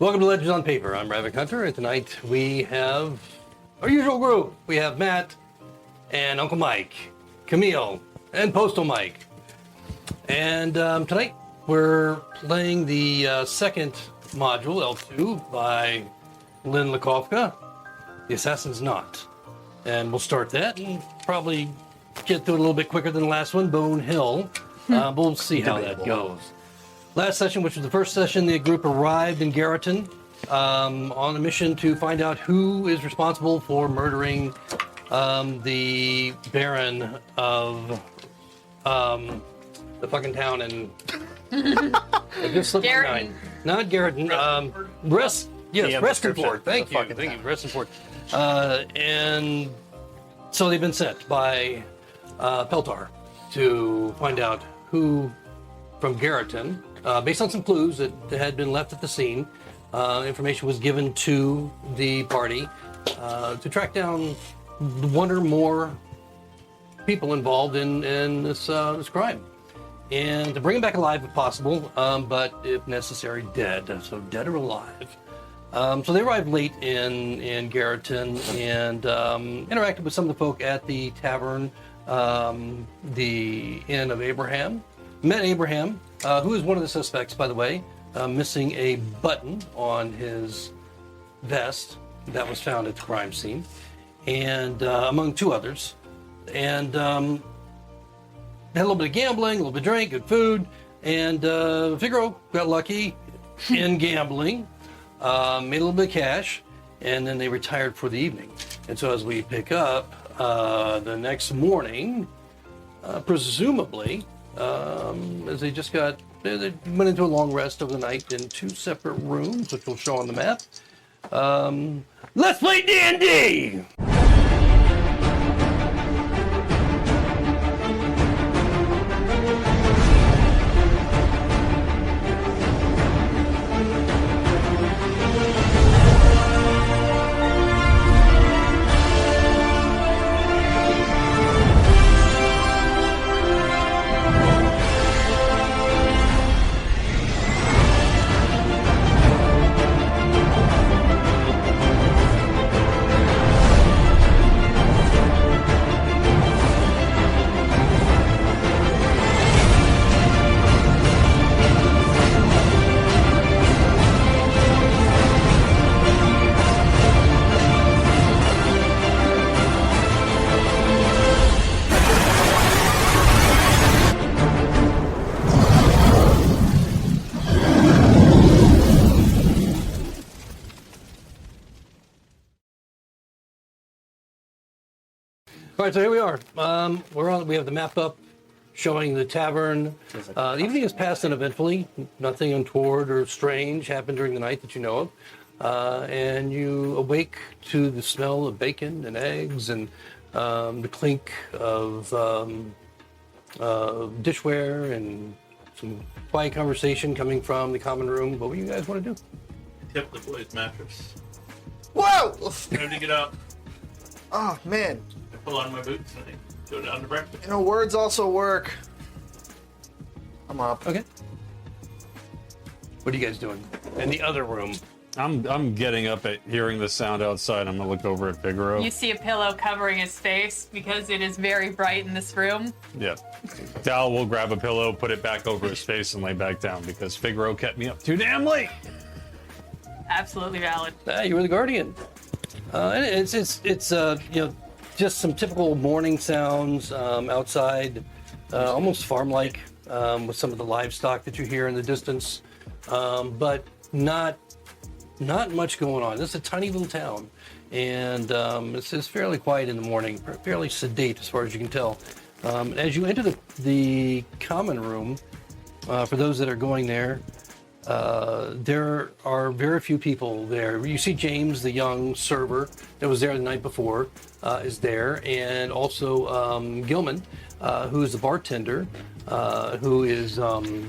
Welcome to Legends on Paper. I'm Ravek Hunter, and tonight we have our usual group. We have Matt and Uncle Mike, Camille, and Postal Mike. And tonight we're playing the second module, L2, by Len Lakofka, The Assassin's Knot. And we'll start that and probably get through it a little bit quicker than the last one, Bone Hill. We'll see how that goes. Last session, which was the first session, the group arrived in Garrotten on a mission to find out who is responsible for murdering the Baron of the fucking town in... just slipped my mind. Not Garrotten. Restonport. Thank you. Restonport. And so they've been sent by Peltar to find out who from Garrotten, based on some clues that had been left at the scene. Information was given to the party to track down one or more people involved in this crime, and to bring them back alive if possible, but if necessary, dead. So dead or alive. So they arrived late in Garrotten and interacted with some of the folk at the tavern, the Inn of Abraham. Met Abraham, who is one of the suspects, by the way, missing a button on his vest that was found at the crime scene, and among two others. And had a little bit of gambling, a little bit of drink, good food, and Figaro got lucky in gambling, made a little bit of cash, and then they retired for the evening. And so as we pick up the next morning, presumably, as they just got, they went into a long rest over the night in two separate rooms, which we'll show on the map. Let's play D&D! All right, so here we are. We have the map up showing the tavern. The evening has passed uneventfully. Nothing untoward or strange happened during the night that you know of. And you awake to the smell of bacon and eggs and the clink of dishware and some quiet conversation coming from the common room. What do you guys want to do? Tip the boy's mattress. Whoa! Time to get up. Oh, man. I pull on my boots and I go down to breakfast. You know, words also work. I'm up. Okay. What are you guys doing in the other room? I'm getting up at hearing the sound outside. I'm gonna look over at Figaro. You see a pillow covering his face because it is very bright in this room. Yeah. Dal will grab a pillow, put it back over his face, and lay back down because Figaro kept me up too damn late. Absolutely valid. You were the guardian. And it's you know, just some typical morning sounds outside, almost farm-like, with some of the livestock that you hear in the distance, but not much going on. This is a tiny little town, and it's fairly quiet in the morning, fairly sedate as far as you can tell. As you enter the common room, for those that are going there, there are very few people there. You see James, the young server that was there the night before, is there, and also Gilman, who is the bartender, who is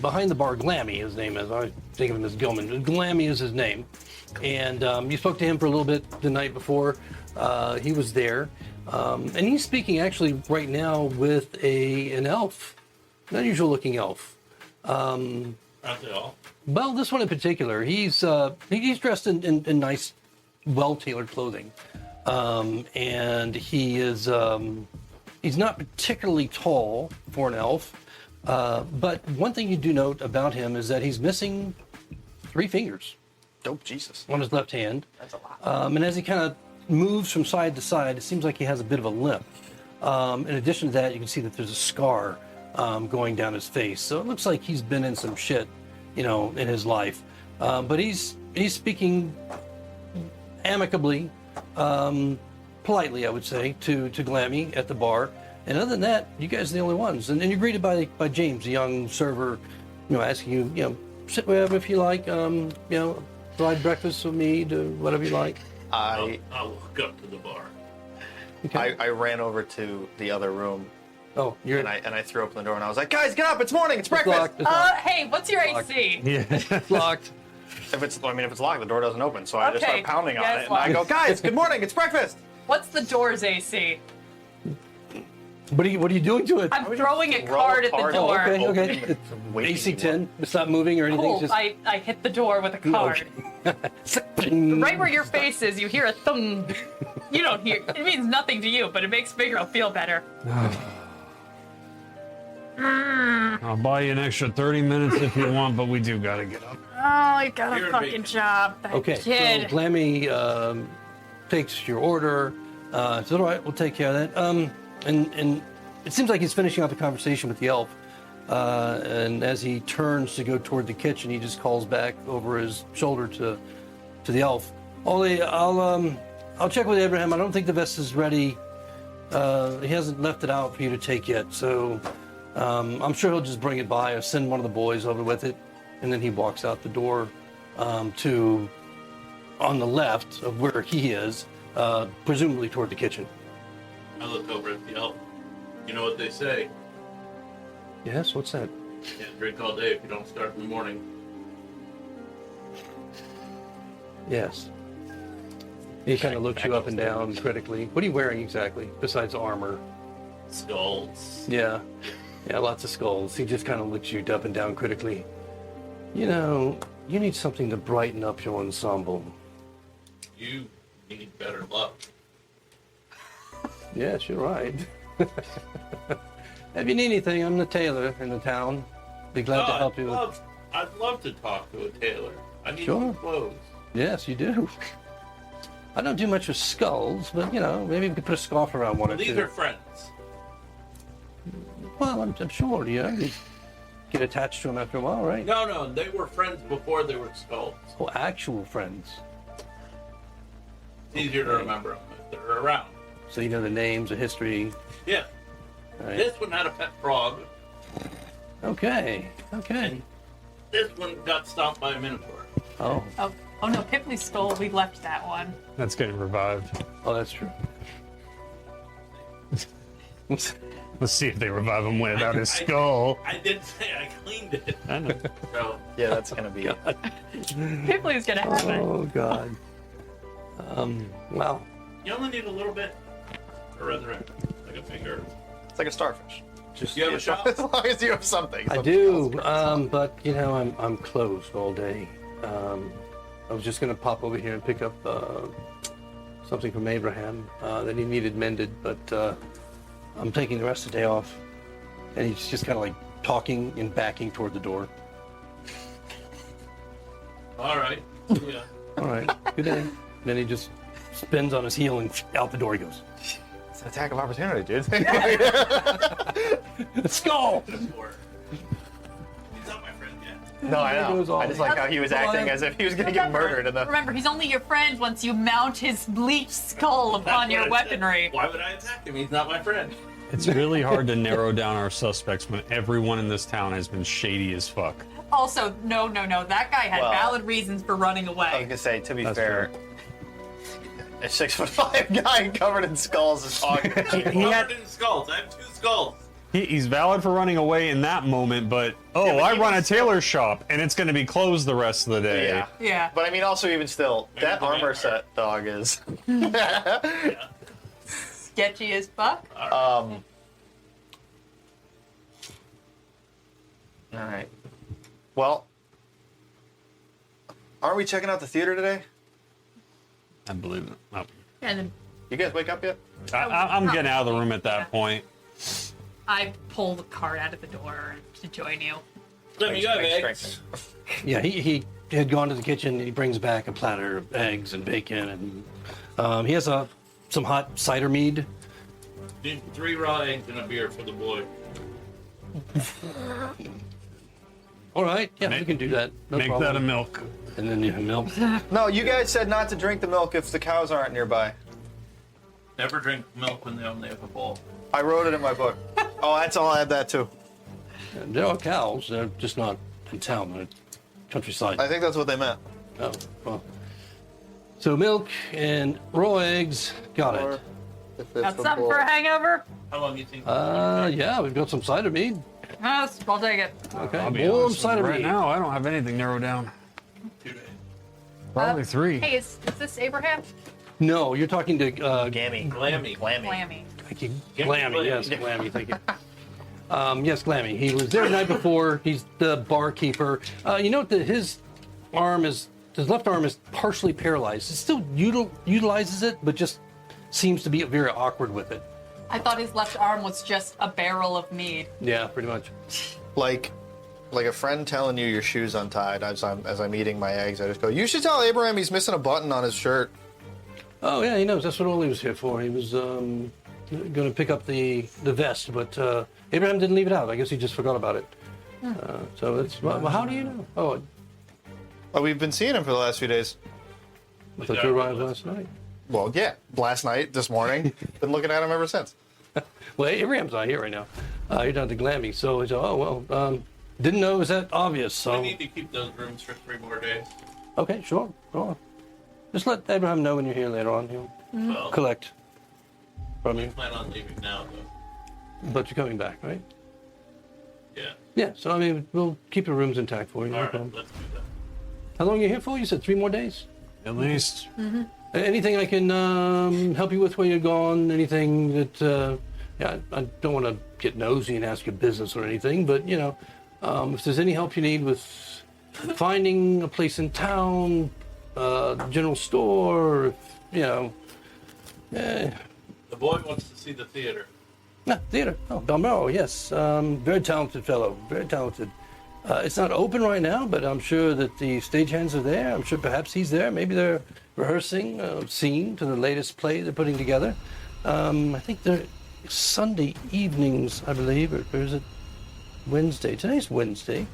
behind the bar. Glammy, his name is. I think of him as Gilman. Glammy is his name. And you spoke to him for a little bit the night before. He was there. And he's speaking actually right now with an elf, an unusual looking elf. Aren't they all? Well, this one in particular, he's dressed in nice, well-tailored clothing, and he's not particularly tall for an elf. But one thing you do note about him is that he's missing 3 fingers Dope, Jesus. on his left hand. That's a lot. And as he kind of moves from side to side, it seems like he has a bit of a limp. In addition to that, you can see that there's a scar going down his face. So it looks like he's been in some shit, in his life. But he's speaking amicably, politely, I would say, to Glammy at the bar. And other than that, you guys are the only ones. And you're greeted by James, a young server, asking you, sit wherever if you like, provide breakfast with me, do whatever you like. I'll walk up to the bar. Okay. I ran over to the other room Oh, you're and I threw open the door and I was like, guys, get up! It's morning! It's It's breakfast! locked. It's locked. Hey, what's your AC? Yeah. It's locked. If it's locked, the door doesn't open. So I just Okay, start pounding on yeah, it it's and I go, locked. guys, good morning! It's breakfast! What's the door's AC? What are you doing to it? I'm throwing a throw a card at the card? Oh, door. okay, okay. Opening it, waking AC you 10. It's not moving or anything. Cool. It's I hit the door with a card. Right where your face is, you hear a thump. You don't hear. It means nothing to you, but it makes Figaro feel better. I'll buy you an extra 30 minutes if you want, but we do gotta get up. Oh, I got You're a fucking bacon. job. That Okay, kid. so Glammy takes your order. Says, all right, we'll take care of that. And it seems like he's finishing up the conversation with the elf. And as he turns to go toward the kitchen, he just calls back over his shoulder to the elf. Ollie, I'll check with Abraham. I don't think the vest is ready. He hasn't left it out for you to take yet, so I'm sure he'll just bring it by or send one of the boys over with it. And then he walks out the door to on the left of where he is, presumably toward the kitchen. I look over at the elf. You know what they say? Yes, what's that? Can't drink all day if you don't start in the morning. Yes. He kind of looks you up and down critically. What are you wearing exactly, besides armor? Skulls. Yeah, lots of skulls. He just kind of looks you up and down critically. You need something to brighten up your ensemble. You need better luck. Yes, you're right. If you need anything, I'm the tailor in the town. Be glad to help you with. I'd love to talk to a tailor. I need Sure. some clothes. Yes, you do. I don't do much with skulls, but maybe we could put a scarf around one or These two. are friends. Well, I'm sure, you get attached to them after a while, right? No, they were friends before they were skulls. Oh, actual friends. It's easier to remember them if they're around. So you know the names, the history. Yeah. Right? This one had a pet frog. Okay. This one got stomped by a minotaur. Oh, Oh no, Pipley stole. We left that one. That's getting revived. that's true. Let's see if they revive him without his skull. I did say I cleaned it. I know. So Yeah, that's gonna be Pipley's gonna have it. Oh God. Wow. you only need a little bit to resurrect, like a finger. it's like a starfish. Just You have a shot? As long as you have something. I do, but I'm closed all day. I was just gonna pop over here and pick up something from Abraham that he needed mended, but I'm taking the rest of the day off. And he's just kind of like talking and backing toward the door. All right. Yeah. All right, good day. And then he just spins on his heel and out the door he goes. It's an attack of opportunity, dude. Skull! Or, he's not my friend yet. No, I It know. goes on. I just like how he was acting as if he was gonna get murdered in the. Remember, he's only your friend once you mount his bleached skull upon That's your what I said. weaponry. Why would I attack him? He's not my friend. It's really hard to narrow down our suspects when everyone in this town has been shady as fuck. Also, no. That guy had Well, valid reasons for running I was away. gonna say, to be That's fair, a 6'5" guy covered in skulls is talking. Covered in skulls. I have 2 skulls. He's valid for running away in that moment, but but I even run a still- tailor shop and it's going to be closed the rest of the day. Yeah. Yeah. But I mean, also even still, Maybe that the armor vampire. set dog is. Yeah. Sketchy as fuck. All right. Well, Aren't we checking out the theater today? I believe it. Oh. And then You guys wake up yet? I'm getting out of the room at that point. I pull the cart out of the door to join you. Let me go, Make eggs. Yeah, he had gone to the kitchen. And he brings back a platter of eggs and bacon, and he has some hot cider mead. Need 3 raw eggs and a beer for the boy. All right, yeah, we can do that. No Make problem. that a milk. And then you have milk. No, you guys said not to drink the milk if the cows aren't nearby. Never drink milk when they only have a bowl. I wrote it in my book. Oh, that's all. I have that too. There are cows. They're just not in town. They're countryside. I think that's what they meant. Oh, well. So milk and raw eggs. Got it. Got something for a hangover? How long do you think? Yeah, we've got some cider mead. Yes, I'll take it. Okay, I'll be warm honest with you, cider right mead. now, I don't have anything narrowed down. 2 days. Probably 3. Hey, is this Abraham? No, you're talking to Gammy. Glammy. Glammy. Thank you. Yeah, Glammy, yes, Glammy. Glammy, thank you. Yes, Glammy. He was there the night before. He's the barkeeper. You know that his left arm is partially paralyzed. It still utilizes it, but just seems to be very awkward with it. I thought his left arm was just a barrel of mead. Yeah, pretty much. Like a friend telling you your shoe's untied as I'm eating my eggs. I just go, you should tell Abraham he's missing a button on his shirt. Oh yeah, he knows. That's what Oli was here for. He was going to pick up the vest, but Abraham didn't leave it out. I guess he just forgot about it. So it's well, how do you know? Oh, Oh, we've been seeing him for the last few days. I thought you arrived last night. Well, yeah, last night, this morning. Been looking at him ever since. Well, Abraham's not here right now. You're down to Glammy, so he said, "Oh well, didn't know it was that obvious." I So need to keep those rooms for 3 more days. okay, sure, go on. Just let Abraham know when you're here later on. He'll Well, collect from I you, plan on leaving now, though. but you're coming back, right? Yeah. Yeah. So I mean, we'll keep the rooms intact for you. No All right, problem. let's do that. How long are you here for? You said 3 more days. At least. Anything I can help you with while you're gone? Anything that, yeah, I don't want to get nosy and ask your business or anything, but, you know, if there's any help you need with finding a place in town, general store, if, you know, The boy wants to see the theater. theater. Oh, Balmero, yes. Very talented fellow, very talented. It's not open right now, but I'm sure that the stagehands are there. I'm sure perhaps he's there. Maybe they're rehearsing a scene to the latest play they're putting together. I think they're Sunday evenings, I believe, or is it Wednesday? Today's Wednesday.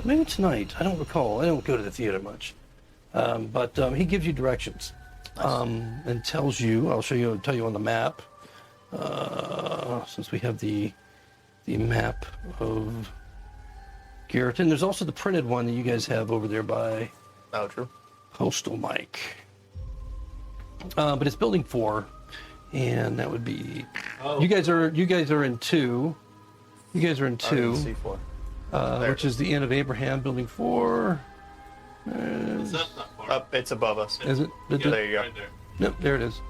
Maybe tonight. I don't recall. I don't go to the theater much. But he gives you directions and tells you. I'll tell you on the map. Since we have the map of Garrotten. There's also the printed one that you guys have over there by Oh, true. Postal Mike. But it's building 4, and that would be. Oh. You guys are in 2. You guys are in 2, C4. which is the Inn of Abraham, building 4. That's not far. Up, it's above us. Is it? Yeah, There you go. Right there. Nope, there it is.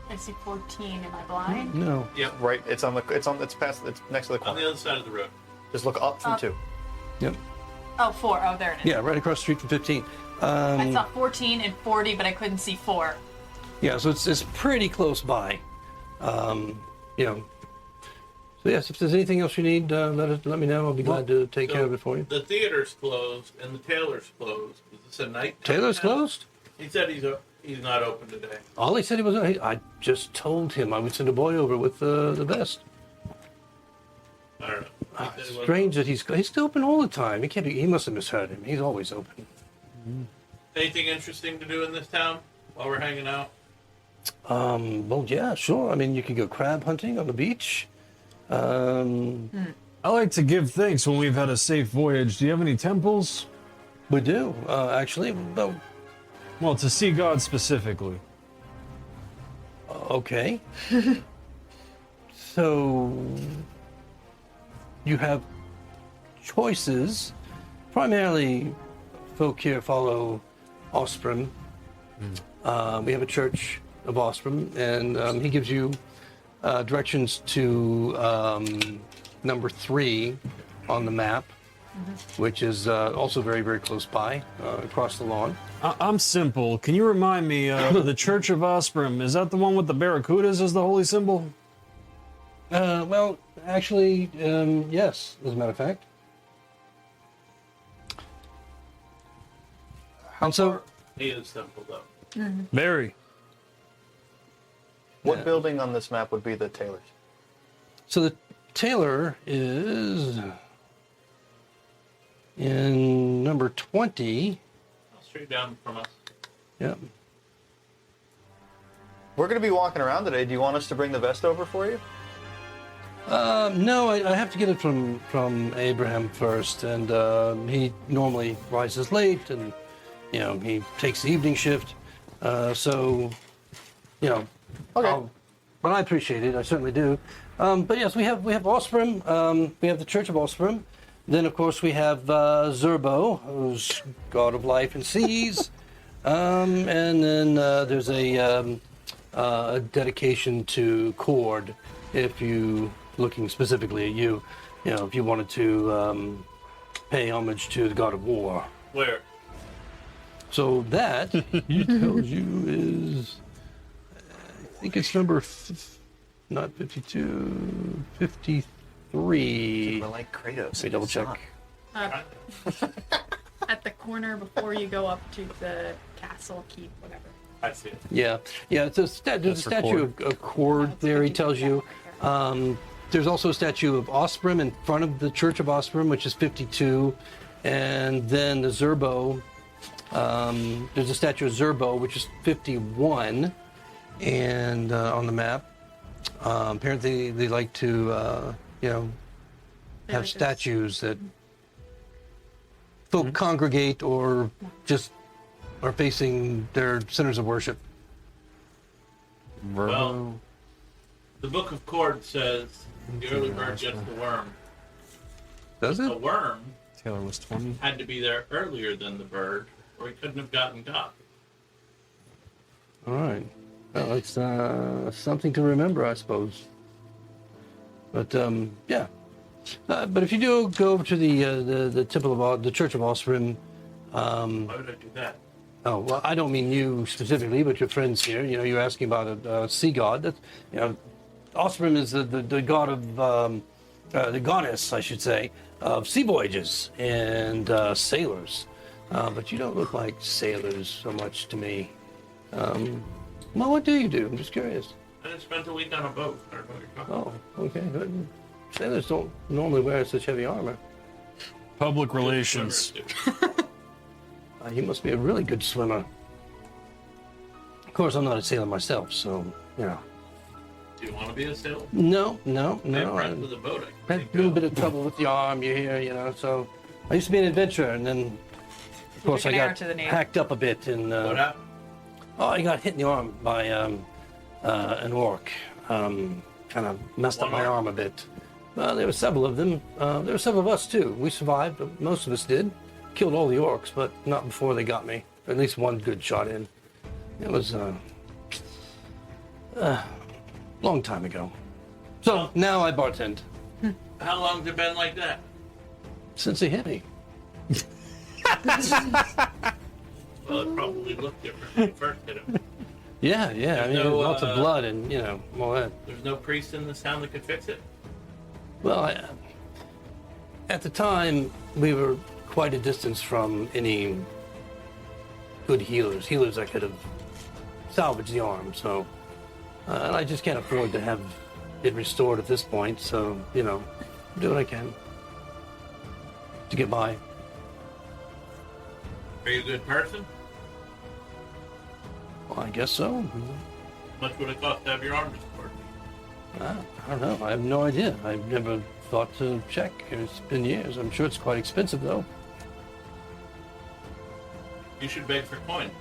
I see 14. Am I blind? No. Yep. Right, it's next to the On corner. the other side of the road. Just look up from Up. 2. Yep. Oh, 4. Oh, there it is. Yeah, right across the street from 15. I saw 14 and 40, but I couldn't see 4. Yeah, so it's pretty close by. You know. So yes, if there's anything else you need, let me know. I'll be glad to take care of it for you. The theater's closed and the tailor's closed. Is this a night? Taylor's closed? He said he's not open today. All he said he was. I just told him I would send a boy over with the vest. I don't know. He said he wasn't Strange that he's still open all the time. He can't be. He must have misheard him. He's always open. open. Anything interesting to do in this town while we're hanging out? Well, yeah, sure. I mean, you could go crab hunting on the beach. I like to give thanks when we've had a safe voyage. Do you have any temples? We do actually. Well, to see God specifically. Okay. So you have choices. Primarily, folk here follow Ostrom. We have a church of Ostrom, and he gives you directions to number 3 on the map. which is also very, very close by, across the lawn. I'm simple. Can you remind me, the Church of Osprey, is that the one with the barracudas as the holy symbol? Well, actually, yes, as a matter of fact. And so, He is simple though. Very. What Yeah. building on this map would be the Taylor's? so the Taylor is in number 20. Straight down from us. Yep. We're going to be walking around today. Do you want us to bring the vest over for you? No, I have to get it from Abraham first, and he normally rises late, and he takes the evening shift. So, Okay. but I appreciate it. I certainly do. But yes, we have Osprey. We have the Church of Osprey. Then, of course, we have Zerbo, who's god of life and seas. And then there's a dedication to Cord, if you looking specifically at you, if you wanted to pay homage to the god of war. Where? So that he tells you is, I think it's number not 52, 53. We're like Kratos. Let me double check. At the corner before you go up to the castle keep, whatever. I see it. Yeah. There's a statue of Cord there. He tells you. There's also a statue of Osprey in front of the Church of Osprey, which is 52, and then the Zerbo. There's a statue of Zerbo, which is 51, and on the map. Apparently, they like to, have like to- statues that folk congregate or just are facing their centers of worship. Well, the Book of Cord says the early bird gets the worm. Does The it? worm Taylor was 20. had to be there earlier than the bird, or he couldn't have gotten got. All right. Well, it's something to remember, I suppose. But yeah. But if you do go over to the temple of the Church of Osprey, Why would I do that? oh well, I don't mean you specifically, but your friends here. You're asking about a sea god. That's Osprey is the god of the goddess, I should say, of sea voyages and sailors. But you don't look like sailors so much to me. Well, what do you do? I'm just curious. I just spent a week on a boat. I don't know what you're talking Oh, okay. Good. Sailors don't normally wear such heavy armor. Public about. relations. You must be a really good swimmer. Of course, I'm not a sailor myself, so, Do you want to be a sailor? No. I have I friends with a boat. I had can a little go. bit of trouble with the arm, you hear, so I used to be an adventurer, and then, of course, took I an arrow got to the knee. hacked up a bit, and What happened? I got hit in the arm by an orc. Kind of messed up One my orc? arm a bit. There were several of them. There were several of us, too. We survived, but most of us did. Killed all the orcs, but not before they got me. At least one good shot in. It was long time ago. So now I bartend. How long's it been like that? Since he hit me. Well, it probably looked different when you first hit him. Yeah. I mean, no, lots of blood and, all that. There's no priest in this town that could fix it? Well, at the time, we were quite a distance from any good healers that could have salvaged the arm. So, and I just can't afford to have it restored at this point. So, do what I can to get by. Are you a good person? Well, I guess so. How much would it cost to have your arm restored? I don't know. I have no idea. I've never thought to check. It's been years. I'm sure it's quite expensive, though. You should beg for coin.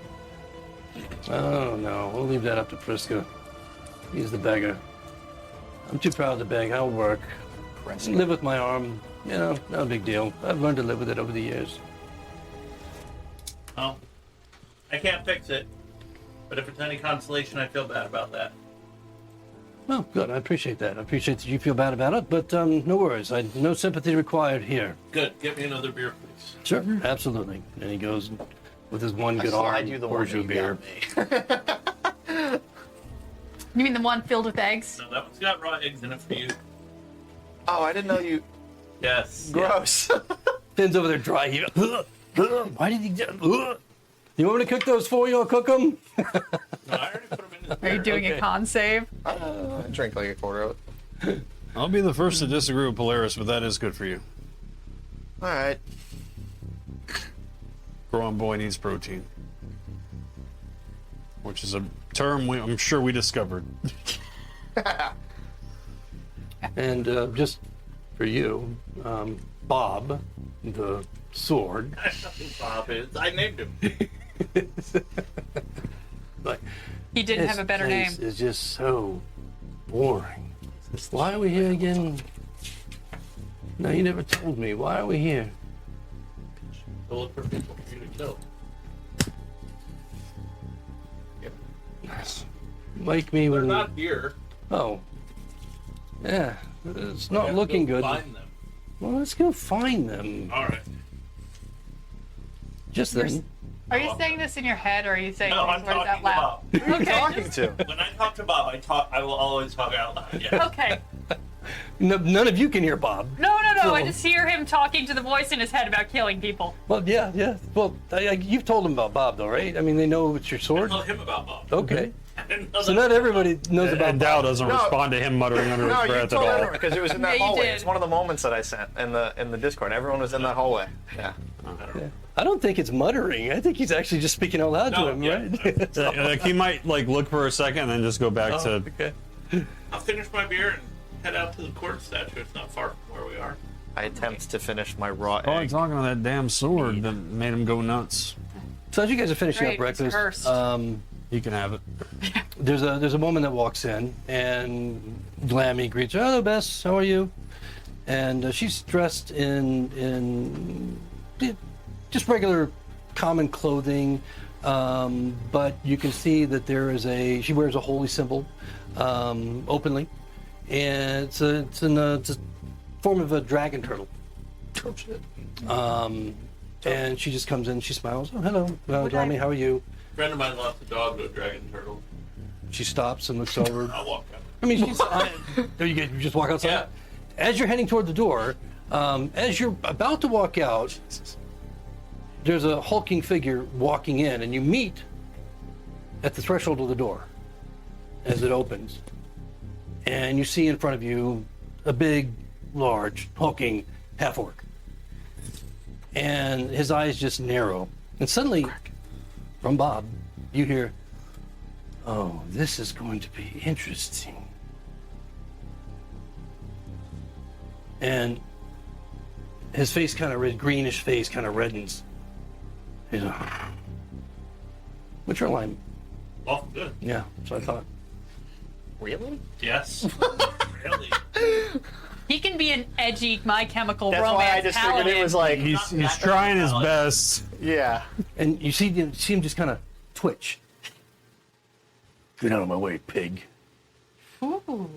Oh, no. We'll leave that up to Priska. He's the beggar. I'm too proud to beg. I'll work. Live with my arm. No big deal. I've learned to live with it over the years. Well, I can't fix it, but if it's any consolation, I feel bad about that. Well, good. I appreciate that. I appreciate that you feel bad about it, but no worries. No sympathy required here. Good. Get me another beer, please. Sure, absolutely. And he goes with his one good Slide arm, you the pours one you a that you beer. got me. You mean the one filled with eggs? No, that one's got raw eggs in it for you. Oh, I didn't know you. Yes. Gross. Finn's over there dry heaving. Why did he do? You want me to cook those for you? I'll cook them. No, I already put them in the Are you doing Okay. a con save? I drank like a quarter of it. I'll be the first to disagree with Polaris, but that is good for you. All right. Growing boy needs protein, which is a term I'm sure we discovered. And just for you, Bob, the sword. That's nothing Bob is. I named him. Like, He didn't have a better name. This is just so boring. Why are we here again? No, you never told me. Why are we here? To look for people for you to kill. Wake me They're when. not here. Oh. Yeah, it's We not have to looking go good. Find them. Well, let's go find them. All right. Just then. Are you saying this in your head, or are you saying No, these I'm words talking out loud? about. Okay. Talking to. When I talk to Bob, I will always talk out loud. Yeah. Okay. No, none of you can hear Bob. No. So- I just hear him talking to the voice in his head about killing people. Well, yeah. Well, you've told them about Bob, though, right? I mean, they know it's your I sword. told him about Bob. Okay. I didn't know So that- not everybody knows about And Dow Bob. doesn't No. respond to him muttering under No, his you breath at told all. everyone because it was in that Yeah, you hallway. did. It's one of the moments that I sent in the Discord. Everyone was in that hallway. Yeah. I don't think it's muttering. I think he's actually just speaking out loud No, to him, yeah. right? Like he might like look for a second and then just go back to. okay. I'll finish my beer and head out to the court statue. It's not far from where we are. I attempt to finish my raw Oh, egg. talking to that damn sword that made him go nuts. So as you guys are finishing Great, up breakfast, it's He can have it. there's a woman that walks in and Glammy greets her. Hello, Bess. How are you? And she's dressed in just regular common clothing, but you can see that she wears a holy symbol openly, and it's a form of a dragon turtle. Oh, shit. And she just comes in, she smiles. Oh, hello, Glammy. How are you? A friend of mine lost a dog to a dragon turtle. She stops and looks over. I'll walk out. I mean, she's. You just walk outside. Yeah. As you're heading toward the door, as you're about to walk out, there's a hulking figure walking in, and you meet at the threshold of the door as it opens, and you see in front of you a big, large, hulking half-orc, and his eyes just narrow, and suddenly, from Bob, you hear, "Oh, this is going to be interesting." And his face kind of greenish face kind of reddens. He's like, "What's your alignment?" Oh, good. Yeah, so I thought. Really? Yes. Really? He can be an edgy My Chemical That's Romance why I just figured paladin. it was like, He's trying his best. yeah. And you see him just kind of twitch. Get out of my way, pig. Ooh.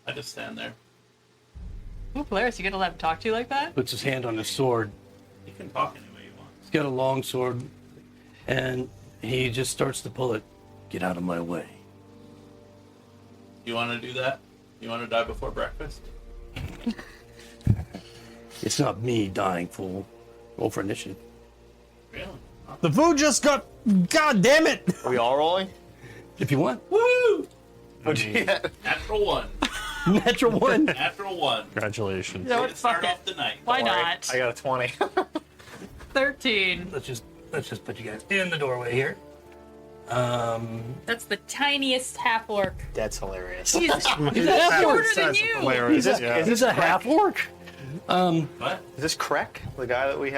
I just stand there. Ooh, Polaris, you gonna let him talk to you like that? Puts his hand on his sword. You can talk any way you want. He's got a long sword, and he just starts to pull it. Get out of my way. You want to do that? You want to die before breakfast? It's not me dying, fool. Roll for initiative. Really? The food just got. God damn it! Are we all rolling? If you want. Woo! What'd you get? Natural one. Natural one. Natural one. Congratulations. No, Way to fuck start it. off the night. Why All right, not? I got a 20. 13. Let's just put you guys in the doorway here. That's the tiniest half orc. That's hilarious. He's He's a half orc. shorter than you. Hilarious. Is this, Yeah. is He's this a half Crack? orc. What? Is this Krek, the guy that we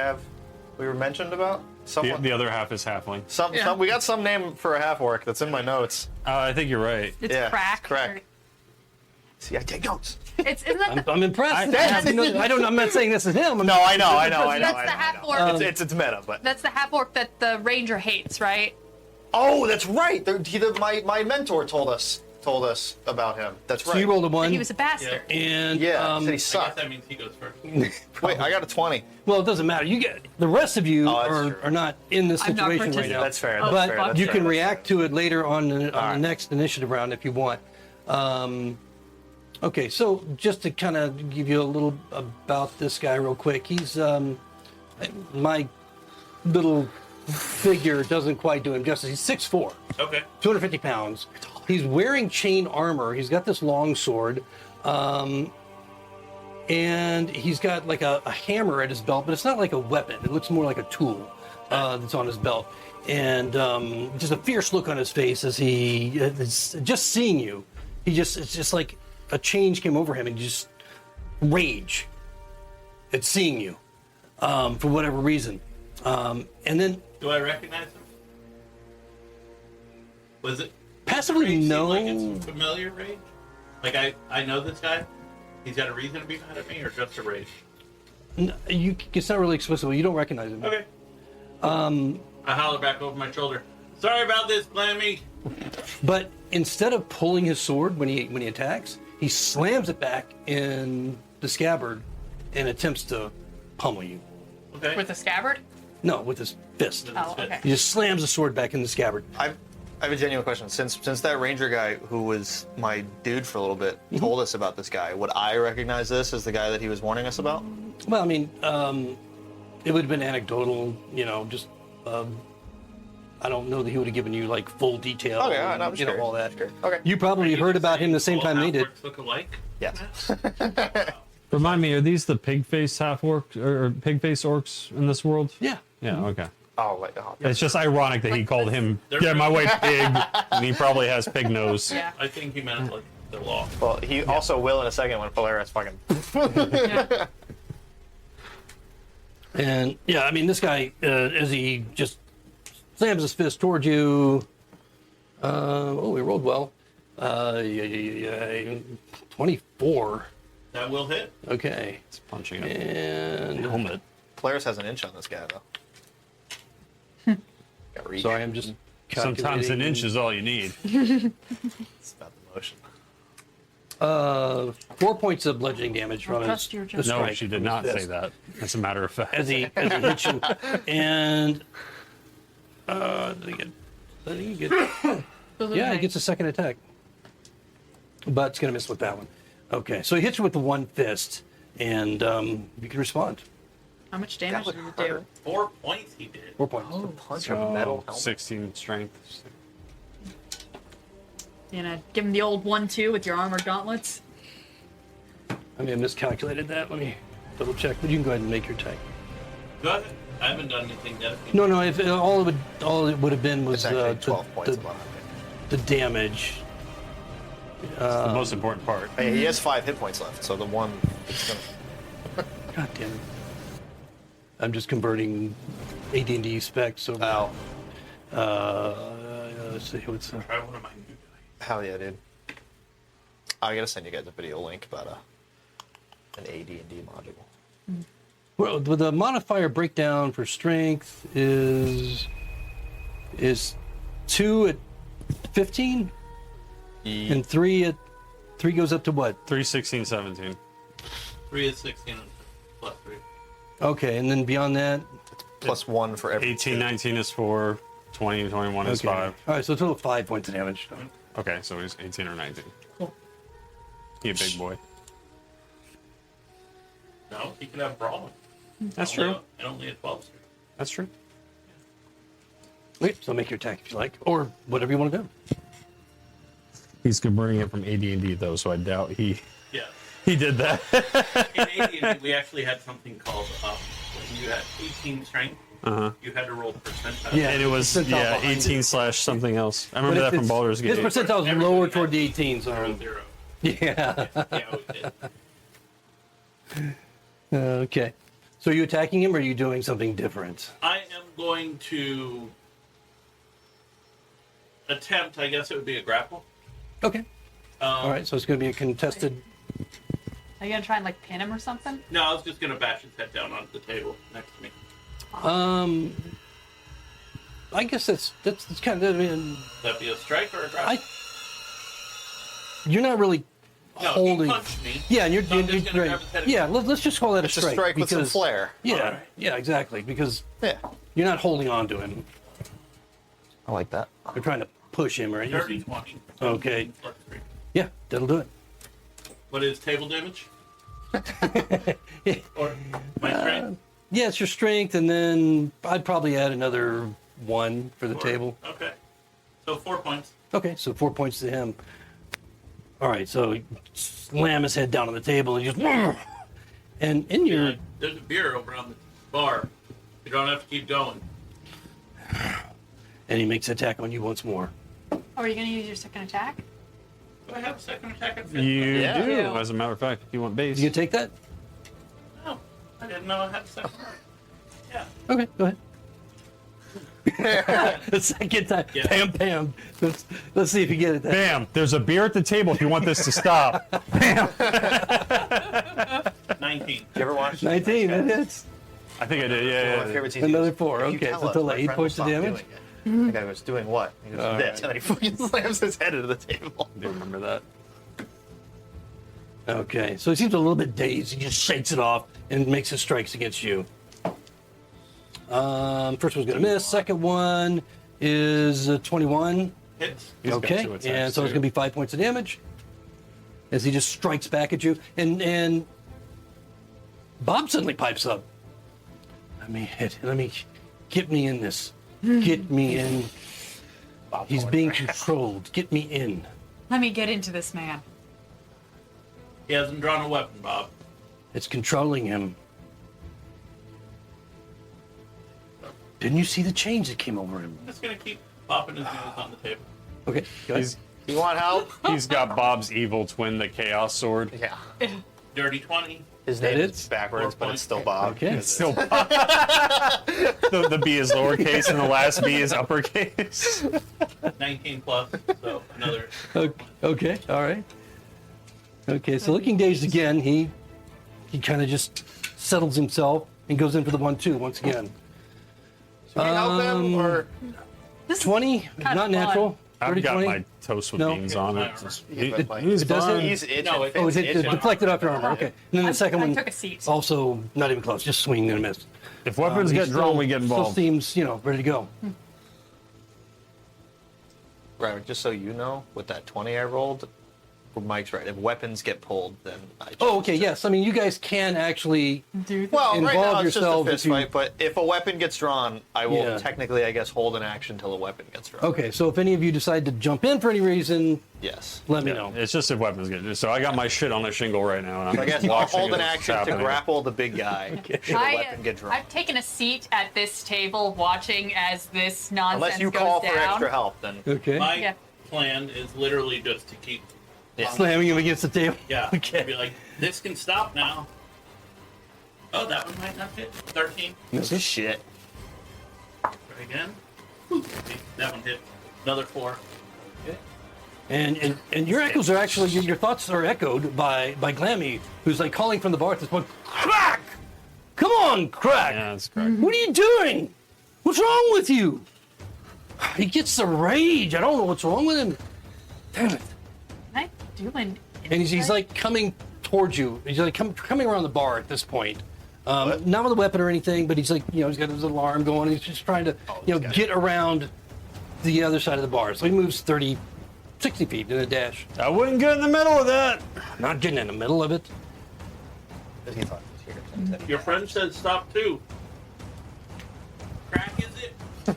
were mentioned about? Someone, The other half is halfling. some, we got some name for a half orc that's in my notes. I think you're right. It's Yeah, crack. crack. See, I take notes. Isn't that the, I'm impressed. I- I'm not saying this is him. No, I know. that's the half orc? It's meta, but That's the half orc that the ranger hates, right? Oh, that's right. My mentor told us about him. That's So right. you rolled a And 1. he was a bastard. And Yeah, he said he I guess sucked. that means he goes first. Wait, I got a 20. well, it doesn't matter. You get the rest of you Oh, that's true. are not in this I'm not situation right participating. now. That's fair. Oh, That's but fair. fuck. That's you fair, can that's react to it later on the right. next initiative round if you want. Okay, so just to kind of give you a little about this guy real quick, he's my little figure doesn't quite do him justice. He's 6'4", Okay. 250 pounds. He's wearing chain armor. He's got this long sword, and he's got like a hammer at his belt, but it's not like a weapon. It looks more like a tool that's on his belt. And just a fierce look on his face as he is just seeing you. It's just like a change came over him, and just rage at seeing you for whatever reason. And then Do I recognize him? Was it passively, rage seem no. like it's familiar rage? Like I know this guy. He's got a reason to be mad at me, or just a rage? It's not really explicit, but you don't recognize him. Okay. I holler back over my shoulder. Sorry about this, Blammy. But instead of pulling his sword when he attacks, he slams it back in the scabbard and attempts to pummel you. Okay. With a scabbard? No, with his fist. Oh, okay. He just slams the sword back in the scabbard. I have a genuine question. Since that ranger guy who was my dude for a little bit told us about this guy, would I recognize this as the guy that he was warning us about? Well, I mean, it would have been anecdotal, just I don't know that he would have given you like full detail. Okay, all right, I'm sure. all that. Sure. Okay. You probably heard about him the same time they did. Look alike. Yes. Remind me, are these the pig face half orcs or pig face orcs in this world? Yeah. Yeah. Okay. Oh, It's just ironic that he called him "Get my way, pig," and he probably has pig nose. Yeah. I think he meant like the law. well, he also will in a second when Polaris fucking. Yeah. And yeah, I mean, this guy, as he just slams his fist towards you. We rolled well. 24. That will hit. Okay. It's punching it. And Helmet. Polaris has an inch on this guy though. Got reach. sorry, I'm just calculating. Sometimes an inch is all you need. It's about the motion. 4 points of bludgeoning damage from his trust your the judgment. No, strike she from did his not say fist. that. As a matter of fact. As he hits you, and did he get? Yeah, he gets a second attack, but it's gonna miss with that one. Okay, so he hits you with the one fist, and you can respond. How much damage would did it hurt. do? 4 points he did. 4 points. Punch a metal helmet. 16 strength. You know, give him the old 1-2 with your armored gauntlets. I may have miscalculated that. Let me double check. But you can go ahead and make your attack. Go ahead. I haven't done anything yet. No. If all it would have been was It's actually 12 points above. the damage. The most important part. Hey, he has 5 hit points left, so the one. It's gonna... God damn it! I'm just converting AD&D specs over. Ow. Let's see what's. Try one of my new guys. Hell yeah, dude. I gotta send you guys a video link about an AD&D module. Well, the modifier breakdown for strength is 2 at 15, and 3 goes up to what? 3, 16, 17. 3 is 16 and plus 3. Okay, and then beyond that, Plus 1 for every. 18, 19 is 4. 20, 21 is okay. 5. All right, so a total of 5 points of damage. Okay, so he's 18 or 19. Cool. He a big boy. No, he can have brawling. That's true. And only a 12. That's true. Wait, so make your attack if you like, or whatever you want to do. He's converting it from AD&D though, so I doubt he Yeah. did that. In AD&D, we actually had something called when you had 18 strength, you had to roll percentile. Yeah. And it was Percentile behind 18 slash something else. I remember But that from Baldur's his Gate. percentile is Everybody lower had toward the 18, 0, so 0. yeah. Yeah, we did. Okay. So are you attacking him, or are you doing something different? I am going to attempt, I guess it would be a grapple. Okay. All right, so it's going to be a contested. Are you gonna try and like pin him or something? No, I was just going to bash his head down onto the table next to me. I guess that's kind of. I mean, That'd be a strike or a drop? you're not really No, holding. he punched me. Yeah, and you're, So I'm you're, just gonna right. grab his head. Yeah, let's just call that It's a a strike. strike with some because- flair. Yeah, Alright. yeah, exactly. Because Yeah. you're not holding on to him. I like that. You're trying to push him, right? Dirty 20. Okay. Plus 3. Yeah, that'll do it. What is table damage? Or my strength? Yeah, it's your strength, and then I'd probably add another 1 for the Or- table. Okay. So 4 points. Okay, so 4 points to him. All right, so you slam his head down on the table and just. And in your. Yeah, there's a beer over on the bar. You don't have to keep going. And he makes an attack on you once more. Oh, are you gonna use your second attack? Do I have a second attack at fifth? You Yeah. do, Yeah. as a matter of fact. You want base. You gonna take that? No, I didn't know I had a second. Yeah. Okay, go ahead. The second time. Yeah. Pam, Pam. Let's see if you get it. Bam! There's a beer at the table if you want this to stop. 19. You ever watch 19, that hits. I think I did. One of my Yeah. favorite TVs. Another 4. If you Okay, tell so us, total my 8 friend points will of stop damage. doing it. The guy goes, doing what? He goes, All this. right. And then he fucking slams his head into the table. I do remember that. Okay, so he seems a little bit dazed. He just shakes it off and makes his strikes against you. First one's gonna miss. Second one is 21. Hits. He's got Okay, 2 attacks, and so it's too. gonna be 5 points of damage as he just strikes back at you. And Bob suddenly pipes up. Let me get me in this. Get me in. He's being controlled. Get me in. Let me get into this man. He hasn't drawn a weapon, Bob. It's controlling him. Didn't you see the change that came over him? I'm just gonna keep bopping his nose on the table. Okay, go ahead. You want help? He's got Bob's evil twin, the Chaos Sword. Yeah. Dirty 20. His That name it? is backwards, 4 but it's still Bob. Okay. It's still Bob. The B is lowercase and the last B is uppercase. 19 plus, so another. Okay, all right. Okay, so looking dazed again, he kind of just settles himself and goes in for the 1-2 once again. Should we help him or? 20, Kinda not fun. natural. I've 30, got 20. my toast with No. beans on it. It- He's it does fine. it? He's itching. No, it- Oh, Finn's it itching. deflected off your armor. Okay. And then the second I one took a seat. also not even close, just swing and a miss. If weapons He get drawn, still- we get Still involved. seems, ready to go. Right, just so you know, with that 20 I rolled, Mike's right. If weapons get pulled, then I choose Oh, okay, to- yes. I mean, you guys can actually. Dude. Well, right Involve now it's just a yourselves fist if you- fight, but if a weapon gets drawn, I will Yeah. technically, I guess, hold an action till a weapon gets drawn. Okay, so if any of you decide to jump in for any reason, Yes. let me Yeah, know. it's just if weapons get. So I got my shit on a shingle right now, and I'm I guess just I'll watching hold it an as it's action to happening. grapple the big guy should a weapon get drawn. I've taken a seat at this table watching as this nonsense Unless you goes call down. for extra help, then Okay. My Yeah. plan is literally just to keep. Slamming him against the table. Yeah. Okay. Be like, this can stop now. Oh, that one might not hit. 13. this is shit. Try again. Ooh, that one hit. Another 4. And your echoes are actually your thoughts are echoed by Glammy, who's like calling from the bar at this point. Crack! Come on, Crack! Yeah, that's correct. What are you doing? What's wrong with you? He gets the rage. I don't know what's wrong with him. Damn it! Can I do an And he's insight? like coming towards you. He's like coming around the bar at this point. Not with a weapon or anything, but he's like, he's got his alarm going. He's just trying to, get around the other side of the bar. So he moves 30, 60 feet in a dash. I wouldn't get in the middle of that. Not getting in the middle of it. He thought he was here. Your friend said stop too. Crack is it?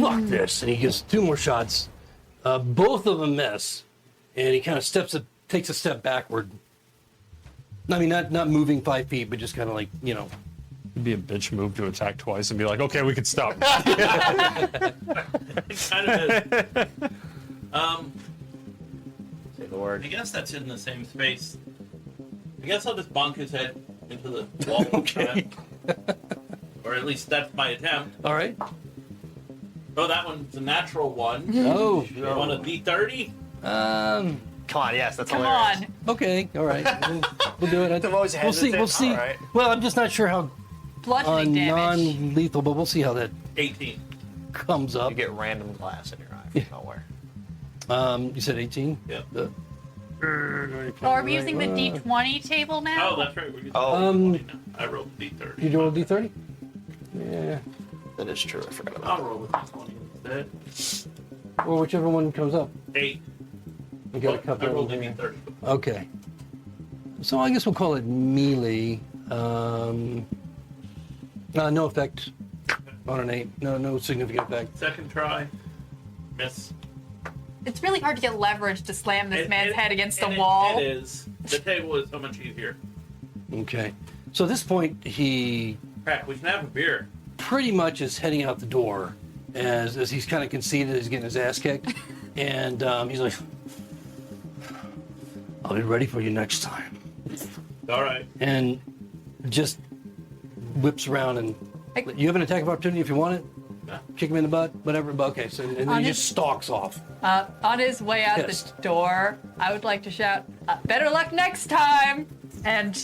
Fuck this. And he gets 2 more shots. Both of them miss. And he kind of takes a step backward. I mean, not moving 5 feet, but just kind of like, It'd be a bitch move to attack twice and be like, okay, we could stop. It kind of is. Say the word. I guess that's in the same space. I guess I'll just bonk his head into the wall. Okay. Or at least that's my attempt. All right. Oh, that one's a natural 1. Oh. You want a D30? Come on, yes, that's Come hilarious. on. Okay. All right. We'll do it. I'm always We'll see. hesitant. We'll see. All right. Well, I'm just not sure how Bludgeoning damage. non-lethal, but we'll see how that. 18. comes up. You get random glass in your eye from nowhere. You said 18? Yeah. Oh, are we using the D20 table now? Oh, that's right. We're using Oh. D20 now. I rolled D30. You roll a D30? Yeah. That is true. I forgot about I'll roll the D20 instead. Or whichever one comes up. 8. You got a But couple I rolled a in there. D30. Okay. So I guess we'll call it melee. No effect on an 8. No significant effect. Second try. Miss. It's really hard to get leverage to slam this man's head against the And wall. It is. The table is so much easier. Okay. So at this point, he Crap, we can have a beer. pretty much is heading out the door as he's kind of conceited, he's getting his ass kicked. And he's like, I'll be ready for you next time. All right. And just whips around and you have an attack of opportunity if you want it. Yeah. Kick him in the butt, whatever. But okay, so and then he just stalks off. On his way out Yes. the door, I would like to shout, better luck next time! And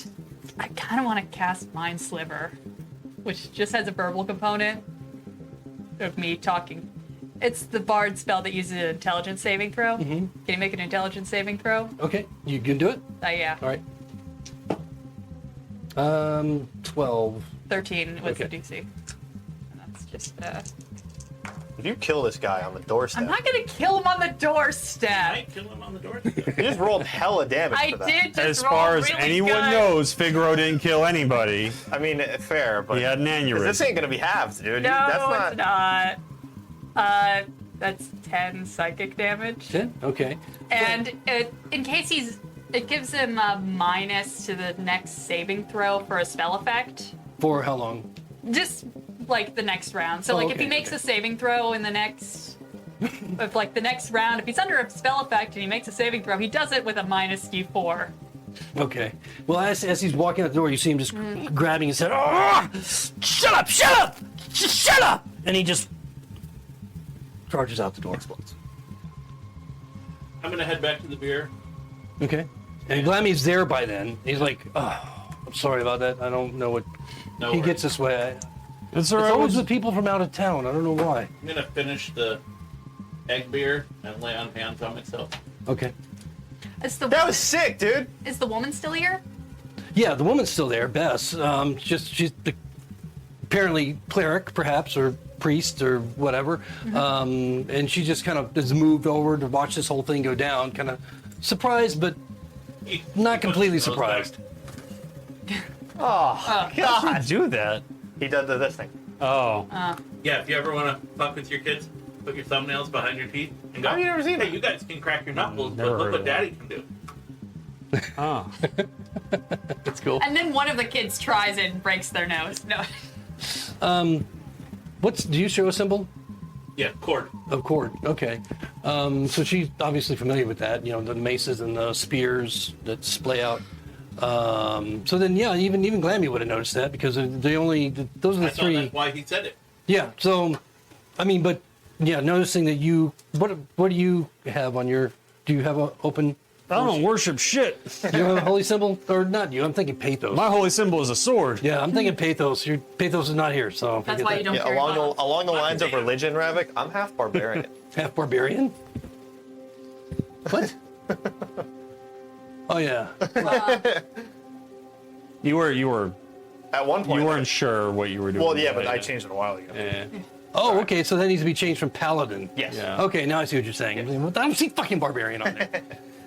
I kind of want to cast Mind Sliver, which just has a verbal component of me talking. It's the bard spell that uses an intelligence saving throw. Mm-hmm. Can you make an intelligence saving throw? Okay, you can do it. Yeah. All right. 12. 13 was Okay. the DC. And that's just, If you kill this guy on the doorstep, I'm not gonna kill him on the doorstep. Might kill him on the doorstep. you just rolled hella damage I for that. did just As roll far as really anyone good. knows, Figaro didn't kill anybody. I mean, fair, but He had an 'cause aneurysm. this ain't gonna be halved, dude. No, That's it's not. That's 10 psychic damage. 10? Okay. And in case it gives him a minus to the next saving throw for a spell effect. For how long? Just like the next round. So Oh, like if okay, he makes okay. a saving throw in the next, if like the next round, if he's under a spell effect and he makes a saving throw, he does it with a minus D4. Okay. Well, as he's walking out the door, you see him just grabbing his head. "Ah! Shut up! Shut up! Shut up!" And he just charges out the door. I'm gonna head back to the beer. Okay. And Glammy's there by then. He's like, "Oh, I'm sorry about that. I don't know what." No He worries. gets this way. It's all It's right. always the people from out of town. I don't know why. I'm gonna finish the egg beer and lay on hands on myself. Okay. Is the that was sick, dude. is the woman still here? Yeah, the woman's still there, Bess. She's apparently cleric, perhaps, or priest, or whatever. And she just kind of has moved over to watch this whole thing go down. Kind of surprised, but not completely surprised. Oh, God. do that. He does this thing. Oh. Yeah, if you ever want to fuck with your kids, put your thumbnails behind your teeth and go, Have you never seen hey, that? you guys can crack your knuckles, Never but look heard what of daddy can do. Oh. That's cool. And then one of the kids tries it and breaks their nose. No. Do you show a symbol? Yeah, cord. Of cord. Okay. So she's obviously familiar with that. You know, the maces and the spears that splay out. So then, yeah, even Glammy would have noticed that because those are the I thought three. that's why he said it. Yeah. So, I mean, but yeah, noticing that what do you have on your? Do you have a open? I don't worship shit. Do you have a holy symbol or not? You? I'm thinking Pathos. My holy symbol is a sword. Yeah, I'm thinking Pathos. Your Pathos is not here, so That's forget why that. you don't Yeah, carry bottles. along the lines of damn. religion, Ravek, I'm half barbarian. Half barbarian. What? Oh yeah. You were At one point. you weren't sure what you were doing. Well, yeah, but I changed it a while ago. Yeah. Oh, okay. So that needs to be changed from paladin. Yes. Yeah. Okay, now I see what you're saying. I don't see fucking barbarian on there.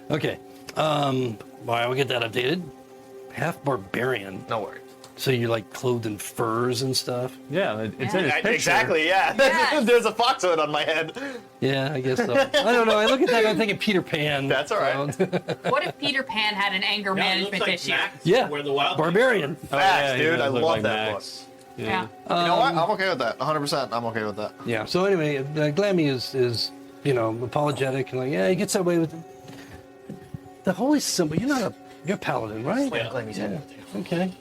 Okay. Well, we'll get that updated. Half barbarian. No worries. So you're like clothed in furs and stuff. Yeah, it's in his picture. Exactly, yeah. Yes. There's a fox hood on my head. Yeah, I guess so. I don't know. I look at that and I'm thinking Peter Pan. That's all right. What if Peter Pan had an anger Yeah, it looks management like issue? Max, Yeah. where the wild Barbarian. Oh, Facts, he dude. does I look love like that Max. Yeah. You know what? I'm okay with that. 100%. I'm okay with that. Yeah. So anyway, Glammy is apologetic and like, yeah, he gets away with it. The holy symbol. You're a paladin, right? Yeah. Glammy's head. Okay.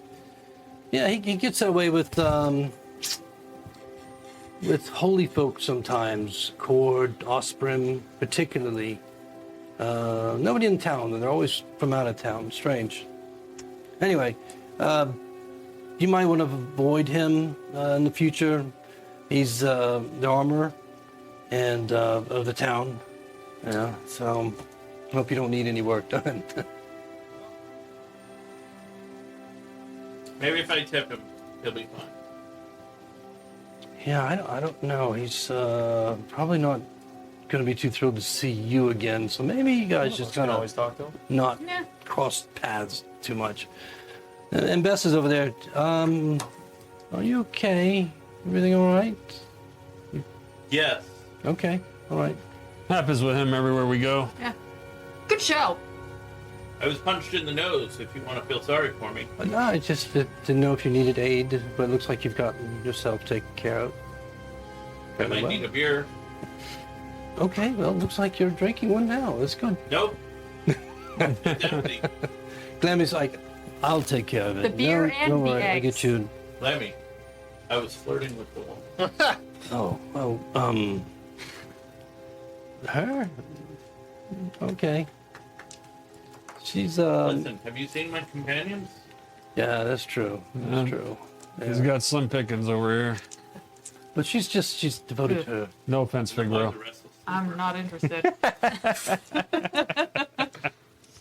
Yeah, he gets away with holy folk sometimes. Cord, Osprim, particularly. Nobody in town, and they're always from out of town. Strange. Anyway, you might want to avoid him in the future. He's the armorer and of the town. Yeah, so hope you don't need any work done. Maybe if I tip him, he'll be fine. Yeah, I don't know. He's probably not going to be too thrilled to see you again. So maybe you guys just Can kind always of talk to him. not Yeah. cross paths too much. And Bess is over there. Are you okay? Everything all right? Yes. Okay, all right. Happens with him everywhere we go. Yeah. Good show. I was punched in the nose, if you want to feel sorry for me. No, I just didn't know if you needed aid, but it looks like you've gotten yourself taken care of. I might need a beer. Okay, well, it looks like you're drinking one now. That's good. Nope. It's empty. Glammy's like, I'll take care of it. The beer no, and don't the worry, I eggs. get you. Lemmy, I was flirting with the woman. Her? Okay. She's, Listen, have you seen my companions? yeah, that's true. That's Yeah. true. He's Yeah. got slim pickings over here. But she's devoted to, No offense, Big Like Bro. the restless. I'm not interested.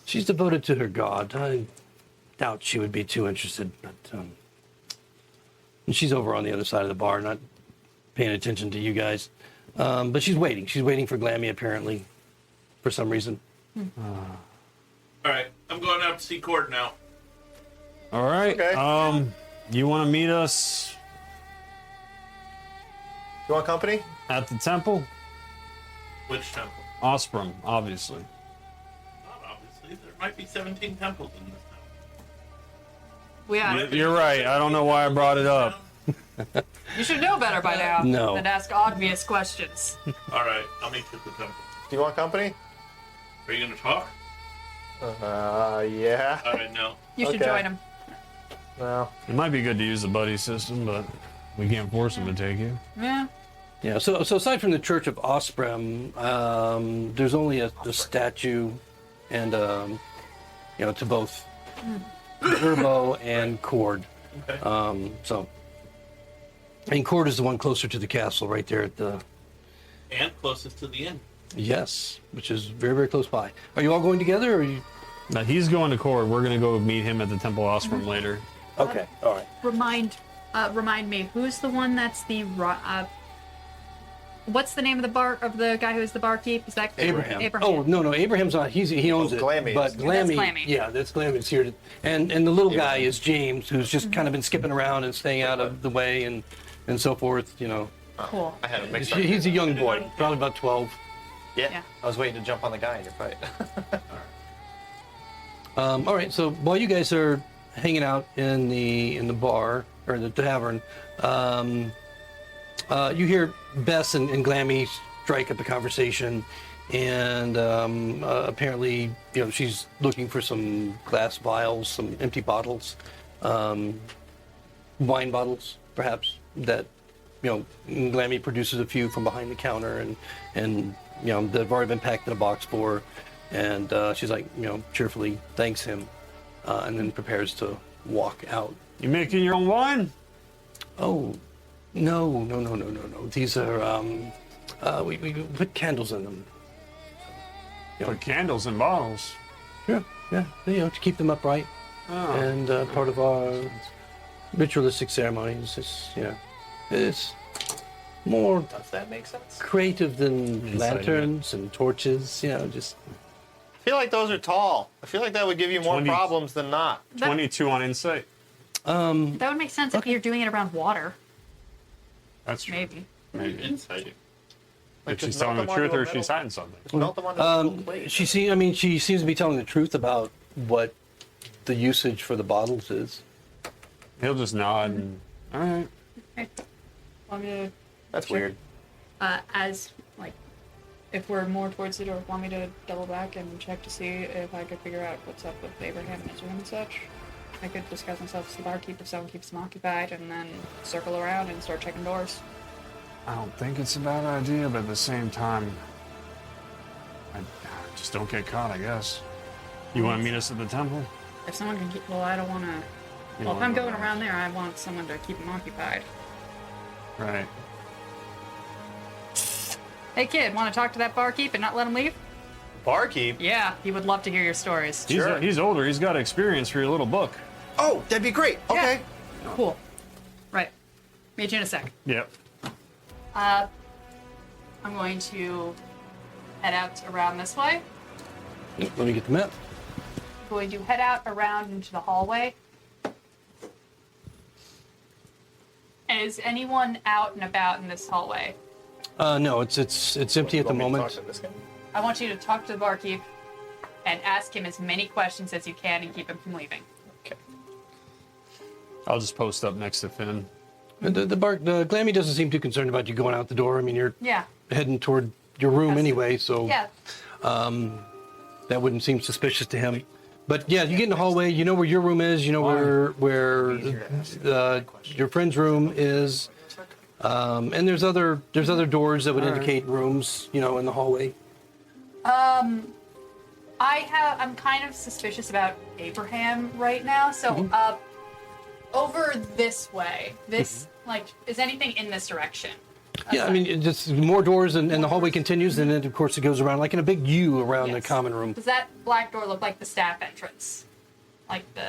she's devoted to her god. I doubt she would be too interested, but, and she's over on the other side of the bar, not paying attention to you guys. But she's waiting. She's waiting for Glammy, apparently, for some reason. All right, I'm going out to see Court now. All right. Okay. You want to meet us You want company? at the temple? Which temple? Osprey, obviously. Not obviously. There might be 17 temples in this town. Yeah. You're right. I don't know why I brought it up. You should know better by now No. than ask obvious questions. All right, I'll meet you at the temple. Do you want company? Are you going to talk? Yeah. All right, no. You should Okay. join him. No. It might be good to use the buddy system, but we can't force him to take you. Yeah. Yeah, so aside from the Church of Osprey, there's only a statue and, to both Herbo and Cord. Okay. And Cord is the one closer to the castle right there at the, And closest to the inn. yes, which is very, very close by. Are you all going together or are you? Now he's going to court. We're gonna go meet him at the Temple of Osprey later. Okay, all right. Remind me, who's the one that's the what's the name of the guy who's the barkeep? Is that Abraham. Abraham. Oh, no, Abraham's not, he owns it. Glammy But is- Glammy, That's Glammy. yeah, that's Glammy's here. And the little guy is James, who's just kind of been skipping around and staying out of the way and so forth, Cool. I had it mixed up. He's a young boy, probably about 12. Yeah. I was waiting to jump on the guy in your fight. All right, so while you guys are hanging out in the bar or the tavern, you hear Bess and Glammy strike up a conversation, and apparently, she's looking for some glass vials, some empty bottles, wine bottles, perhaps that Glammy produces a few from behind the counter, and they've already been packed in a box for her. And she's like, cheerfully thanks him, and then prepares to walk out. You making your own wine? Oh, no. These are, we put candles in them. Put candles in bottles. Yeah, to keep them upright. Oh. And part of our ritualistic ceremonies. It's more Does that make sense? creative than Inside lanterns and torches, just... I feel like those are tall. I feel like that would give you more 20. problems than not. 22 on insight. That would make sense if you're doing it around water. That's true. Maybe. Maybe. Inside. If she's just telling melt the them truth onto or a she's metal- hiding something. Just melt them onto a little plate. She seems to be telling the truth about what the usage for the bottles is. He'll just nod and, all right. Okay. Want me to, That's weird. if we're more towards it, or want me to double back and check to see if I could figure out what's up with Abraham and his room and such? I could disguise myself as the barkeep if someone keeps him occupied, and then circle around and start checking doors. I don't think it's a bad idea, but at the same time, I just don't get caught, I guess. You want to meet us at the temple? If someone can keep, I don't want to. You Well, if wanna I'm go going around. around there, I want someone to keep him occupied. Right. Hey kid, want to talk to that barkeep and not let him leave? Barkeep? Yeah, he would love to hear your stories. Sure. He's older. He's got experience for your little book. Oh, that'd be great. Okay. Yeah. Cool. Right. Meet you in a sec. Yep. I'm going to head out around this way. Let me get the map. Going to head out around into the hallway. Is anyone out and about in this hallway? No, it's empty at the moment. I want you to talk to the barkeep and ask him as many questions as you can and keep him from leaving. Okay. I'll just post up next to Finn. The Glammy doesn't seem too concerned about you going out the door. I mean, you're Yeah. heading toward your room anyway, so Yeah. that wouldn't seem suspicious to him. But yeah, you get in the hallway. You know where your room is. You know where your friend's room is, and there's other doors that would indicate rooms. You know, in the hallway. I'm kind of suspicious about Abraham right now. So over this way. This is anything in this direction? Yeah, I mean, it's just more doors, and the hallway continues, and then of course it goes around like in a big U around the Yes. common room. Does that black door look like the staff entrance? Like the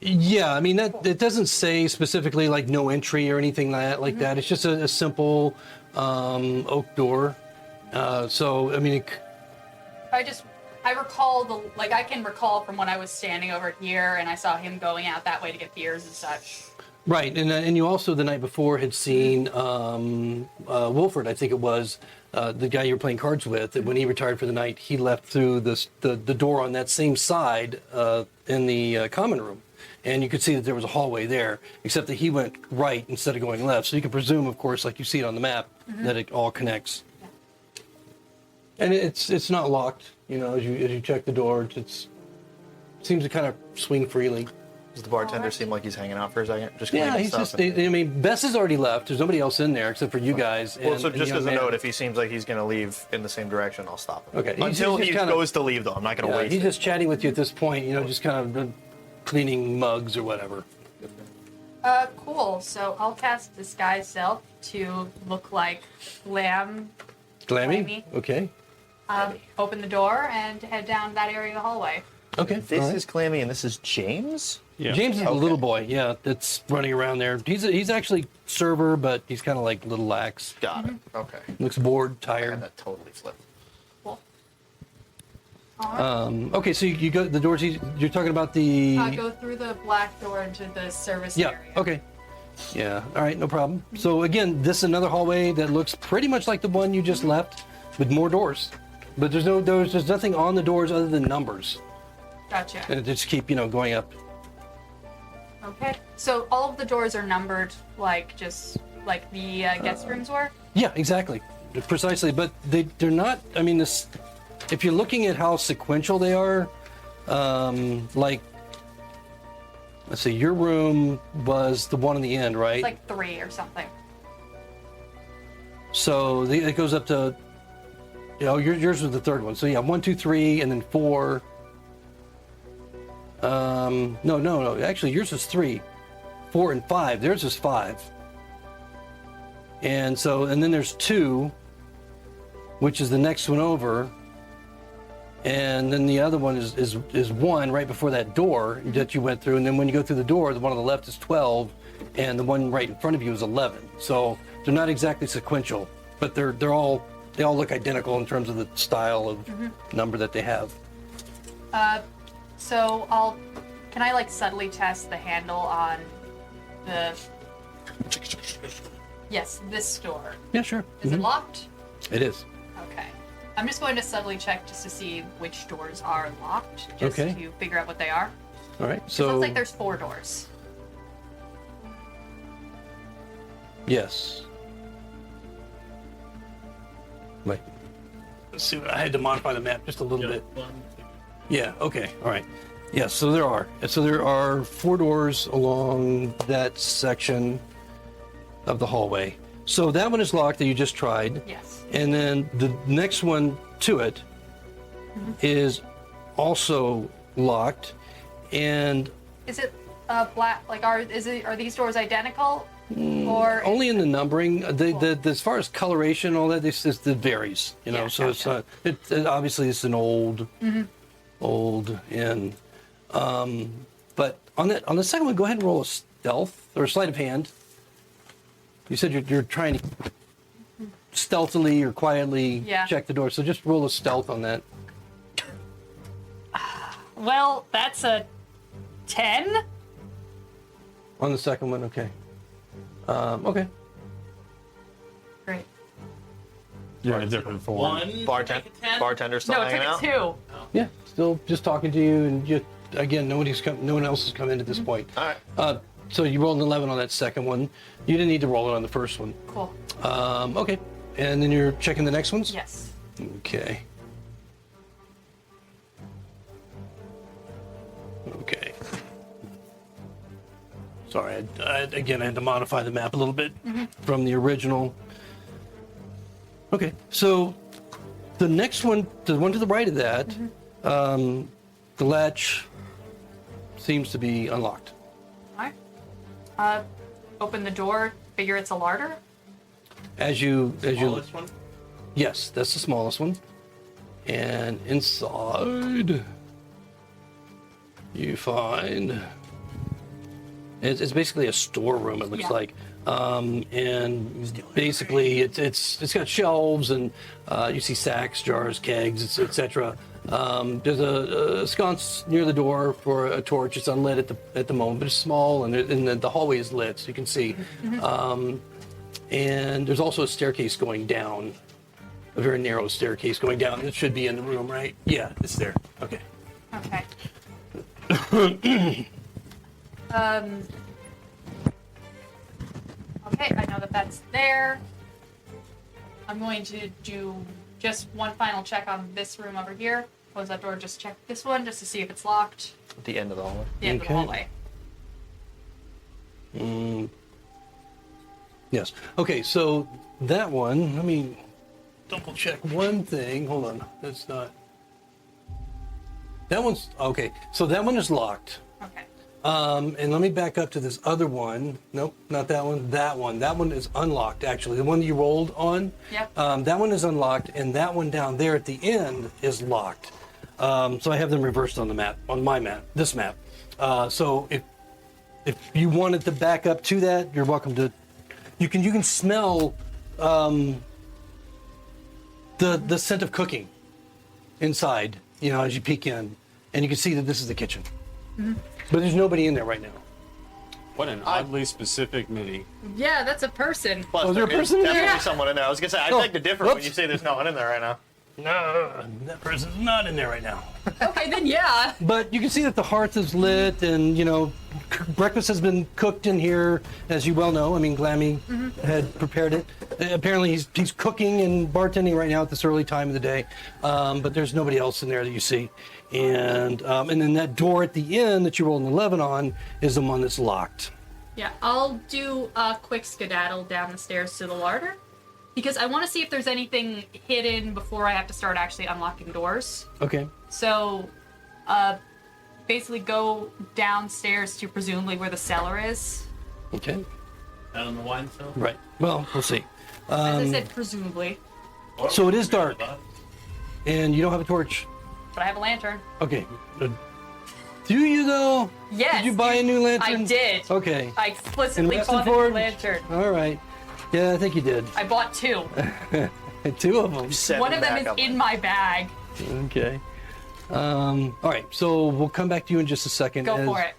Yeah, I mean that it doesn't say specifically like no entry or anything like that. It's just a simple oak door. So I mean, I recall I can recall from when I was standing over here and I saw him going out that way to get beers and such. right, and you also the night before had seen Wilford, I think it was the guy you were playing cards with. That when he retired for the night, he left through the door on that same side in the common room. And you could see that there was a hallway there, except that he went right instead of going left. So you can presume, of course, like you see it on the map, that it all connects. And it's not locked, you know, as you check the door. It seems to kind of swing freely. Does the bartender seem like he's hanging out for a second? Just Yeah, cleaning he's stuff just. and- I mean, Bess has already left. There's nobody else in there except for you guys. Well, and- so and the just young as a man. note, if he seems like he's going to leave in the same direction, I'll stop him. Okay, Until he's he kinda- goes to leave, though. I'm not going to Yeah, waste he's it. just chatting with you at this point, you know, just kind of cleaning mugs or whatever. Cool. So I'll cast Disguise Self to look like Lamb. Glammy? Glammy. Okay. Open the door and head down that area of the hallway. Okay. This all right. is Clammy, and this is James? Yeah. James is the Okay. little boy, yeah, that's running around there. He's actually server, but he's kind of like a little lax. Got it. Okay. Looks bored, I tired. had that totally flipped. Cool. All right. Okay, so you go the doors. You're talking about the. Go through the black door into the service Yeah. area. Okay. Yeah. All right. No problem. So again, this is another hallway that looks pretty much like the one you just left, with more doors. But there's nothing on the doors other than numbers, Gotcha. and it just keep going up. Okay. So all of the doors are numbered just like the guest rooms were? Yeah. Exactly. Precisely. But they're not. I mean, this. If you're looking at how sequential they are, like. Let's see. Your room was the one on the end, right? It's like 3 or something. So it goes up to, yours was the third one. So yeah, 1, 2, 3, and then 4. No. Actually, yours was 3, 4, and 5. Theirs is 5. And then there's 2, which is the next one over. And then the other one is 1 right before that door that you went through. And then when you go through the door, the one on the left is 12, and the one right in front of you is 11. So they're not exactly sequential, but they all look identical in terms of the style of number that they have. So can I subtly test the handle on the this door? Yeah, sure. Is it locked? It is. Okay. I'm just going to subtly check just to see which doors are locked, just Okay. to figure out what they are. All right. It So looks like there's 4 doors. yes. Wait. Let's see. I had to modify the map just a little bit. Yeah. Okay. All right. Yeah. So there are. So there are 4 doors along that section of the hallway. So that one is locked that you just tried. Yes. And then the next one to it is also locked. And Is it black? Are these doors identical? I Or Only in the numbering. As far as coloration and all that, this it varies. You know, Yeah, so gotcha. it's not. It obviously it's an old inn. But on the second one, go ahead and roll a stealth or a sleight of hand. You said you're trying to stealthily or quietly Yeah. check the door, so just roll a stealth on that. well, that's a 10. On the second one, okay. Okay. Great. You're in a different form. One. Bartender, Make it 10? bartender still No, it hanging took out. a 2. Yeah, still just talking to you, and just again, no one else has come in at this point. All right. So you rolled an 11 on that second one. You didn't need to roll it on the first one. Cool. Okay, and then you're checking the next ones. Yes. Okay. Okay. Sorry, again, I had to modify the map a little bit from the original. Okay, so the next one, the one to the right of that, the latch seems to be unlocked. All right. Open the door. Figure it's a larder. As you, Smallest one? yes, that's the smallest one. And inside, you find it's basically a storeroom. It looks Yeah. like, and basically it's got shelves, and you see sacks, jars, kegs, etc. There's a sconce near the door for a torch. It's unlit at the moment, but it's small, and the hallway is lit, so you can see. And there's also a staircase going down, a very narrow staircase going down. It should be in the room, right? Yeah, it's there. Okay. Okay. Okay, I know that that's there. I'm going to do just one final check on this room over here. Close that door, just check this one, just to see if it's locked. At the end of the hallway. The end of the Okay. hallway. Yes. Okay, so that one, let me double check one thing. Hold on. That's not. That one's okay. So that one is locked. Okay. And let me back up to this other one. Nope, not that one. That one. That one is unlocked, actually. The one that you rolled on. Yep. That one is unlocked, and that one down there at the end is locked. So I have them reversed on the map, on my map, this map. So if you wanted to back up to that, you're welcome to. You can smell the scent of cooking inside. You know, as you peek in, and you can see that this is the kitchen. But there's nobody in there right now. What an oddly specific mini. Yeah, that's a person. Plus, Was there a is person in there? definitely someone in there. I was gonna say, I'd Oh, beg to differ when whoops. you say there's no one in there right now. No, that person's not in there right now. Okay, then yeah. But you can see that the hearth is lit, and you know, breakfast has been cooked in here, as you well know. I mean, Glammy had prepared it. Apparently, he's cooking and bartending right now at this early time of the day. But there's nobody else in there that you see, and then that door at the end that you rolled an 11 on is the one that's locked. Yeah, I'll do a quick skedaddle down the stairs to the larder. Because I want to see if there's anything hidden before I have to start actually unlocking doors. Okay. So, basically go downstairs to presumably where the cellar is. Okay. Down in the wine cellar? Right. Well, we'll see. As I said, presumably. So it is dark, and you don't have a torch. But I have a lantern. Okay. Do you though? Yes. Did you buy a new lantern? I did. Okay. I explicitly In bought a Weston new lantern. All right. Yeah, I think you did. I bought 2. Two of them. One of them is in my bag. Okay. All right. So we'll come back to you in just a second. Go for it.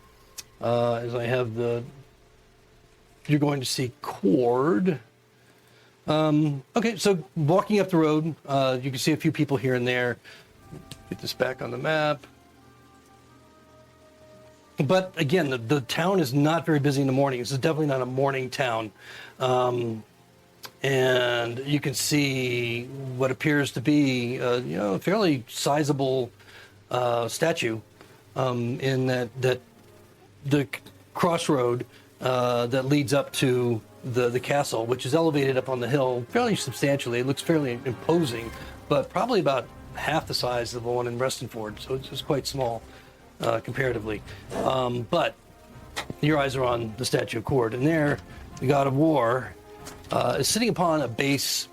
As I have you're going to see Cord. Okay. So walking up the road, you can see a few people here and there. Get this back on the map. But again, the town is not very busy in the morning. This is definitely not a morning town. And you can see what appears to be, a fairly sizable statue in that the crossroad that leads up to the castle, which is elevated up on the hill fairly substantially. It looks fairly imposing, but probably about half the size of the one in Restonford, so it's quite small comparatively. But your eyes are on the statue of Cord, and there the god of war, is sitting upon a base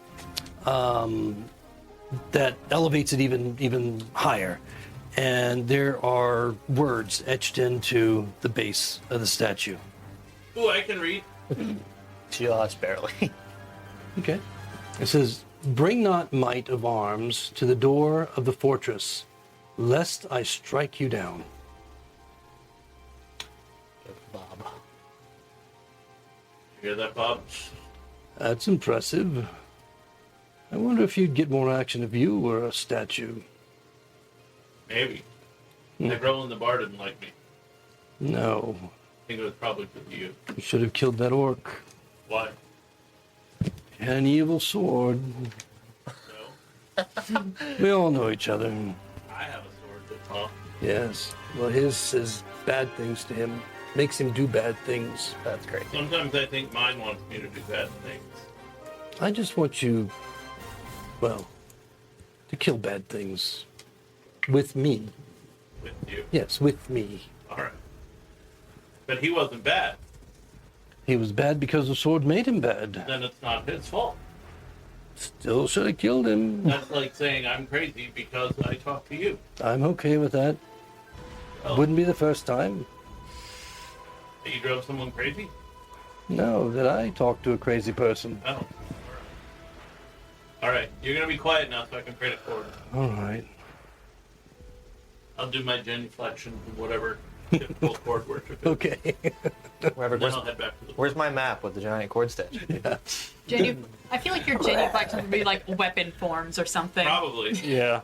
that elevates it even higher. And there are words etched into the base of the statue. Ooh, I can read. Just barely. Okay. It says, "Bring not might of arms to the door of the fortress, lest I strike you down." Bob. You hear that, Bob? That's impressive. I wonder if you'd get more action if you were a statue. Maybe. That girl in the bar didn't like me. No, I think it was probably because of you. you should have killed that orc. Why? He had an evil sword. So, We all know each other. I have a sword that's off. Yes. Well, his says bad things to him. Makes him do bad things. That's great. Sometimes I think mine wants me to do bad things. I just want you, well, to kill bad things. With me. With you. Yes, with me. Alright. But he wasn't bad. He was bad because the sword made him bad. Then it's not his fault. Still should have killed him. That's like saying I'm crazy because I talk to you. I'm okay with that. Well, Wouldn't be the first time. that you drove someone crazy? No, that I talked to a crazy person. Oh. Alright, you're gonna be quiet now so I can create a chord. All right. I'll do my genuflection and whatever typical chord worship is. Okay. Wherever, And then I'll head back to the where's my map with the giant chord statue? I feel like your genuflection would be like weapon forms or something. Probably. Yeah.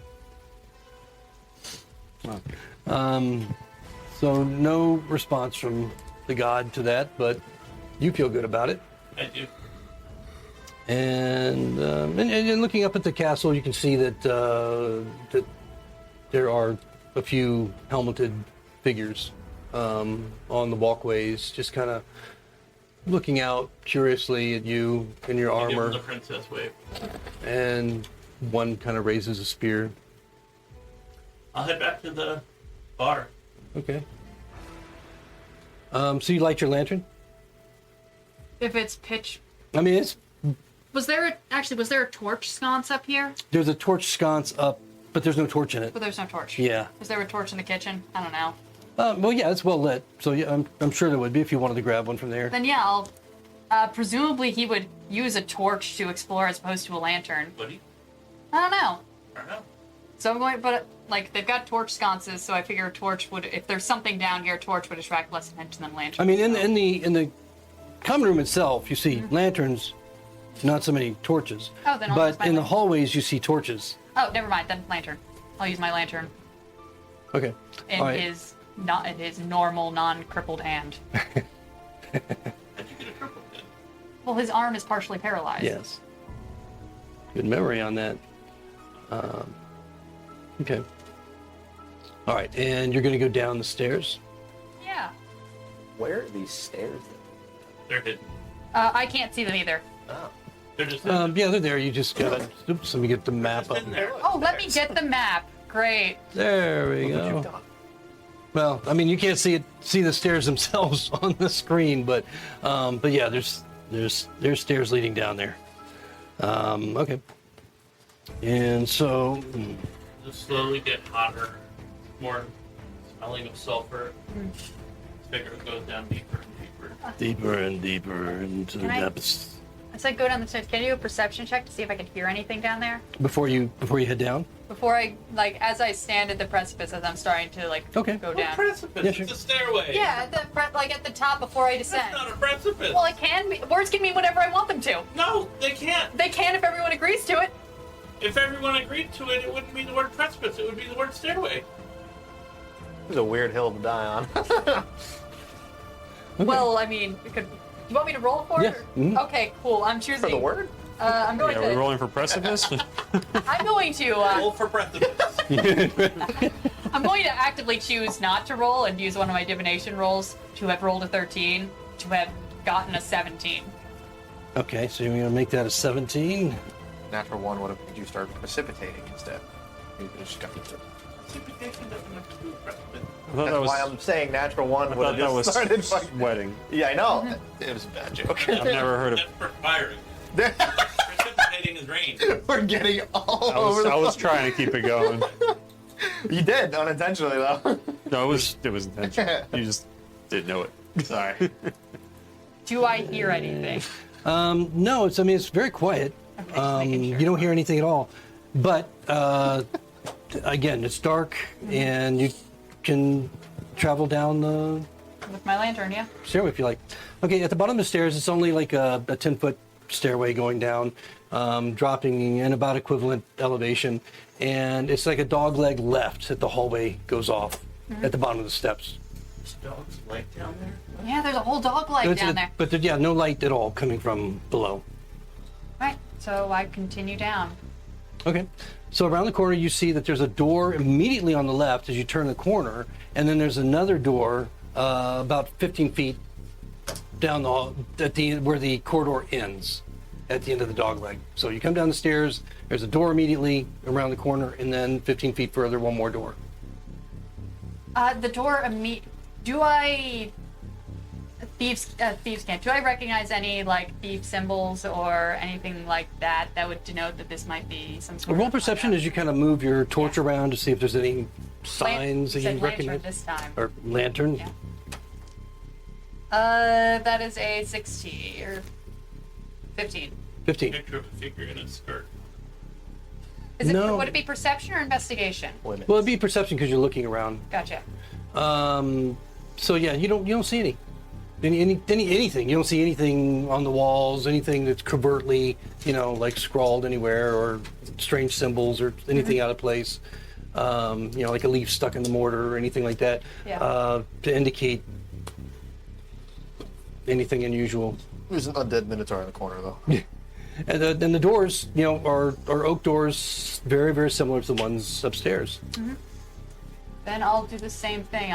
So no response from the god to that, but you feel good about it. I do. And looking up at the castle, you can see that that there are a few helmeted figures on the walkways, just kind of looking out curiously at you in your Give him armor. the princess wave. And one kind of raises a spear. I'll head back to the bar. Okay. So you light your lantern? If it's pitch. I mean, Was there a torch sconce up here? there's a torch sconce up, but there's no torch in it. But there's no torch. Yeah. Was there a torch in the kitchen? I don't know. Well, yeah, it's well lit. So yeah, I'm sure there would be if you wanted to grab one from there. Then yeah, I'll. Presumably he would use a torch to explore as opposed to a lantern. Would he? I don't know. I don't know. So I'm going, but like they've got torch sconces, so I figure a torch would, if there's something down here, a torch would attract less attention than a lantern. I mean, so. in the common room itself, you see lanterns, not so many torches. Oh, then I'll use But my in the lantern. hallways, you see torches. Oh, never mind. Then lantern. I'll use my lantern Okay. in All right. his normal non-crippled hand. How'd you get a triple then? Well, his arm is partially paralyzed. Yes. Good memory on that. Okay. All right, and you're going to go down the stairs. Yeah. Where are these stairs? They're hidden. I can't see them either. Oh. They're just hidden. Yeah, they're there. You just gotta. Oops, let me get the map Just up. hidden there. Oh, let me get the map. Great. There we Look what go. you've done. Well, I mean, you can't see the stairs themselves on the screen, but yeah, there's stairs leading down there. Okay. And so, Just slowly get hotter, more smelling of sulfur. Figure it goes down deeper and deeper. deeper and deeper into the Can I- depths. I said go down the stairs. Can you do a perception check to see if I can hear anything down there? Before you head down. Before I, like, as I stand at the precipice, as I'm starting to, like, Okay. go What down. precipice? Yeah, sure. It's a stairway. Yeah, at the like at the top before I That's descend. not a precipice. Well, it can be. Words can mean whatever I want them to. No, they can't. They can if everyone agrees to it. If everyone agreed to it, it wouldn't be the word precipice. It would be the word stairway. This is a weird hill to die on. Well, I mean, it could. Do you want me to roll for it? Yes. or- Mhm. Okay, cool. I'm choosing. For the word? I'm going Yeah, we're to. rolling for precipice. I'm going to. Roll for precipice. I'm going to actively choose not to roll and use one of my divination rolls to have rolled a 13 to have gotten a 17. Okay, so you're gonna make that a 17. Natural one would have made you start precipitating instead. Precipitation doesn't have to do with precipit. I thought that That's was. why I'm saying natural one. I would thought have that just was started fucking- sweating. Yeah, I know. It was a bad joke. I've never heard of. That's perspiring. Precipitating is rain. We're getting all I over was, the I was fucking- trying to keep it going. You did, unintentionally, though. No, it was intentional. You just didn't know it. Sorry. Do I hear anything? No, it's very quiet. Okay, just making sure. You don't hear anything at all. But again, it's dark, and you can travel down the With my lantern, yeah. stairway if you like. Okay, at the bottom of the stairs, it's only like a 10-foot stairway going down, dropping in about equivalent elevation, and it's like a dog leg left that the hallway goes off at the bottom of the steps. There's dogs like down there. Yeah, there's a whole dog leg It's- down there. But yeah, no light at all coming from below. Right, so I continue down. Okay. So around the corner, you see that there's a door immediately on the left as you turn the corner, and then there's another door about 15 feet down the hall, where the corridor ends, at the end of the dog leg. So you come down the stairs. There's a door immediately around the corner, and then 15 feet further, one more door. The door do I thieves can't. Do I recognize any like thief symbols or anything like that that would denote that this might be some sort Roll of perception as you kind of move your torch around to see if there's any signs that you said lantern recognize. this time. Or lantern. Yeah. That is a 60 or 15. 15. Picture of a figure in a skirt. Is it No. would it be perception or investigation? Well, it'd be perception because you're looking around. Gotcha. So yeah, you don't see anything. You don't see anything on the walls, anything that's covertly, like scrawled anywhere, or strange symbols or anything out of place. Like a leaf stuck in the mortar or anything like that. Yeah. To indicate anything unusual. There's an undead minotaur in the corner, though. And the doors, are oak doors, very, very similar to the ones upstairs. Then I'll do the same thing.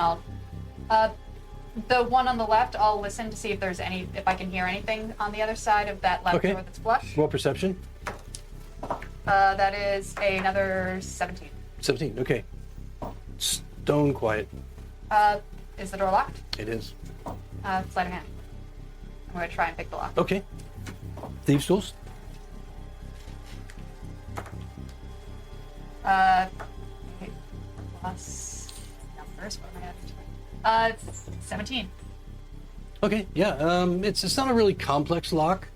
The one on the left, I'll listen to see if if I can hear anything on the other side of that left Okay. door that's flush. Roll perception. That is another 17. 17. Okay. Stone quiet. Is the door locked? It is. Sleight of hand. I'm going to try and pick the lock. Okay. Thieves' tools. Okay. Plus numbers. What am I at? 17. Okay, yeah. It's not a really complex lock,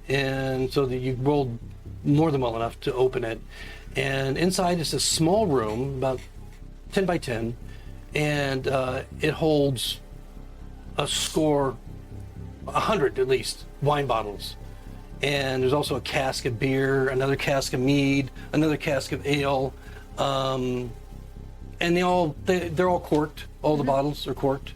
and so that you rolled more than well enough to open it. And inside is a small room, about 10 by 10, and it holds a score, 100 at least, wine bottles. And there's also a cask of beer, another cask of mead, another cask of ale, and they're all corked. All the bottles are corked.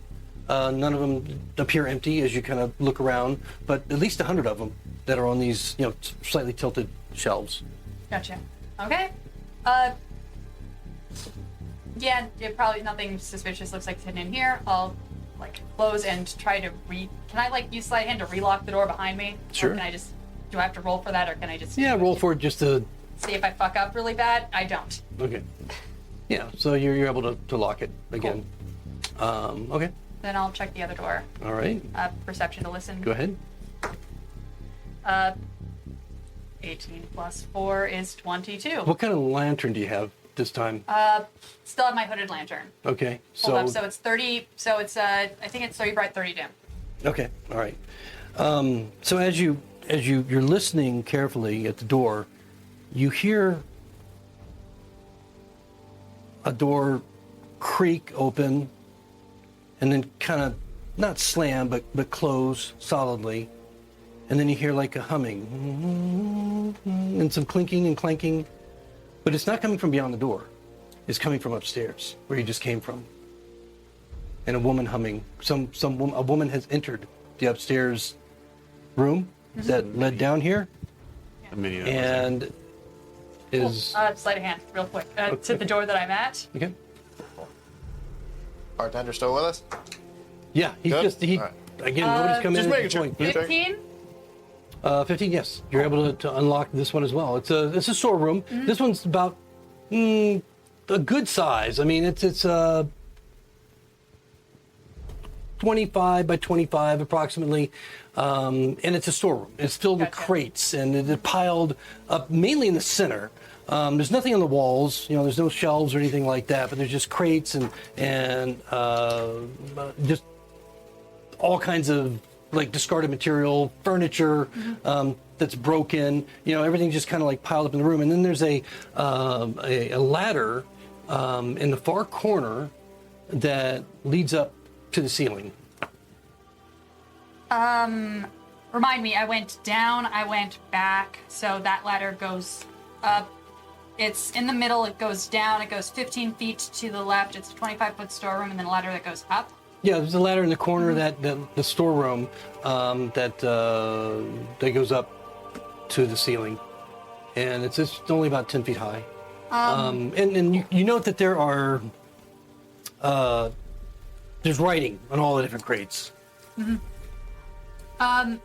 None of them appear empty as you kind of look around, but at least 100 of them that are on these, slightly tilted shelves. Gotcha. Okay. Yeah, probably nothing suspicious looks like it's hidden in here. I'll close and try to Can I use sleight of hand to relock the door behind me? Sure. Or can I just? Do I have to roll for that, or can I just? Yeah, roll for it just to. See if I fuck up really bad. I don't. Okay. Yeah, so you're able to lock it again. Okay. Then I'll check the other door. All right. Perception to listen. Go ahead. 18 plus 4 is 22. What kind of lantern do you have this time? Still have my hooded lantern. Okay. Hold up. So it's 30. So it's I think it's 30 bright, 30 dim. Okay. All right. So as you're listening carefully at the door, you hear a door creak open, and then kind of not slam, but close solidly, and then you hear like a humming and some clinking and clanking, but it's not coming from beyond the door. It's coming from upstairs where you just came from. And a woman humming. A woman has entered the upstairs room that led down here, The mini that was there. and is Sleight of hand, real quick. To the door that I'm at. okay. Bartender still with us? Yeah, he's Good? just All right. again. Nobody's come Just in. at making this sure. point. Yeah. 15. 15. Yes, you're able to unlock this one as well. It's a storeroom. This one's about 10 a good size. I mean, it's 25 by 25 approximately, and it's a storeroom. It's filled with Gotcha. crates, and it's piled up mainly in the center. There's nothing on the walls, there's no shelves or anything like that, but there's just crates and just all kinds of like discarded material, furniture that's broken, everything just kind of like piled up in the room. And then there's a ladder in the far corner that leads up to the ceiling. Remind me, I went down, I went back, so that ladder goes up. It's in the middle, it goes down, it goes 15 feet to the left, it's a 25-foot storeroom, and then a ladder that goes up. Yeah, there's a ladder in the corner that the storeroom that goes up to the ceiling, and it's just only about 10 feet high. And you note that there are there's writing on all the different crates. I'm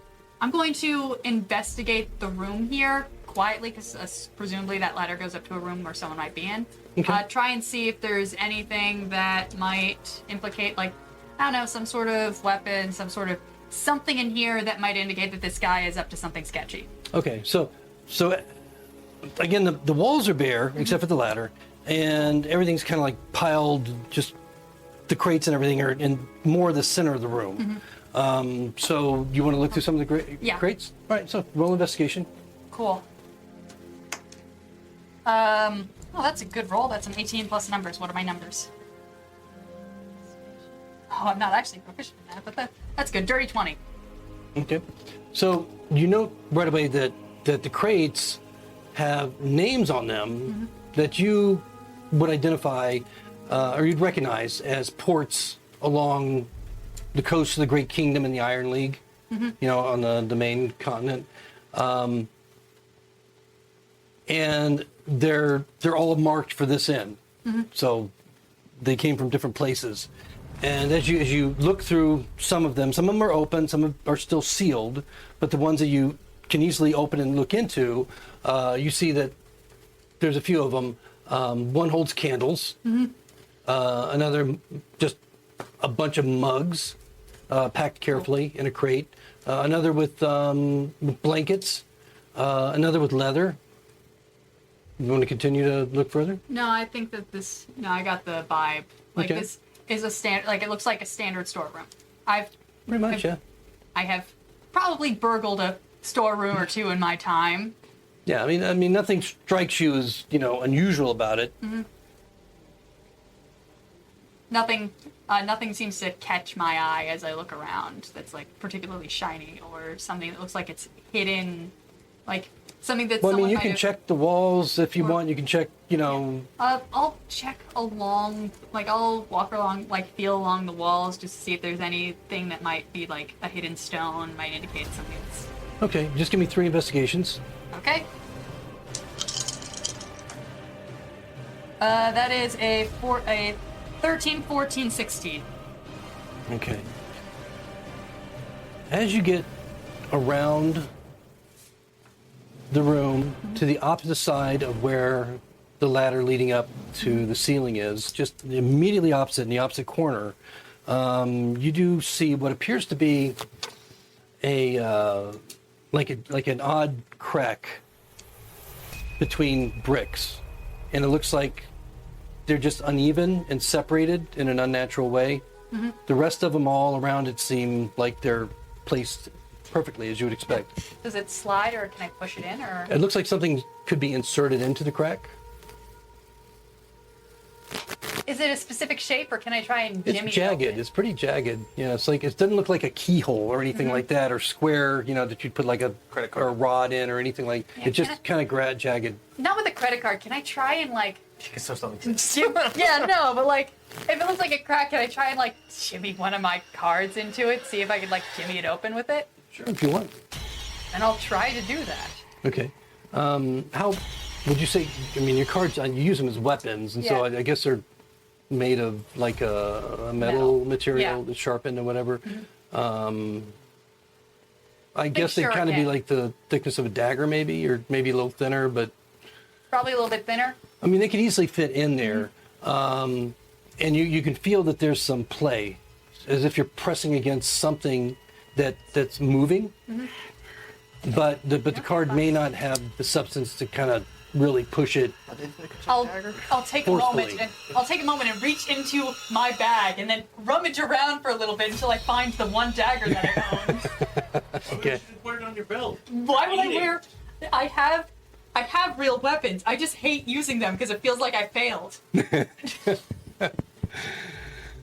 going to investigate the room here quietly, because presumably that ladder goes up to a room where someone might be in. Okay. Try and see if there's anything that might implicate, like, I don't know, some sort of weapon, some sort of something in here that might indicate that this guy is up to something sketchy. Okay, so again, the walls are bare except for the ladder, and everything's kind of like piled. Just the crates and everything are in more the center of the room. So you want to look through some of the Yeah. crates? All right, so roll investigation. Cool. Oh, that's a good roll. That's an 18 plus numbers. What are my numbers? Oh, I'm not actually proficient in that, but that's good. Dirty 20. Okay, so you know right away that the crates have names on them that you would identify or you'd recognize as ports along the coast of the Great Kingdom and the Iron League, on the main continent. And they're all marked for this inn. So they came from different places. And as you look through some of them are open, some are still sealed, but the ones that you can easily open and look into, you see that there's a few of them. One holds candles, another just a bunch of mugs packed carefully in a crate, another with blankets, another with leather. You want to continue to look further? No, I think that this. No, I got the vibe. Like Okay. this is a standard. Like it looks like a standard storeroom. I've Pretty much, yeah. I have probably burgled a storeroom or two in my time. Yeah, I mean, nothing strikes you as unusual about it. Nothing seems to catch my eye as I look around. That's like particularly shiny or something that looks like it's hidden, like something that. Well, I mean, someone you might can have- check the walls if you Or- want. You can check, I'll check along, like I'll walk along, like feel along the walls just to see if there's anything that might be like a hidden stone, might indicate something that's. Okay, just give me 3 investigations. Okay. That is a 13, 14, 16. Okay. As you get around the room to the opposite side of where the ladder leading up to the ceiling is, just immediately opposite in the opposite corner, you do see what appears to be a like an odd crack between bricks, and it looks like they're just uneven and separated in an unnatural way. The rest of them all around it seem like they're placed perfectly as you would expect. Does it slide or can I push it in or? It looks like something could be inserted into the crack. Is it a specific shape or can I try and It's jimmy jagged. it open? It's pretty jagged. Yeah, it's like it doesn't look like a keyhole or anything like that, or square. That you'd put like a Credit or a card. rod in or anything like. Yeah, It's just can I- kind of jagged. Not with a credit card. Can I try and like? Something. Yeah, no, but like, if it looks like a crack, can I try and like jimmy one of my cards into it? See if I could like jimmy it open with it? Sure, if you want. And I'll try to do that. Okay. How would you say? I mean, your cards. You use them as weapons, and so Yeah. I guess they're made of like a metal Metal. material Yeah. that's sharpened or whatever. I guess they'd kind of be shuriken. like the thickness of a dagger, maybe, or maybe a little thinner. But Probably a little bit thinner. I mean, they could easily fit in there. and you can feel that there's some play, as if you're pressing against something that's moving. But the card may not have the substance to kind of really push it. I'll take a moment Forcefully. and I'll take a moment and reach into my bag and then rummage around for a little bit until I find the one dagger that I own. Okay. You should wear it on your belt. Why would I wear? I have real weapons. I just hate using them because it feels like I failed.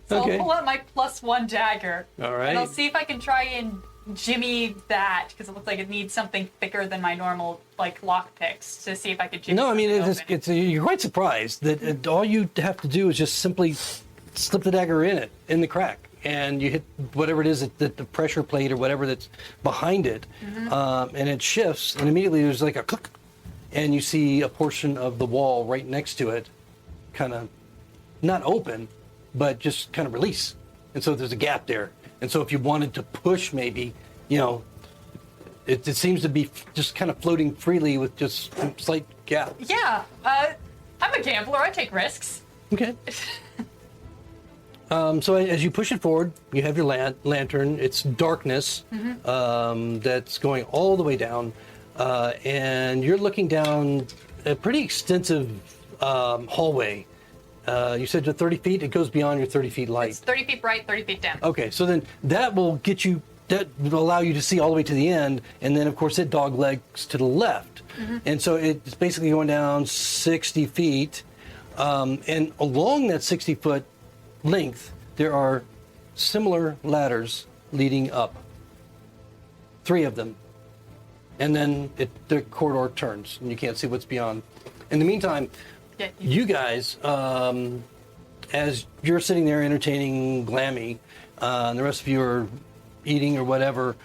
So Okay. I'll pull out my +1 dagger. All right. And I'll see if I can try and jimmy that because it looks like it needs something thicker than my normal like lock picks to see if I could jimmy. No, I mean, something open. you're quite surprised that all you have to do is just simply slip the dagger in the crack, and you hit whatever it is, the pressure plate or whatever that's behind it, and it shifts, and immediately there's like a click, and you see a portion of the wall right next to it kind of not open, but just kind of release. And so there's a gap there. And so if you wanted to push, maybe, it seems to be just kind of floating freely with just a slight gap. Yeah, I'm a gambler. I take risks. Okay. So as you push it forward, you have your lantern. It's darkness that's going all the way down. And you're looking down a pretty extensive hallway. You said to 30 feet? It goes beyond your 30 feet light. It's 30 feet bright, 30 feet dim. Okay, so then that will allow you to see all the way to the end, and then of course it dog legs to the left. And so it's basically going down 60 feet, and along that 60-foot length, there are similar ladders leading up. 3 of them. And then the corridor turns, and you can't see what's beyond. In the meantime, Yeah, you guys, as you're sitting there entertaining Glammy, and the rest of you are eating or whatever,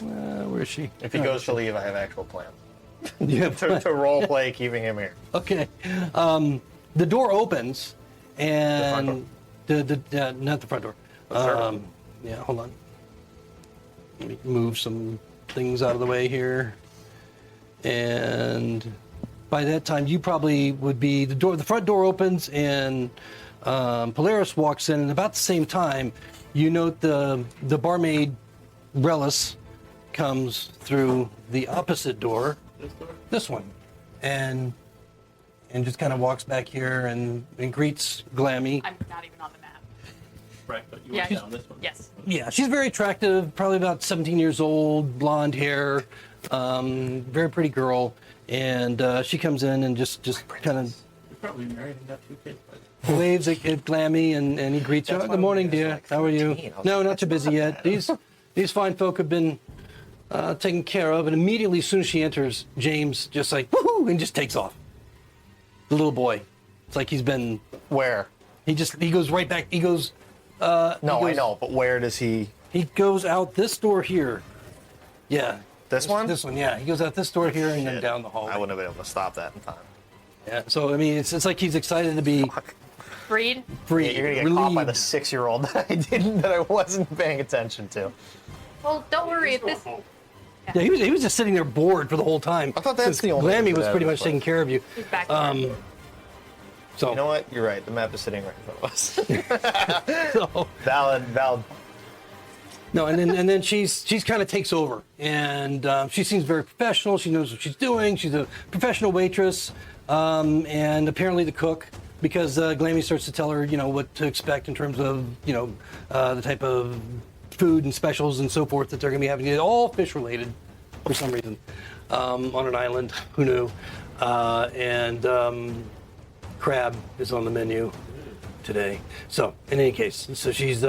where is she? If he goes to leave, I have actual plans Yeah, to role play keeping him here. okay. The door opens, and the not the front door. Yeah, hold on. Let me move some things out of the way here. And by that time, you probably would be the front door opens, and Polaris walks in, and about the same time, you note the barmaid Relis comes through the opposite door, this one, and just kind of walks back here and greets Glammy. I'm not even on the map. Right, but you Yeah. went down this one. Yes. Yeah, she's very attractive, probably about 17 years old, blonde hair, very pretty girl, and she comes in and just kind of You're probably married and got 2 kids. But waves at Glammy, and he greets her. That's Oh, why good morning, we were dear. like How are you? 13. I was No, like, not too busy yet. These fine folk have been taken care of, and immediately as soon as she enters, James just like woohoo and just takes off. The little boy, it's like he's been. Where? He goes right back. He goes. No, he I goes- know, but where does he? He goes out this door here. Yeah. This one? This one, yeah. He goes out this door here and then Shit. down the hallway. I wouldn't have been able to stop that in time. Yeah. So I mean, it's like he's excited to be Breed. free. You're gonna get caught by the relieved. 6-year-old that I wasn't paying attention to. Well, don't worry. If this Yeah, he was just sitting there bored for the whole time. I thought that's since the only Glammy reason was that pretty was much taking fun. care of you. is back So, You know what? You're right. The map is sitting right in front of us. so Valid. no, and then she's kind of takes over, and she seems very professional. She knows what she's doing. She's a professional waitress, and apparently the cook, because Glammy starts to tell her, what to expect in terms of, the type of food and specials and so forth that they're going to be having. It's all fish related, for some reason, on an island. Who knew? And crab is on the menu today. So in any case, so she's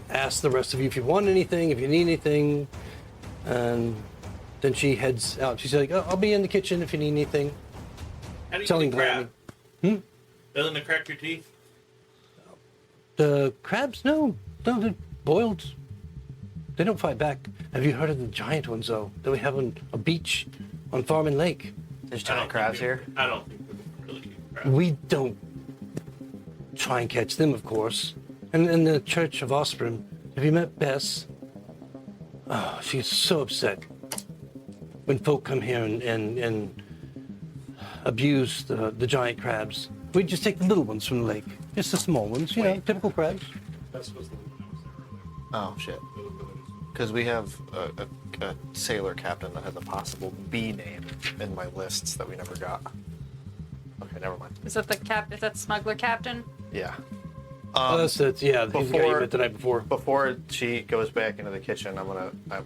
asked the rest of you if you want anything, if you need anything, and then she heads out. She's like, "Oh, I'll be in the kitchen if you need anything." how do you Telling eat crab? Glammy. Doesn't it crack your teeth? The crabs, no, they're boiled. They don't fight back. Have you heard of the giant ones though that we have on a beach on Farming Lake? There's I giant don't crabs think here. I don't think we really eat crab. We don't try and catch them, of course. And in the Church of Ostrom, have you met Bess? Oh, she's so upset when folk come here and abuse the giant crabs. We just take the little ones from the lake, just the small ones, you know, typical crabs. That's supposed to be Oh shit. Because we have a sailor captain that has a possible B name in my lists that we never got. Okay, never mind. Is that smuggler captain? Yeah. That's it. Yeah, he's got you the night before. Before she goes back into the kitchen, I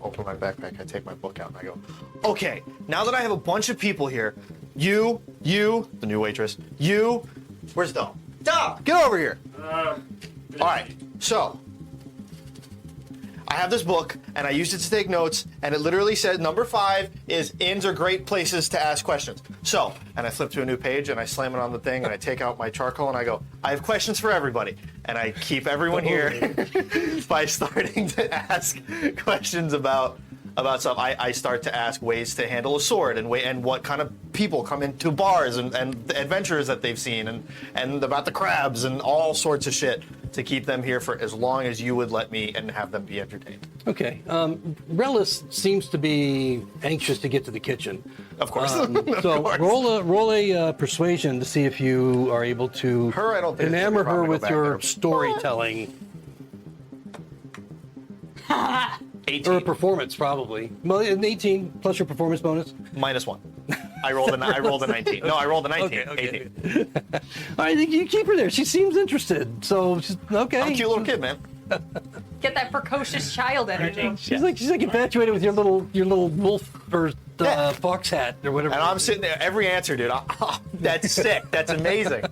open my backpack, I take my book out, and I go, okay, now that I have a bunch of people here, you, the new waitress, where's Dom? Dom, get over here. All right, so I have this book, and I used it to take notes, and it literally said number 5 is inns are great places to ask questions. So, and I flip to a new page, and I slam it on the thing, and I take out my charcoal, and I go, I have questions for everybody. And I keep everyone here by starting to ask questions about stuff. I start to ask ways to handle a sword, and what kind of people come into bars, and the adventures that they've seen, and about the crabs, and all sorts of shit, to keep them here for as long as you would let me and have them be entertained. Okay. Relis seems to be anxious to get to the kitchen. Of course. So Of course. roll a persuasion to see if you are able to Her, I don't think it's enamor gonna be her a problem to with go your back there. storytelling. 18. Or a performance, probably. Well, an 18 plus your performance bonus. -1. I rolled a 19. No, I rolled a 19. Okay. 18. I think you keep her there. She seems interested. So, she's, okay. I'm a cute little kid, man. Get that precocious child energy. She's like infatuated with your little wolf or fox hat or whatever. And I'm sitting there, every answer, dude. That's sick. That's amazing.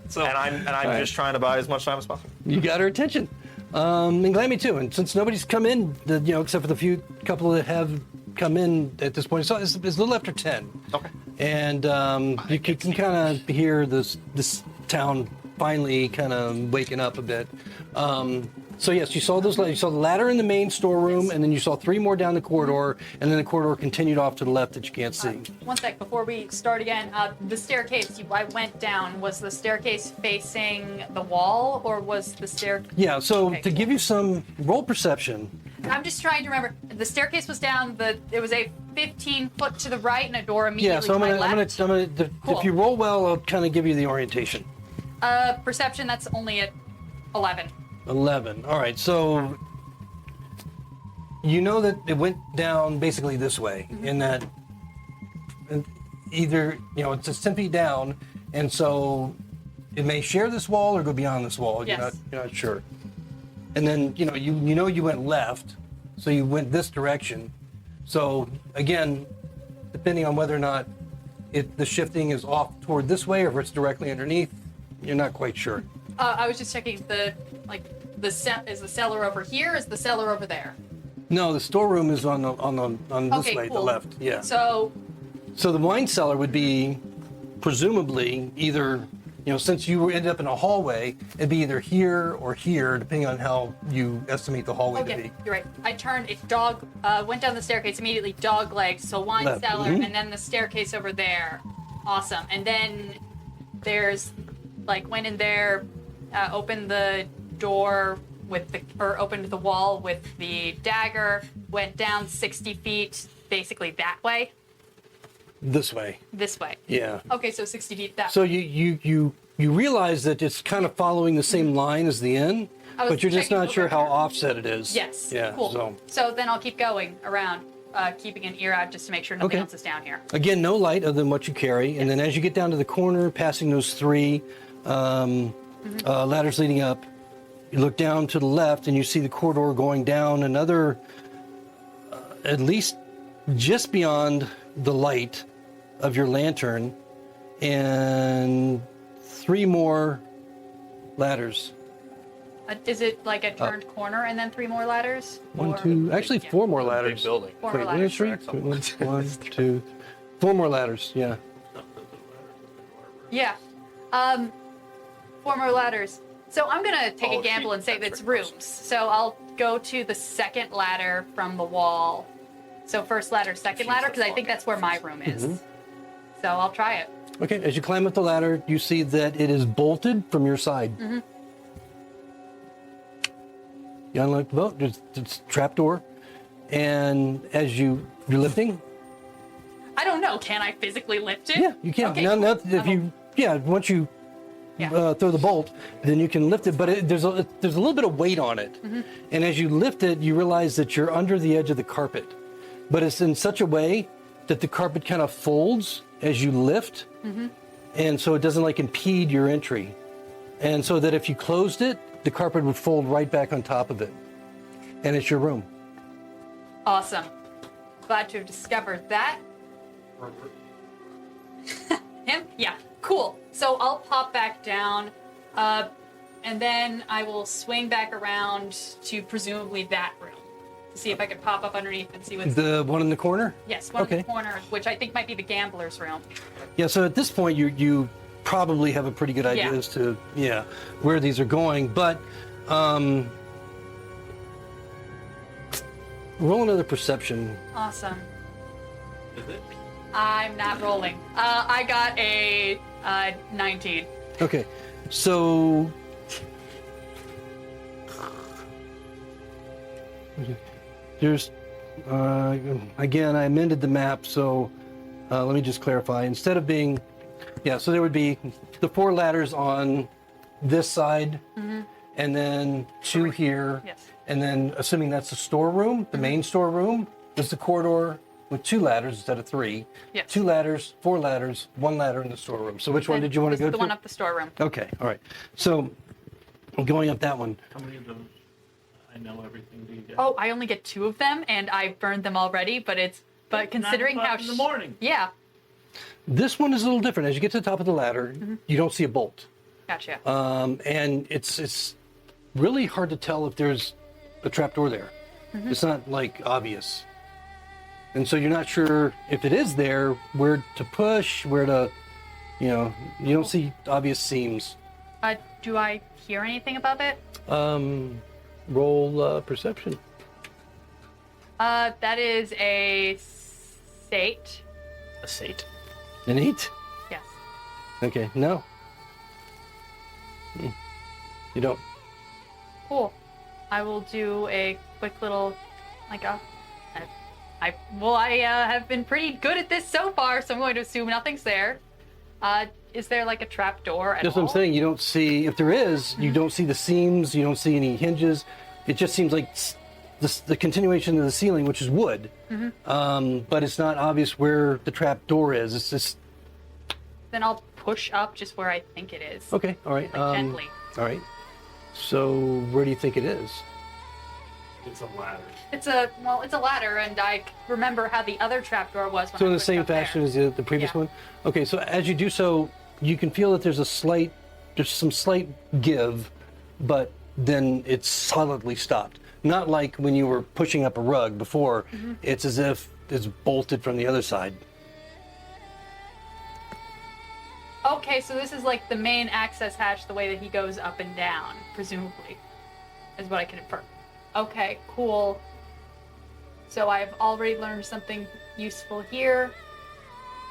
So, And I'm just trying to buy as much time as possible. you got her attention. And Glammy too. And since nobody's come in, except for the couple that have come in at this point, so it's a little after 10. Okay. And you can kind of hear this town finally kind of waking up a bit. So yes, you saw those. You saw the ladder in the main storeroom, and then you saw 3 more down the corridor, and then the corridor continued off to the left that you can't see. One sec before we start again. The staircase I went down, was the staircase facing the wall, or was the stair? Yeah. So Okay, to give you some roll perception. I'm just trying to remember. The staircase was down. It was a 15 foot to the right and a door immediately Yeah. So to my left. I'm gonna Cool. if you roll well, I'll kind of give you the orientation. Perception. That's only at 11. 11. All right, so you know that it went down basically this way, in that either, it's just 10 feet down, and so it may share this wall or go beyond this wall. Yes. You're not sure. And then, you went left, so you went this direction. So again, depending on whether or not the shifting is off toward this way or if it's directly underneath, you're not quite sure. I was just checking is the cellar over here? Is the cellar over there? No, the storeroom is on this Okay, way, cool. the left. Yeah. So So the wine cellar would be presumably either, since you ended up in a hallway, it'd be either here or here, depending on how you estimate the hallway to okay, be. you're right. I turned it went down the staircase immediately, dog legs, so wine Left, cellar, mhm. and then the staircase over there. Awesome. And then there's went in there, opened the door opened the wall with the dagger, went down 60 feet, basically that way, This way. this way. Yeah. Okay, so 60 feet that So you realize that it's kind of following the same line as the inn, I was but you're just checking not sure how over. offset it is. Yes. Yeah. Cool. So then I'll keep going around, keeping an ear out just to make sure nothing Okay. else is down here. Again, no light other than what you carry. And then as you get down to the corner, passing those 3 ladders leading up, you look down to the left and you see the corridor going down another, at least just beyond the light of your lantern, and 3 more ladders. Is it like a turned corner and then 3 more ladders? 1, Or- 2, actually Yeah. 4 more Big ladders. building. 4 more Wait, ladders. where's 3? 1, 2, 4 more ladders, yeah. Yeah. 4 more ladders. So I'm gonna take a gamble and say that it's rooms. So I'll go to the second ladder from the wall. So first ladder, second ladder, because I think that's where my room is. So I'll try it. Okay, as you climb up the ladder, you see that it is bolted from your side. You unlock the boat, it's a trap door, and as you're lifting, I don't know. Can I physically lift it? Yeah, you can. Okay, Now, cool. if you, once you Yeah. throw the bolt, then you can lift it. But there's a little bit of weight on it, and as you lift it, you realize that you're under the edge of the carpet. But it's in such a way that the carpet kind of folds as you lift, and so it doesn't like impede your entry. And so that if you closed it, the carpet would fold right back on top of it, and it's your room. Awesome. Glad to have discovered that. Him? Yeah. Cool. So I'll pop back down, and then I will swing back around to presumably that room to see if I can pop up underneath and see what's. The one in the corner? Yes, one in Okay. the corner, which I think might be the gambler's room. Yeah, so at this point, you probably have a pretty good idea Yeah. as to, where these are going. But roll another perception. Awesome. Is it? I'm not rolling. I got a 19. Okay, so there's, again, I amended the map, so let me just clarify. Instead of being, so there would be the 4 ladders on this side, and then 2 here, Yes. and then assuming that's the storeroom, the main storeroom, is the corridor with 2 ladders instead of 3. Yes. 2 ladders, 4 ladders, 1 ladder in the storeroom. So which one did you want to This go is the to? one up the storeroom. Okay, all right. So going up that one. How many of them? I know everything. Do you get? Oh, I only get 2 of them, and I burned them already. But considering 9 how o'clock in the morning. yeah, This one is a little different. As you get to the top of the ladder, you don't see a bolt. gotcha. And it's really hard to tell if there's a trapdoor there. It's not like obvious. And so you're not sure if it is there, where to push, where to, you don't see obvious seams. Do I hear anything above it? Roll perception. That is a 8. A sate. An 8? Yes. Okay, no. You don't. Cool. I will do a quick little, like a. I have been pretty good at this so far, so I'm going to assume nothing's there. Is there like a trap door at That's all? what I'm saying. You don't see, if there is, you don't see the seams, you don't see any hinges. It just seems like the continuation of the ceiling, which is wood, but it's not obvious where the trap door is. It's just, Then I'll push up just where I think it is. okay, all right. Like gently. All right. So where do you think it is? It's a ladder. It's a ladder, and I remember how the other trap door was. When So I in the pushed same up there. fashion as the previous Yeah. one? Okay, so as you do so, you can feel that there's some slight give, but then it's solidly stopped. Not like when you were pushing up a rug before. It's as if it's bolted from the other side. Okay, so this is like the main access hatch, the way that he goes up and down, presumably, is what I can infer. Okay, cool. So I've already learned something useful here.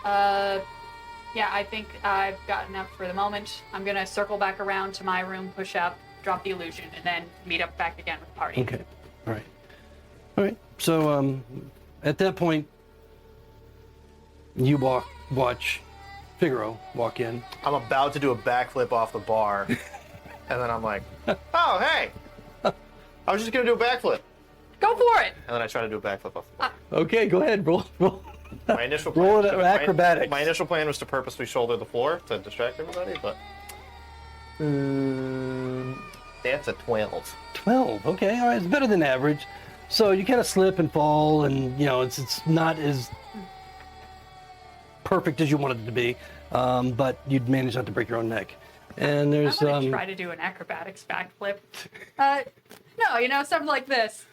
Yeah, I think I've got enough for the moment. I'm gonna circle back around to my room, push up, drop the illusion, and then meet up back again with the party. Okay, all right. All right, so at that point, you watch Figaro walk in. I'm about to do a backflip off the bar, and then I'm like, oh, hey! I was just going to do a backflip. Go for it! And then I try to do a backflip off the bar. Okay, go ahead, roll. My initial Roll plan, it acrobatics. My initial plan was to purposely shoulder the floor to distract everybody, but that's a 12. 12. Okay, all right, it's better than average. So you kind of slip and fall, and it's not as perfect as you wanted it to be, but you'd manage not to break your own neck. And there's I'm gonna try to do an acrobatics backflip. No, something like this.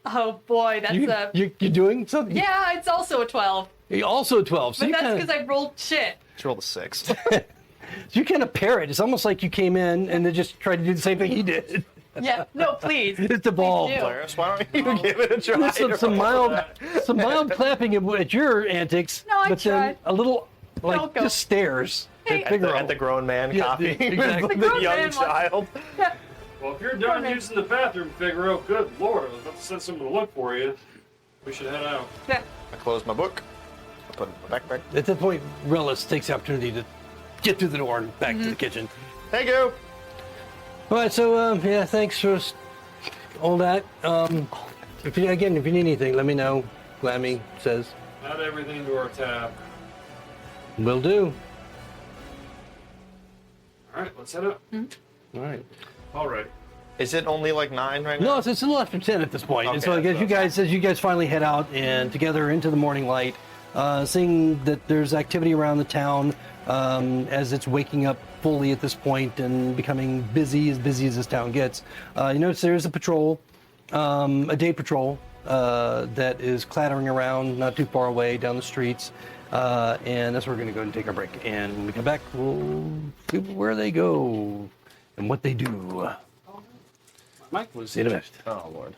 Oh boy, that's you're doing something. Yeah, it's also a 12. You're also 12. So But you that's kind because I rolled shit. Let's roll the 6. you kind of pair it. It's almost like you came in and then just tried to do the same thing he did. Yeah, no, please. It's evolved. do. Players, why don't you give it a try? There's some mild clapping at your antics, No, I but then tried. a little Don't go. just stares. Hey. at the grown man Yeah, copying exactly. the grown young man child. Well, if you're done man. using the bathroom, Figaro, good lord, I was about to send someone to look for you. We should head out. Yeah. I close my book. put it in my backpack. At that point, Relis takes the opportunity to get through the door and back to the kitchen. Thank you. All right, so yeah, thanks for all that. If you need anything, let me know. Glammy says, Add everything to our tab. "Will do." All right, let's head up. All right. All right. Is it only like 9 right now? No, it's a little after 10 at this point. And so I Okay, guess as you guys finally head out and together into the morning light, seeing that there's activity around the town as it's waking up fully at this point and becoming busy as this town gets. You notice there's a patrol, a day patrol that is clattering around not too far away down the streets. And that's where we're going to go and take our break. And when we come back, we'll see where they go and what they do. Mike was. See you in a minute. Oh Lord.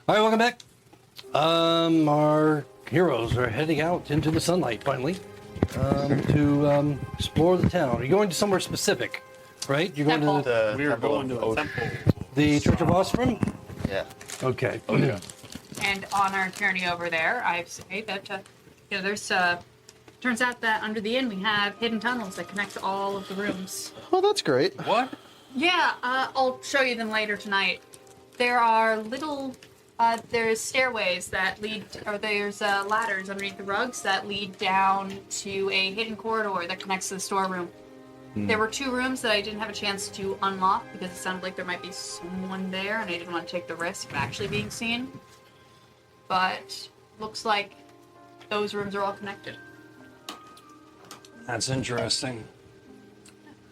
All right, welcome back. Our heroes are heading out into the sunlight finally to explore the town. You're going to somewhere specific, right? You're going Temple. to the, The We are Temple going to of the Ocean. temple. Church of Ostrom? Yeah. Okay. Oh, yeah. And on our journey over there, I say that there's turns out that under the inn we have hidden tunnels that connect to all of the rooms. Oh, that's great. What? Yeah, I'll show you them later tonight. There are there's stairways that lead, or there's ladders underneath the rugs that lead down to a hidden corridor that connects to the storeroom. There were 2 rooms that I didn't have a chance to unlock because it sounded like there might be someone there and I didn't want to take the risk of actually being seen. But looks like those rooms are all connected. That's interesting.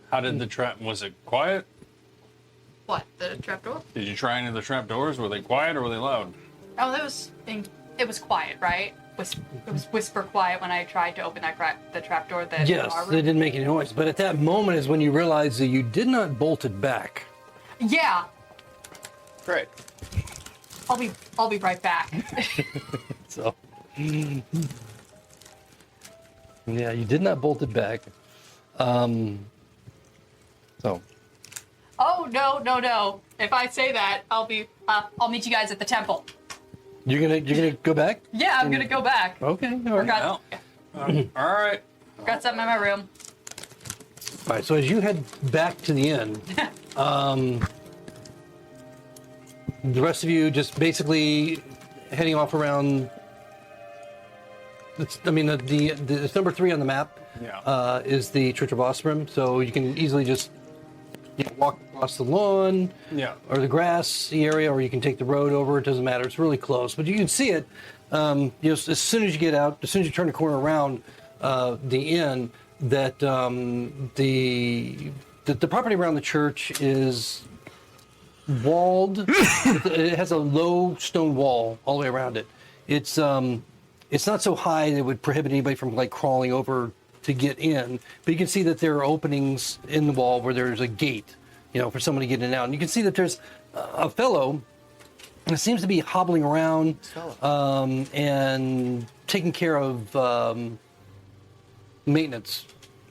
How did the trap? Was it quiet? What, the trapdoor? Did you try any of the trap doors? Were they quiet or were they loud? Oh, it was quiet, right? It was whisper quiet when I tried to open the trapdoor. Yes, they didn't make any noise. But at that moment is when you realize that you did not bolt it back. Yeah, Great. I'll be right back. So, yeah, you did not bolt it back. So, Oh no! If I say that, I'll meet you guys at the temple. you're gonna go back? Yeah, I'm gonna go back. Okay, all right. Got All right. got something in my room. All right, so as you head back to the inn, the rest of you just basically heading off around. It's number 3 on the map Yeah. is the Church of Ostrom, so you can easily just walk across the lawn Yeah. or the grassy area, or you can take the road over. It doesn't matter. It's really close, but you can see it. As soon as you get out, as soon as you turn the corner around the inn, that the property around the church is walled. It has a low stone wall all the way around it. It's not so high that it would prohibit anybody from like crawling over to get in, but you can see that there are openings in the wall where there's a gate, for someone to get in and out. And you can see that there's a fellow that seems to be hobbling around and taking care of maintenance,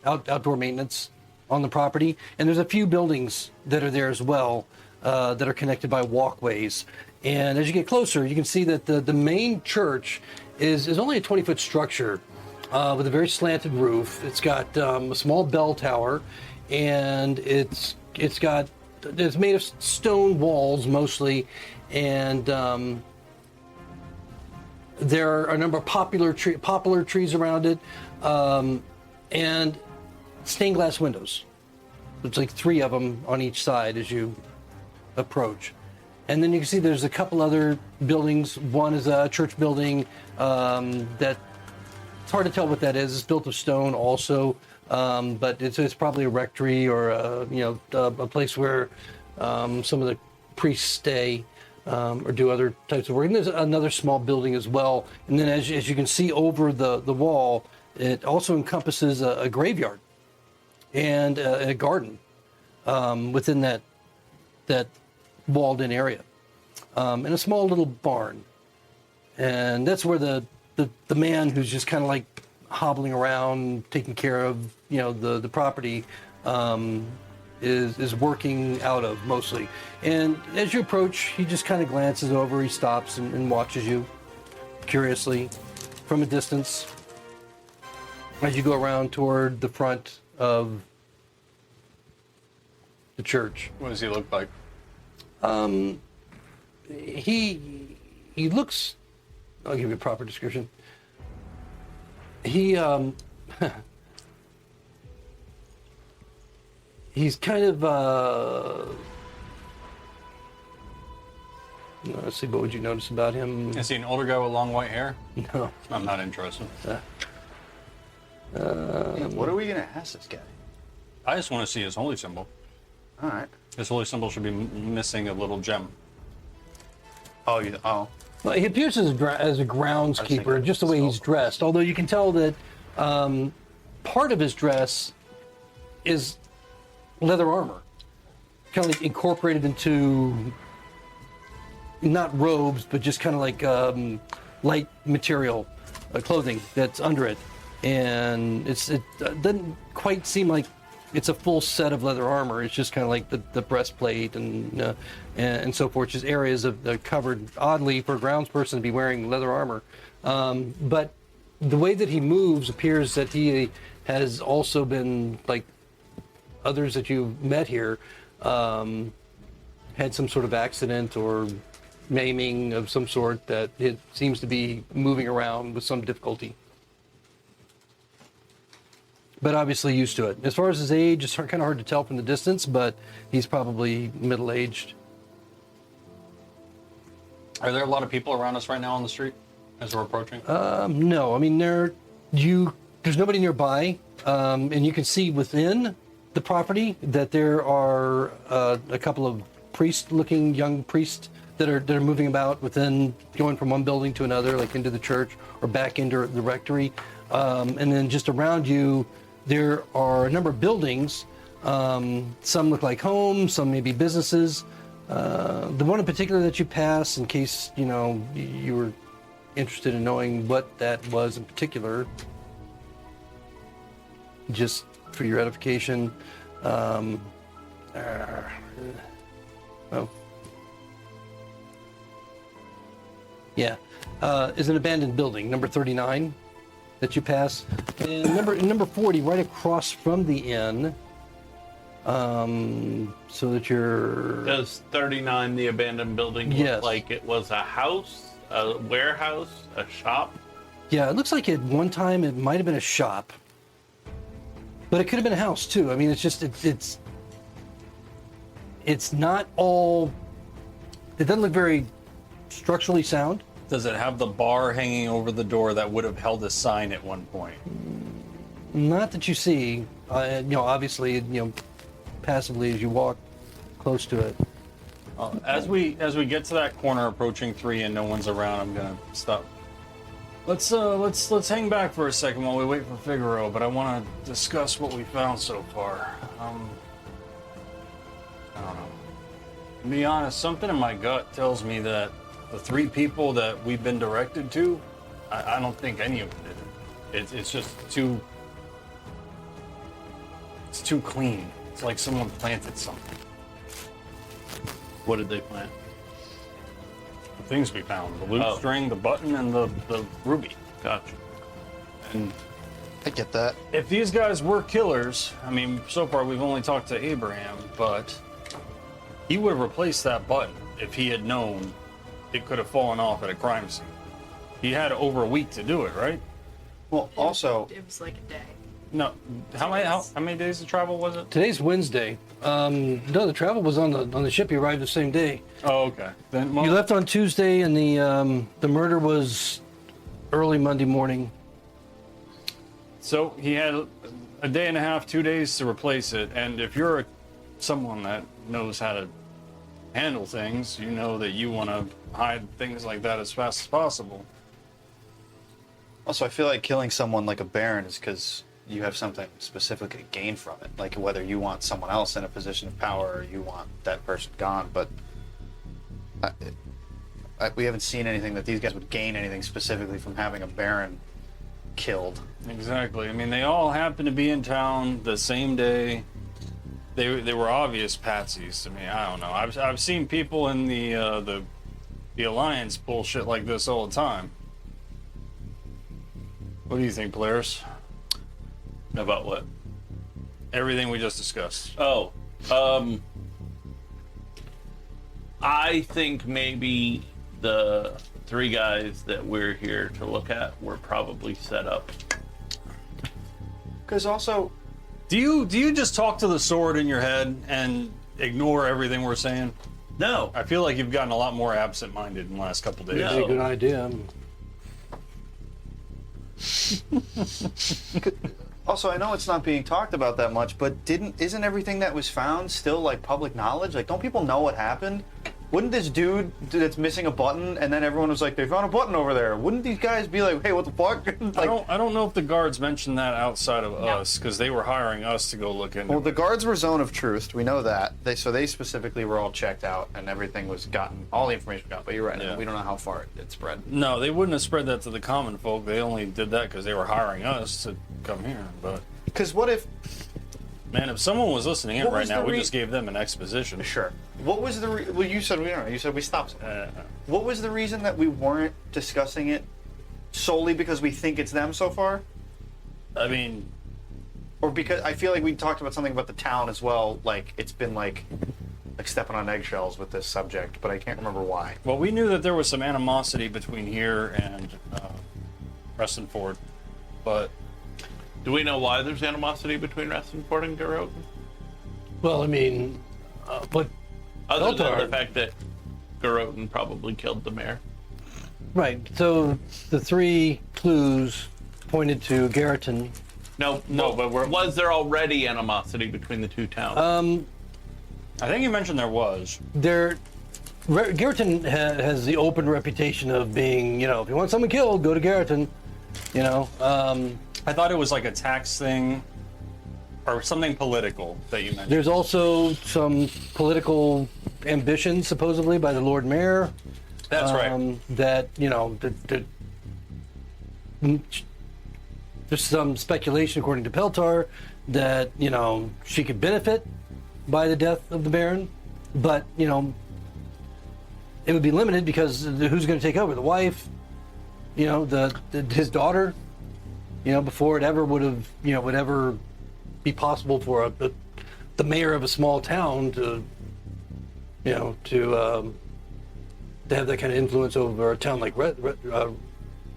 outdoor maintenance on the property. And there's a few buildings that are there as well that are connected by walkways. And as you get closer, you can see that the main church is only a 20-foot structure with a very slanted roof. It's got a small bell tower, and it's made of stone walls mostly, and there are a number of poplar trees around it, and stained glass windows. There's like 3 of them on each side as you approach. And then you can see there's a couple other buildings. One is a church building that it's hard to tell what that is. It's built of stone also, but it's probably a rectory or a place where some of the priests stay or do other types of work. And there's another small building as well. And then as you can see over the wall, it also encompasses a graveyard and a garden within that walled-in area, and a small little barn. And that's where the man who's just kind of like hobbling around, taking care of the property, is working out of mostly. And as you approach, he just kind of glances over, he stops and watches you curiously from a distance as you go around toward the front of the church. What does he look like? He looks. I'll give you a proper description. He he's kind of let's see, what would you notice about him? Is he an older guy with long white hair? No. I'm not interested. What are we gonna ask this guy? I just want to see his holy symbol. All right. His holy symbol should be missing a little gem. Oh. Well, he appears as a groundskeeper, just the way he's dressed. Although you can tell that part of his dress is leather armor, kind of like incorporated into not robes, but just kind of like light material clothing that's under it, and it doesn't quite seem like it's a full set of leather armor. It's just kind of like the breastplate and so forth, just areas of covered oddly for a grounds person to be wearing leather armor. But the way that he moves appears that he has also been, like others that you've met here, had some sort of accident or maiming of some sort, that it seems to be moving around with some difficulty. But obviously used to it. As far as his age, it's kind of hard to tell from the distance, but he's probably middle-aged. Are there a lot of people around us right now on the street as we're approaching? No, I mean, there's nobody nearby, and you can see within the property that there are a couple of priest-looking young priests that are moving about within, going from one building to another, like into the church or back into the rectory. And then just around you, there are a number of buildings. Some look like homes, some may be businesses. The one in particular that you pass, in case you were interested in knowing what that was in particular, just for your edification. Is an abandoned building, number 39, that you pass. And number 40, right across from the inn, so that you're... Does 39, the abandoned building, Yes. look like it was a house, a warehouse, a shop? Yeah, it looks like at one time it might have been a shop, but it could have been a house too. I mean, it's just it's not all. It doesn't look very structurally sound. Does it have the bar hanging over the door that would have held a sign at one point? Not that you see. Obviously, passively as you walk close to it. As we get to that corner approaching 3 and no one's around, I'm gonna stop. Let's hang back for a second while we wait for Figaro, but I want to discuss what we found so far. I don't know. To be honest, something in my gut tells me that the 3 people that we've been directed to, I don't think any of them did it. It's just too clean. It's like someone planted something. What did they plant? The things we found: the loop Oh. string, the button, and the ruby. Gotcha. And I get that. if these guys were killers, I mean, so far we've only talked to Abraham, but he would have replaced that button if he had known it could have fallen off at a crime scene. He had over a week to do it, right? Well, also, It was like a day. No. How many days of travel was it? Today's Wednesday. No, the travel was on the ship. You arrived the same day. Oh, okay. Then well, You left on Tuesday, and the murder was early Monday morning. so he had a day and a half, 2 days to replace it. And if you're someone that knows how to handle things, you know that you want to hide things like that as fast as possible. I feel like killing someone like a baron is because you have something specific to gain from it. Like whether you want someone else in a position of power or you want that person gone. But we haven't seen anything that these guys would gain anything specifically from having a baron killed. Exactly. I mean, they all happened to be in town the same day. They were obvious patsies to me. I don't know. I've seen people in the Alliance pull shit like this all the time. What do you think, players? About what? Everything we just discussed. Oh, I think maybe the 3 guys that we're here to look at were probably set up. Because also, Do you just talk to the sword in your head and ignore everything we're saying? No. I feel like you've gotten a lot more absent-minded in the last couple days. No. That's a good idea. also I know it's not being talked about that much, but isn't everything that was found still like public knowledge? Like, don't people know what happened? Wouldn't this dude that's missing a button, and then everyone was like, they found a button over there? Wouldn't these guys be like, hey, what the fuck? Like, I don't know if the guards mentioned that outside of us, because they were hiring us to go look into well, it. the guards were zone of truth. We know that. They specifically were all checked out, and everything was gotten. All the information got. But you're right. Yeah. We don't know how far it spread. No, they wouldn't have spread that to the common folk. They only did that because they were hiring us to come here. But, Because what if? man, if someone was listening in What right was now, the we just gave them an exposition. Sure. What was the? Well, you said we don't know. You said we stopped. What was the reason that we weren't discussing it solely because we think it's them so far, I mean, or because I feel like we talked about something about the town as well? Like it's been like stepping on eggshells with this subject, but I can't remember why. well, we knew that there was some animosity between here and Reston Ford, but Do we know why there's animosity between Restonford and Garrotten? Well, I mean, but Other than Beltard. the fact that Garrotten probably killed the mayor. right. So the three clues pointed to Garrotten. No, but was there already animosity between the two towns? I think you mentioned there was. Garrotten has the open reputation of being, if you want someone killed, go to Garrotten. I thought it was like a tax thing or something political that you mentioned. There's also some political ambitions, supposedly, by the Lord Mayor. That's right. That, there's some speculation, according to Peltar, that, she could benefit by the death of the Baron. But, it would be limited because who's going to take over? The wife, his daughter, before it ever would ever be possible for the mayor of a small town to have that kind of influence over a town like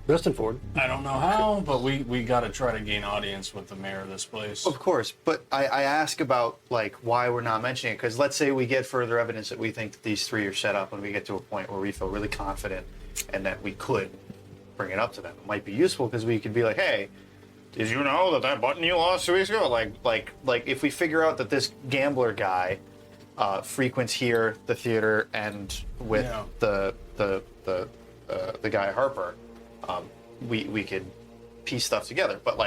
Restonford. I don't know how, but we got to try to gain audience with the mayor of this place. Of course, but I ask about like why we're not mentioning it because let's say we get further evidence that we think that these three are set up and we get to a point where we feel really confident and that we could bring it up to them. It might be useful because we could be like, hey, did you know that button you lost 2 weeks ago? Like if we figure out that this gambler guy frequents here, the theater, and with the guy Harper, we could piece stuff together. But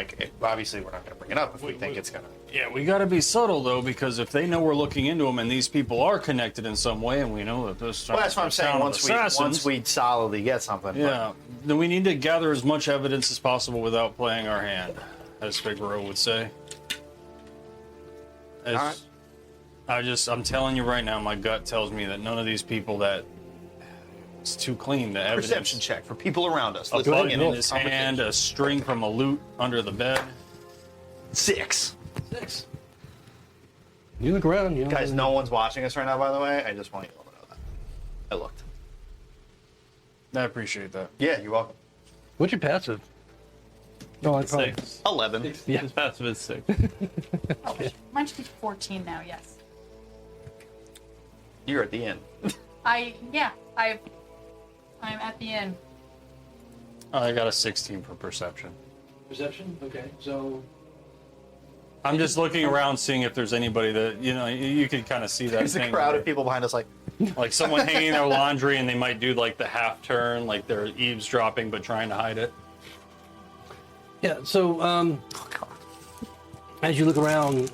obviously we're not going to bring it up if we think it's going to. Yeah, we got to be subtle though, because if they know we're looking into them and these people are connected in some way, and we know that this. Well, that's what I'm saying. Once we solidly get something. Yeah, then we need to gather as much evidence as possible without playing our hand, as Figaro would say. Alright. I'm telling you right now, my gut tells me that none of these people it's too clean. The evidence. Perception check for people around us. A Listening button in in on his conversation. hand, a string from a lute under the bed. 6. You look around, Guys, no one's watching us right now, by the way. I just want you all to know that. I looked. I appreciate that. Yeah, you're welcome. What's your passive? No, I probably. 6. 11. Yeah. His passive is 6. Oh, mine should be 14 now, yes. You're at the end. I'm at the end. I got a 16 for perception. Perception? Okay, so. I'm just looking around, seeing if there's anybody that you can kind of see that There's a thing crowd where- of people behind us like, like someone hanging their laundry and they might do like the half turn, like they're eavesdropping but trying to hide it. Yeah, so as you look around,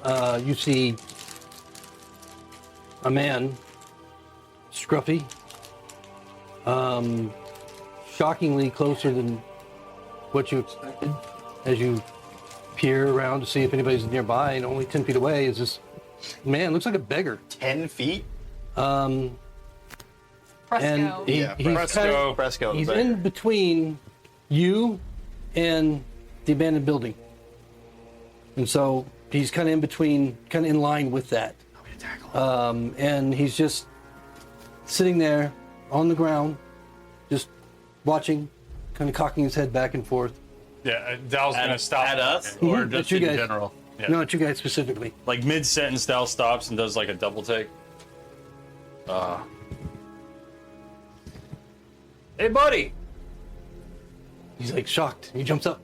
you see a man, scruffy, shockingly closer than what you expected as you peer around to see if anybody's nearby, and only 10 feet away is this man, looks like a beggar. 10 feet? Fresco. And he's Fresco. Fresco. he's but- in between you and the abandoned building. And so he's kind of in between, kind of in line with that. And he's just sitting there on the ground, just watching, kind of cocking his head back and forth. Yeah, Dal's gonna stop At us Mhm. or At just you in guys. general? Yeah. No, at you guys specifically. Like mid-sentence, Dal stops and does like a double take. Hey, buddy, He's like shocked. He jumps up,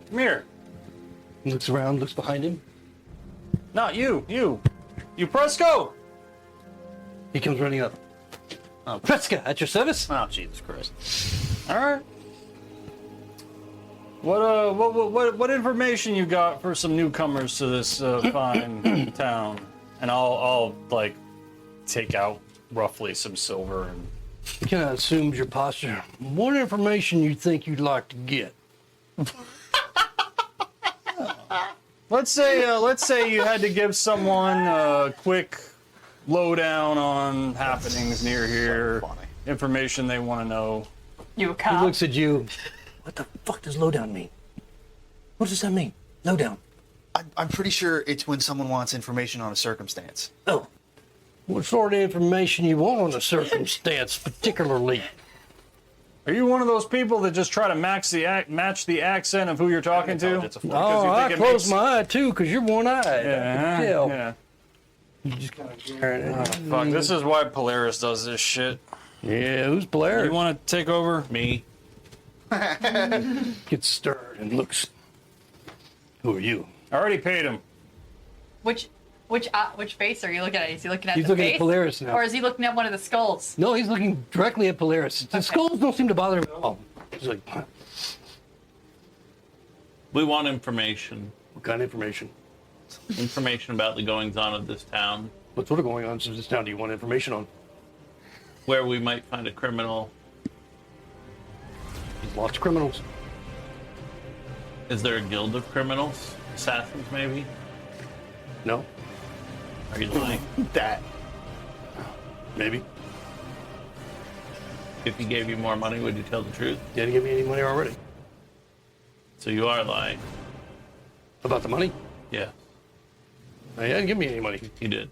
come here. looks around, looks behind him. Not you, you Fresco. He comes running up. Kretzka, at your service. Oh, Jesus Christ. All right. What information you got for some newcomers to this fine town? And I'll like take out roughly some silver and. It kind of assumes your posture. What information you think you'd like to get? Let's say you had to give someone a quick lowdown on happenings near here, information they want to know. You a He cop? looks at you. What the fuck does lowdown mean? What does that mean? Lowdown. I'm pretty sure it's when someone wants information on a circumstance. Oh. What sort of information you want on a circumstance, particularly? Are you one of those people that just try to match the accent of who you're talking to? Oh, I close my eye too, because you're one-eyed. Yeah, yeah. You just kind of staring at it. Fuck, this is why Polaris does this shit. Yeah, who's Blair? You want to take over? Me. Gets stirred and looks. Who are you? I already paid him. Which face are you looking at? Is he looking at He's the looking face? at Polaris now. Or is he looking at one of the skulls? No, he's looking directly at Polaris. The skulls don't seem to bother him at all. He's like, what We want information. kind of information? Information about the goings on of this town. What sort of going on in this town do you want information on? Where we might find a criminal. There's lots of criminals. Is there a guild of criminals? Assassins, maybe? No? Are you lying? That. Maybe. If he gave you more money, would you tell the truth? You didn't give me any money already. So you are lying. About the money? Yeah, No, you didn't give me any money. you did.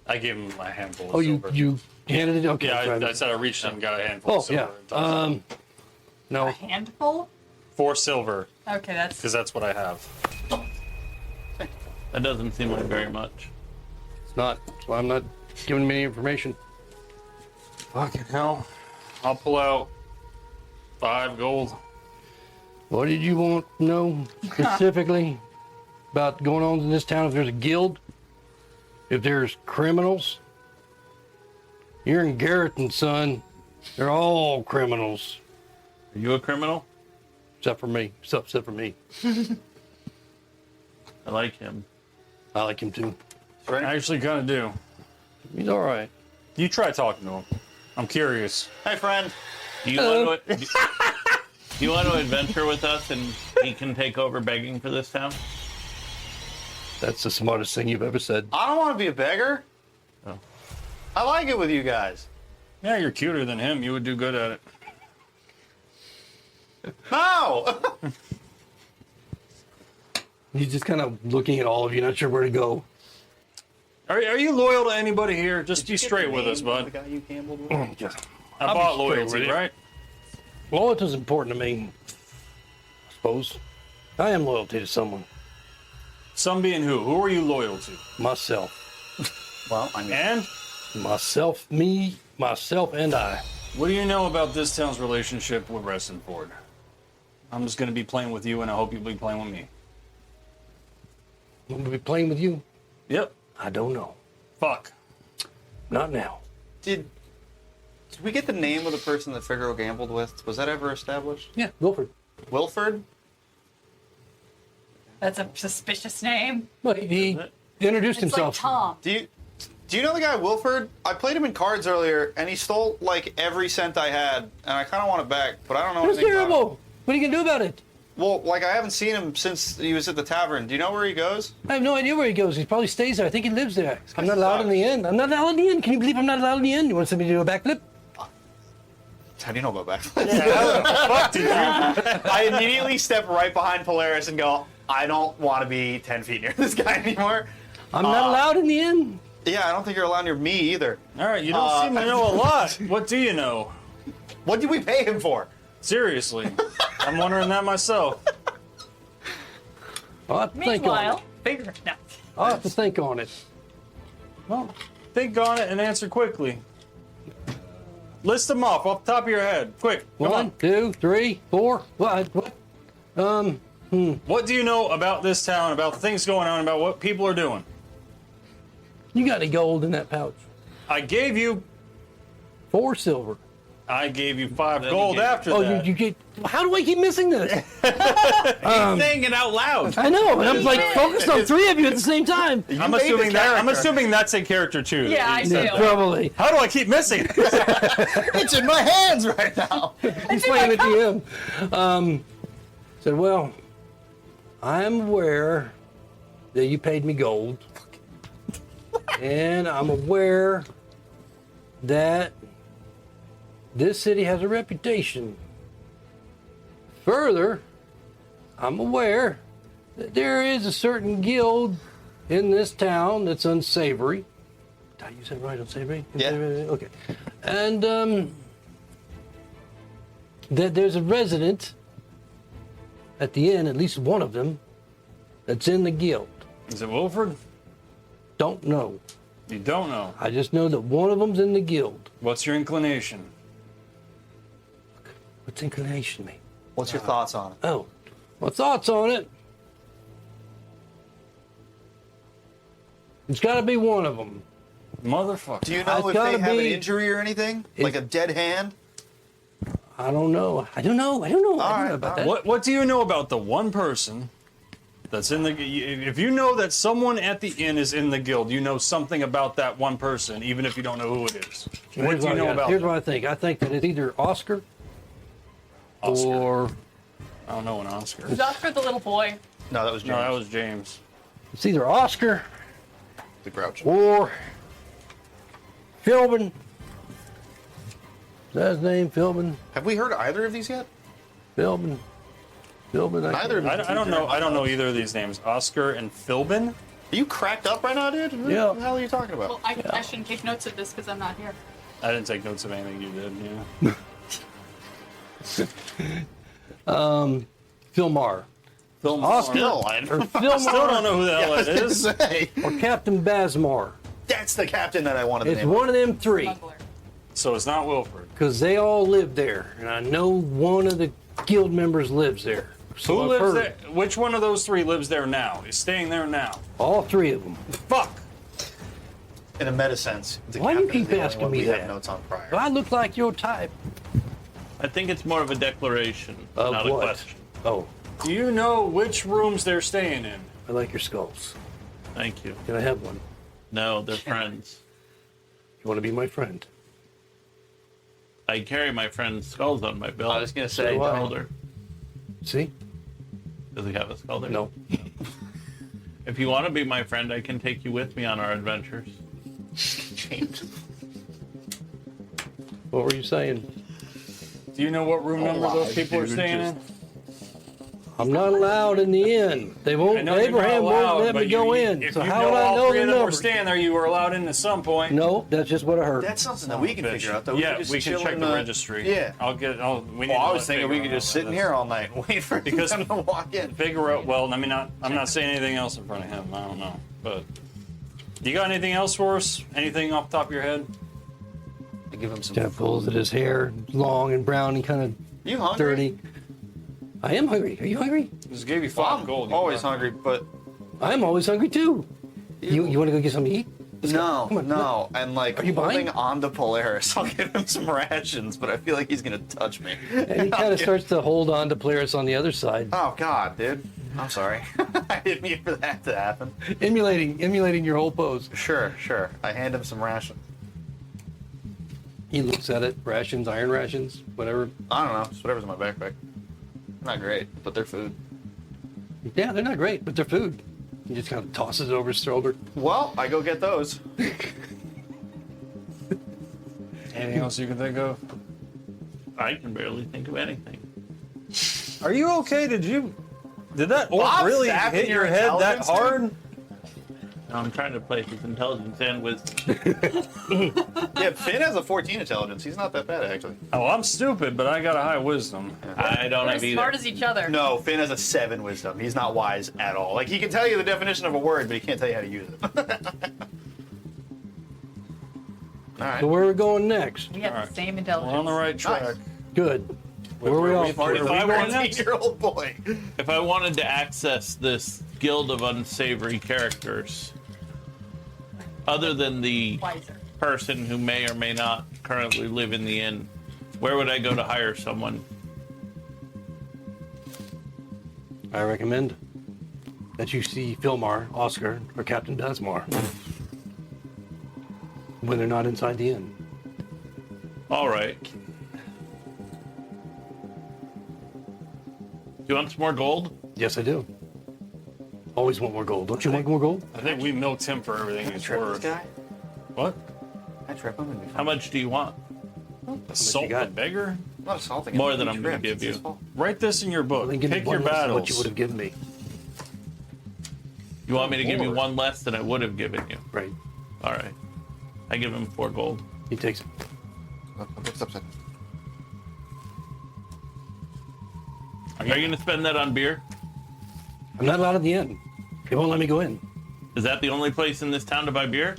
I gave him a handful of Oh, silver. you handed it? Okay. Yeah, fine. I said I reached in and got a handful Oh, of silver. yeah. No. A handful? 4 silver, Okay, that's. because that's what I have. That doesn't seem like very much. It's not. So I'm not giving me any information. Fucking hell. I'll pull out 5 gold. What did you want to know specifically about going on in this town? If there's a guild? If there's criminals? You're in Garrotten, son. They're all criminals. Are you a criminal? Except for me. Except for me. I like him. I like him too. I actually kind of do. He's all right. You try talking to him. I'm curious. Hey, friend. Do you want to? Do you want to adventure with us, and he can take over begging for this town? That's the smartest thing you've ever said. I don't want to be a beggar. Oh. I like it with you guys. Yeah, you're cuter than him. You would do good at it. No. He's just kind of looking at all of you, not sure where to go. Are you loyal to anybody here? Just be straight with us, The bud. guy you gambled with. Just, I I'll bought be straight with loyalty, you. right? loyalty is important to me, I suppose. I am loyalty to someone. Some being who? Who are you loyal to? Myself. Well, I mean, And Myself, me, myself, and I. what do you know about this town's relationship with Restonford? I'm just gonna be playing with you, and I hope you'll be playing with me. I'm going to be playing with you? Yep. I don't know. Fuck. Not now. did we get the name of the person that Figaro gambled with? Was that ever established? Yeah, Wilford. Wilford? That's a suspicious name. Well, he introduced It's like himself. Tom. Do you know the guy Wilford? I played him in cards earlier, and he stole like every cent I had, and I kind of want it back, but I don't know That's anything about it. terrible. What are you going to do about it? Well, like I haven't seen him since he was at the tavern. Do you know where he goes? I have no idea where he goes. He probably stays there. I think he lives there. I'm not allowed in sucks. the inn. I'm not allowed in the inn. Can you believe I'm not allowed in the inn? You want somebody to do a backflip? How do you know about back? Fuck did you? I immediately step right behind Polaris and go, I don't want to be 10 feet near this guy anymore. I'm not allowed in the inn. Yeah, I don't think you're allowed near me either. All right, you don't seem to know a lot. What do you know? What did we pay him for? Seriously, I'm wondering that myself. I'll have to think on it. Meanwhile, figure no. I'll have to think on it. Well, think on it and answer quickly. List them off the top of your head. Quick, come 1, on. 2, 3, 4. What? What do you know about this town, about the things going on, about what people are doing? You got any gold in that pouch? I gave you 4 silver. I gave you 5 Then gold he gave- after Oh, that. you get. How do I keep missing this? Saying it out loud. I know, and I'm like focused on 3 of you at the same time. I'm made assuming the that. I'm character. assuming that's a character too. Yeah, I do. Yeah, probably. How do I keep missing? It's in my hands right now. He's playing the DM. Said, well, I'm aware that you paid me gold. And I'm aware that this city has a reputation. Further, I'm aware that there is a certain guild in this town that's unsavory. Did I use that right, unsavory? Yeah. Okay. And that there's a resident at the inn, at least one of them, that's in the guild. Is it Wilford? Don't know. You don't know. I just know that one of them's in the guild. What's your inclination? What's inclination mean? What's your thoughts on it? Oh, my thoughts on it. It's got to be one of them. Motherfucker. Do you know It's if gotta they have an be- injury or anything? Like a dead hand? I don't know. I don't know right, about that. What do you know about the one person that's in the? If you know that someone at the inn is in the guild, you know something about that one person, even if you don't know who it is. What do you know about? Here's them? what I think. I think that it's either Oscar, Oscar. or I don't know an Oscar. Is Oscar the little boy? No, that was James. No, that was James. it's either Oscar the Grouch. or Philbin. Is that his name? Philbin? Have we heard either of these yet? Philbin? Philbin? Neither of I don't know. I don't know either of these names. Oscar and Philbin. Are you cracked up right now, dude? What Yeah. the hell are you talking about? Well, I shouldn't take notes of this because I'm not here. I didn't take notes of anything you did. Yeah. Philmar. Phil. Oscar Still, or Philmar Still don't know who the hell I was that gonna is. say. or Captain Basmar. That's the captain that I wanted to It's name. one of them 3. Smuggler. So it's not Wilford. Because they all live there, and I know one of the guild members lives there. So Who I've lives heard there? Which one of those 3 lives there now? Is staying there now? all 3 of them. Fuck. In a meta sense, the Why do you captain is keep the only asking one me we have that? notes on prior. Do I look like your type? I think it's more of a declaration, Of not what? a question. Oh, Do you know which rooms they're staying in? I like your skulls. Thank you. Can I have one? No, they're friends. You want to be my friend? I carry my friend's skulls on my belt. I was gonna say, do I. Shoulder. See? Does he have a skull there? No. If you want to be my friend, I can take you with me on our adventures. James. What were you saying? Do you know what room number those people are dude, staying just- in? I'm not allowed in the inn. They I won't. know you're not Abraham allowed, won't let but me go in. If So you how know would I all know 3 the of them were numbers? staying there, you were allowed in at some point. No, that's just what I heard. That's something that we can Bitch. figure out, though. Yeah, just we can chill check in the registry. Yeah. We need Well, to I was let thinking we figure could out just sit in here all night and wait for Because- him to walk in. Figure out. Well, I mean, I'm not saying anything else in front of him. I don't know, but you got anything else for us? Anything off the top of your head? I give him some Kind of pulls at his hair, long and brown and kind of You hungry? dirty. I am hungry. Are you hungry? Just gave you Well, 5 I'm gold. You always got- hungry, but I'm always hungry too. You want to go get something to eat? no, Come on, no. And like Are you holding buying? on to Polaris, I'll give him some rations, but I feel like he's gonna touch me. And he kind of starts to hold on to Polaris on the other side, Oh God, dude. I'm sorry. I didn't mean for that to happen. emulating your whole pose. Sure, sure. I hand him some rations. He looks at it, rations, iron rations, whatever. I don't know, just whatever's in my backpack. Not great, but they're food. Yeah, they're not great, but they're food. He just kind of tosses it over his shoulder. Well, I go get those. Anything else you can think of? I can barely think of anything. Are you okay? Did that orc Bob really zapping hit your your head that intelligence, dude? hard? Now I'm trying to play his intelligence and wisdom. Yeah, Finn has a 14 intelligence. He's not that bad, actually. Oh, I'm stupid, but I got a high wisdom. I don't We're have as smart either. as each other. No, Finn has a 7 wisdom. He's not wise at all. Like, he can tell you the definition of a word, but he can't tell you how to use it. All right. So where are we going next? We have Alright. the same We're intelligence. on the right track. Nice. Good. Where are we Where off we- to? If I were next, 14-year-old boy. If I wanted to access this guild of unsavory characters, other than the Wiser. person who may or may not currently live in the inn, where would I go to hire someone? I recommend that you see Philmar, Oscar, or Captain Basmar when they're not inside the inn. All right. Do you want some more gold? Yes, I do. Always want more gold. Don't you want more gold? I think we milked him for everything he's Trip this worth. guy? What? I trip him and be How fine. much do you want? Assault got? the beggar? I'm not assaulting him. More than He I'm gonna tripped. give It's you. his fault. Write this in your book. Then give me Pick your one less than battles. what you would have given me. You want me to give you More. one less than I would have given you? Right. All right. I give him 4 gold. He takes it. I'll pick this upside. Are you going to spend that on beer? I'm not allowed at the inn. They won't let me go in. Is that the only place in this town to buy beer?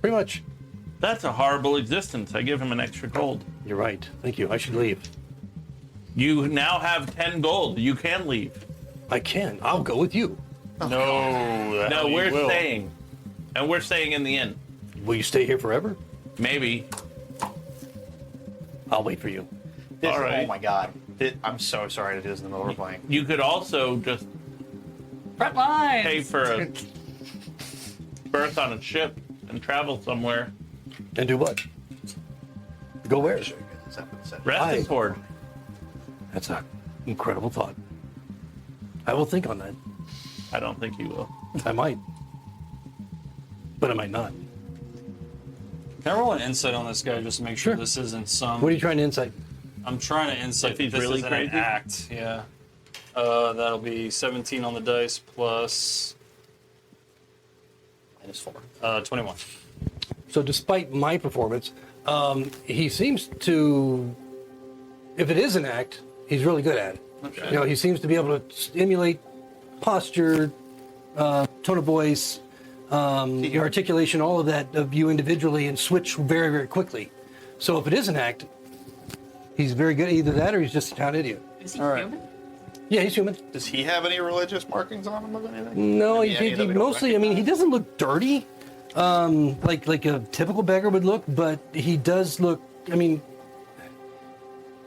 Pretty much. That's a horrible existence. I give him an extra gold. You're right. Thank you. I should leave. You now have 10 gold. You can leave. I can. I'll go with you. No, the No, hell you we're will. staying. And we're staying in the inn. Will you stay here forever? Maybe. I'll wait for you. This- All right. Oh my god. I'm so sorry to do this in the middle of playing. You could also just Front lines. pay for a berth on a ship and travel somewhere. And do what? Go where? Resting port. That's an incredible thought. I will think on that. I don't think you will. I might. But I might not. Can I roll an insight on this guy just to make sure Sure. this isn't some... What are you trying to insight? I'm trying to insight If he's that this really isn't crazy? an act. Yeah. That'll be 17 on the dice plus -4. 21. So despite my performance, he seems to, if it is an act, he's really good at it. Okay. You know, he seems to be able to emulate posture, tone of voice, your articulation, all of that of you individually, and switch very, very quickly. So if it is an act, he's very good at either that or he's just a town idiot. Is he All right. human? Yeah, he's human. Does he have any religious markings on him of anything? No, Maybe any he that we don't mostly, I mean, he recognize? doesn't look dirty, like a typical beggar would look, but he does look, I mean,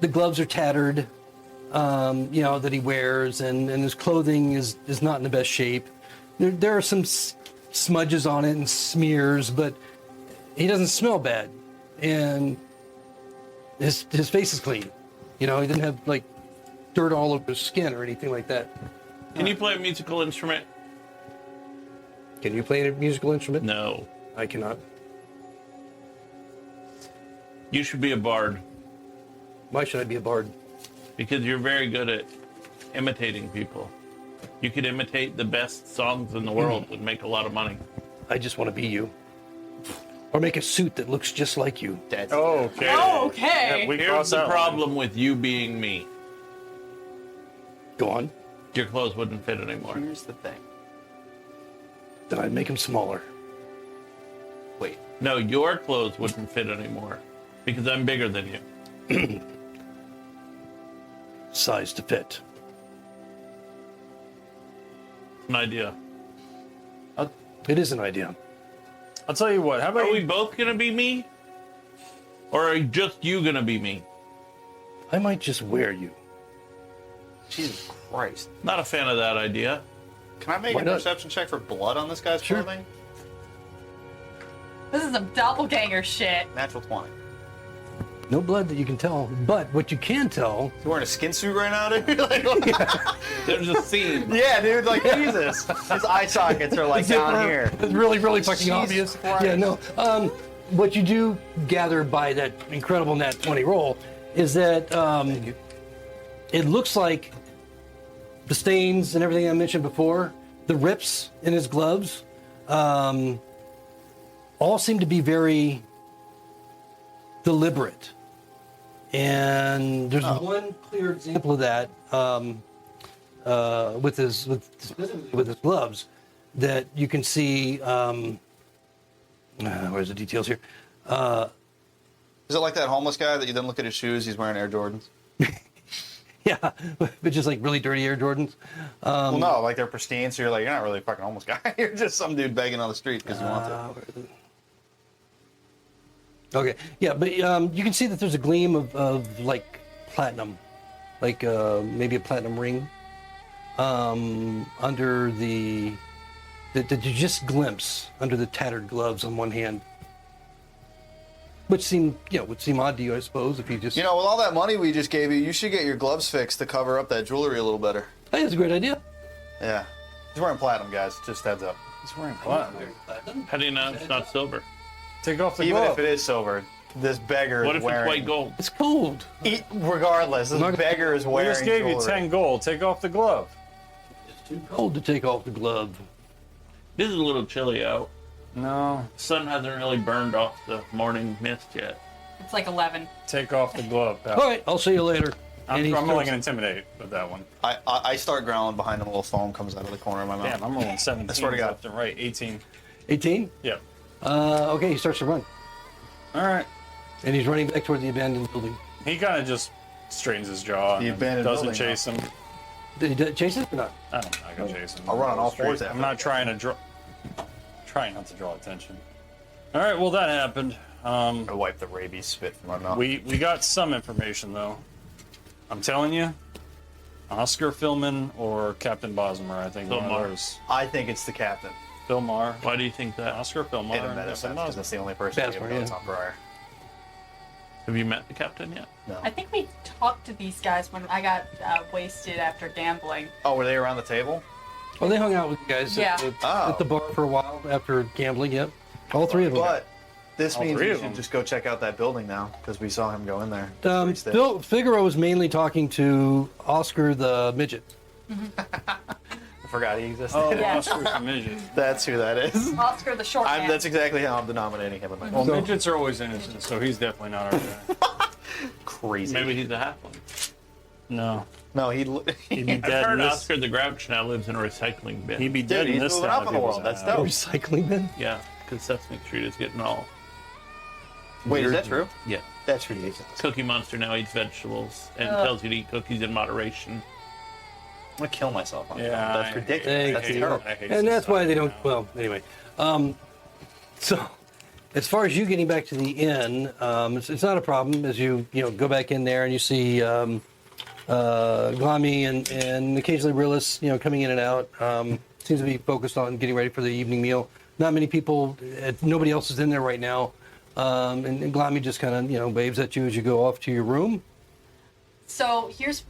the gloves are tattered, you know, that he wears, and his clothing is not in the best shape. There are some smudges on it and smears, but he doesn't smell bad, and his face is clean. You know, he didn't have like dirt all over his skin or anything like that. Can you play a musical instrument? Can you play a musical instrument? No. I cannot. You should be a bard Why should I be a bard? because you're very good at imitating people. You could imitate the best songs in the world and make a lot of money. I just want to be you. Or make a suit that looks just like you. Dead. Oh, okay. Oh, okay. Yeah, we Here's crossed the that line. problem with you being me. Go on. Your clothes wouldn't fit anymore. Here's the thing. Then I'd make him smaller. Wait. No, your clothes wouldn't fit anymore because I'm bigger than you. Size to fit. An idea. It is an idea. I'll tell you what. How about Are we you? both gonna be me? Or are just you gonna be me? I might just wear you. Jesus Christ. Not a fan of that idea. Can I make Why a not? perception check for blood on this guy's Sure. clothing? This is some doppelganger shit. Natural 20. No blood that you can tell, but what you can tell, He's wearing a skin suit right now, dude? Like, what? There's a scene. Yeah, dude, like, Jesus. His eye sockets are like down here. it's really, really fucking Jesus obvious. Christ. Yeah, no. What you do gather by that incredible nat 20 roll is that it looks like the stains and everything I mentioned before, the rips in his gloves, all seem to be very deliberate. And there's one clear example of that with his gloves that you can see. Where's the details here? Is it like that homeless guy that you then look at his shoes, he's wearing Air Jordans? Yeah, but just like really dirty Air Jordans. Well, no, like they're pristine, so you're like, you're not really a fucking homeless guy. You're just some dude begging on the street because you want to. Okay, yeah, but you can see that there's a gleam of like platinum, like maybe a platinum ring under that you just glimpse under the tattered gloves on one hand. Which would seem odd to you, I suppose, if you just... You know, with all that money we just gave you, you should get your gloves fixed to cover up that jewelry a little better. I think it's a great idea. Yeah. He's wearing platinum, guys. Just heads up. He's wearing platinum. How do you know it's not silver? Take off the Even glove. if it is silver, this beggar What is if it's wearing... white gold? It's cold. Regardless, this beggar is We wearing just gave you jewelry. 10 gold. Take off the glove. It's too cold to take off the glove. This is a little chilly out. No. The sun hasn't really burned off the morning mist yet. It's like 11. Take off the glove, pal. All right, I'll see you later. I'm And he only starts- going to intimidate with that one. I start growling behind him. A little foam comes out of the corner of my mouth. Damn, I'm rolling 17 I swear to God. left and right. 18. 18? Yep. Okay, he starts to run. All right. And he's running back toward the abandoned building. He kind of just straightens his jaw The and abandoned doesn't building, chase him. Did he chase it or not? I don't know. I can chase him. I'll run on all fours I'm after not trying to draw. Trying not to draw attention. All right. Well, that happened. I wipe the rabies spit from my mouth. We got some information though. I'm telling you, Oscar Philman or Captain Bosmer. I think one of Philmar. those. I think it's the captain. Philmar. Why do you think that? Oscar Philmar. In a and meta Captain sense, because Bosmer. that's the only person That's we have right, notes yeah. on prior. Have you met the captain yet? No. I think we talked to these guys when I got wasted after gambling. Oh, were they around the table? Well, they hung out with you guys Yeah. at the bar for a while after gambling, yep. All three of them. But this All means three we of should them. just go check out that building now, because we saw him go in there. Reach there. Bill Figaro was mainly talking to Oscar the midget. I forgot he existed. Oh, Yeah. Oscar's a midget. That's who that is. Oscar the short man. That's exactly how I'm denominating him in my Well, So- midgets are always innocent, so he's definitely not our guy. Crazy. Maybe he's a halfling. No. No, He'd be I've dead in heard this. Oscar the Grouch now lives in a recycling bin. He'd be dead Dude, in he's this moving town up if in he the was world. a That's half. dope. Recycling bin? Yeah, because Sesame Street is getting all. Wait, is that true? Yeah. That's ridiculous. Cookie Monster now eats vegetables and tells you to eat cookies in moderation. I'm gonna kill myself on Yeah, that. That's I- ridiculous. Thank That's you. terrible. I hate And that's why they don't. society Well, anyway. So, as far as you getting back to the inn, it's not a problem as you go back in there and you see Glami and occasionally Rillis coming in and out. Seems to be focused on getting ready for the evening meal. Not many people. Nobody else is in there right now. And Glami just kind of waves at you as you go off to your room. So here's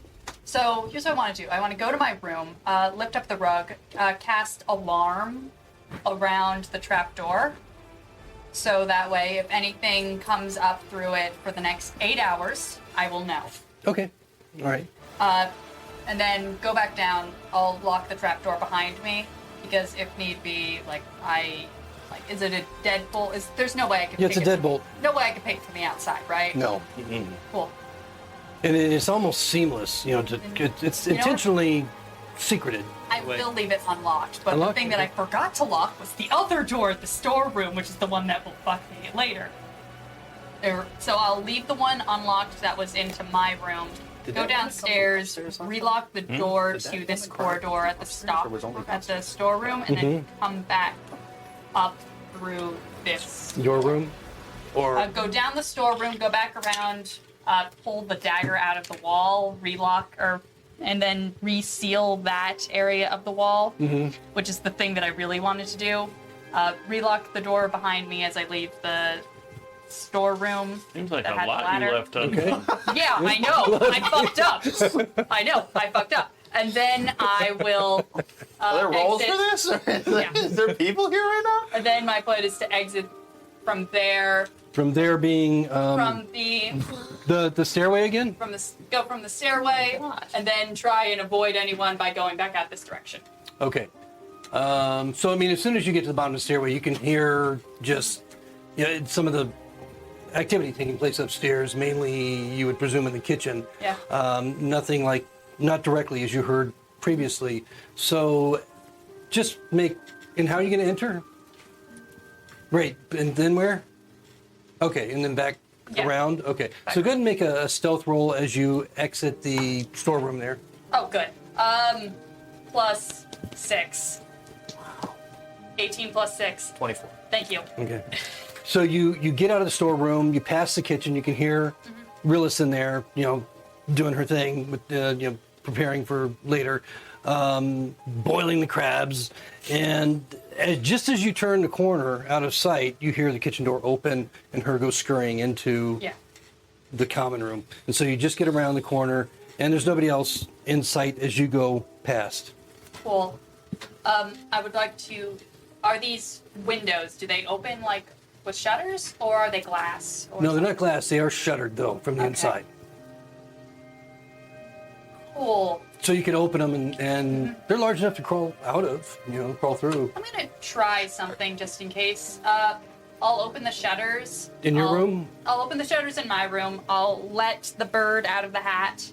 what I want to do. I want to go to my room, lift up the rug, cast alarm around the trapdoor. So that way, if anything comes up through it for the next 8 hours, I will know. Okay. All right. And then go back down. I'll lock the trapdoor behind me because if need be, is it a deadbolt? There's no way I could. Yeah, it's a pick it- deadbolt. No way I could pick it from the outside, right? No. Cool. And it's almost seamless. It's know what? intentionally secreted. I will leave it unlocked, but Unlocked? the thing that I forgot to lock was the other door at the storeroom, which is the one that will fuck me later. So I'll leave the one unlocked that was into my room, go downstairs, relock the door to this corridor at the storeroom, and then come back up through this. Your room? Or Go down the storeroom, go back around, pull the dagger out of the wall, and then reseal that area of the wall, which is the thing that I really wanted to do. Relock the door behind me as I leave the storeroom. Seems like that a had lot ladder. you left undone. Yeah, I know. I fucked up. I know. I fucked up. And then I will. Are there rolls exit. for this? Is there people here right now? And then my plan is to exit from there, from there being from the stairway again? go from the stairway, and then try and avoid anyone by going back out this direction. Okay. So I mean, as soon as you get to the bottom of the stairway, you can hear just some of the activity taking place upstairs. Mainly, you would presume in the kitchen. Yeah. Nothing not directly as you heard previously. So just and how are you going to enter? Right, and then where? Okay, and then back around? Okay, so go ahead and make a stealth roll as you exit the storeroom there. Oh, good. Plus 6. 18 plus 6. 24. Thank you. Okay. So you get out of the storeroom, you pass the kitchen, you can hear Rillis in there, doing her thing with preparing for later, boiling the crabs, and just as you turn the corner out of sight, you hear the kitchen door open and her go scurrying into the common room. And so you just get around the corner, and there's nobody else in sight as you go past. Cool. I would like to. Are these windows? Do they open like with shutters, or are they glass? Or No, they're not glass. They are shuttered though from the inside. Cool. So you can open them, and they're large enough to crawl out of, crawl through. I'm gonna try something just in case. I'll open the shutters. In your room? I'll open the shutters in my room. I'll let the bird out of the hat,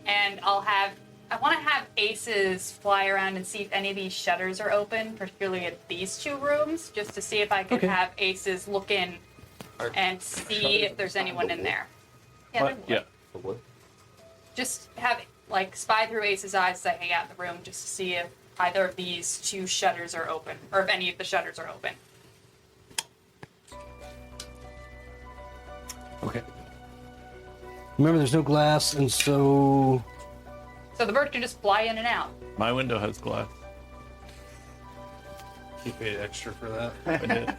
and I want to have Aces fly around and see if any of these shutters are open, particularly at these two rooms, just to see if I can have Aces look in and see if there's anyone in there. Yeah. Just have spy through Ace's eyes as I hang out in the room, just to see if either of these two shutters are open, or if any of the shutters are open. Okay. Remember, there's no glass, and so So the bird can just fly in and out. My window has glass. You paid extra for that. I did.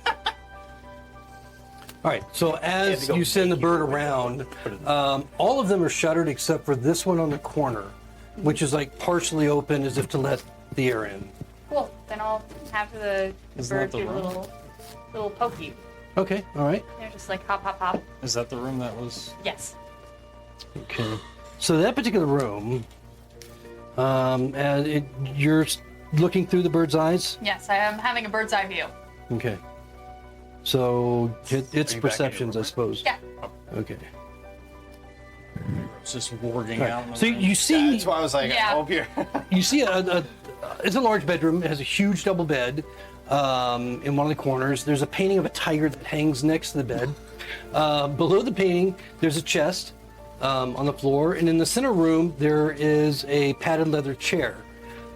all right. So as you send the bird around, all of them are shuttered except for this one on the corner, which is partially open as if to let the air in. Cool. Then I'll have the Isn't bird that the do a room? little pokey. Okay. All right. They're just hop, hop, hop. Is that the room that was? Yes. Okay. So that particular room, you're looking through the bird's eyes. Yes, I am having a bird's eye view. Okay. So it's Are you back in perceptions, your I room? suppose. Yeah. Okay. It's just warging All out. right. So you see, That's why I was like, Yeah. I hope you're. you see it's a large bedroom. It has a huge double bed in one of the corners. There's a painting of a tiger that hangs next to the bed. Below the painting, there's a chest on the floor, and in the center room there is a padded leather chair.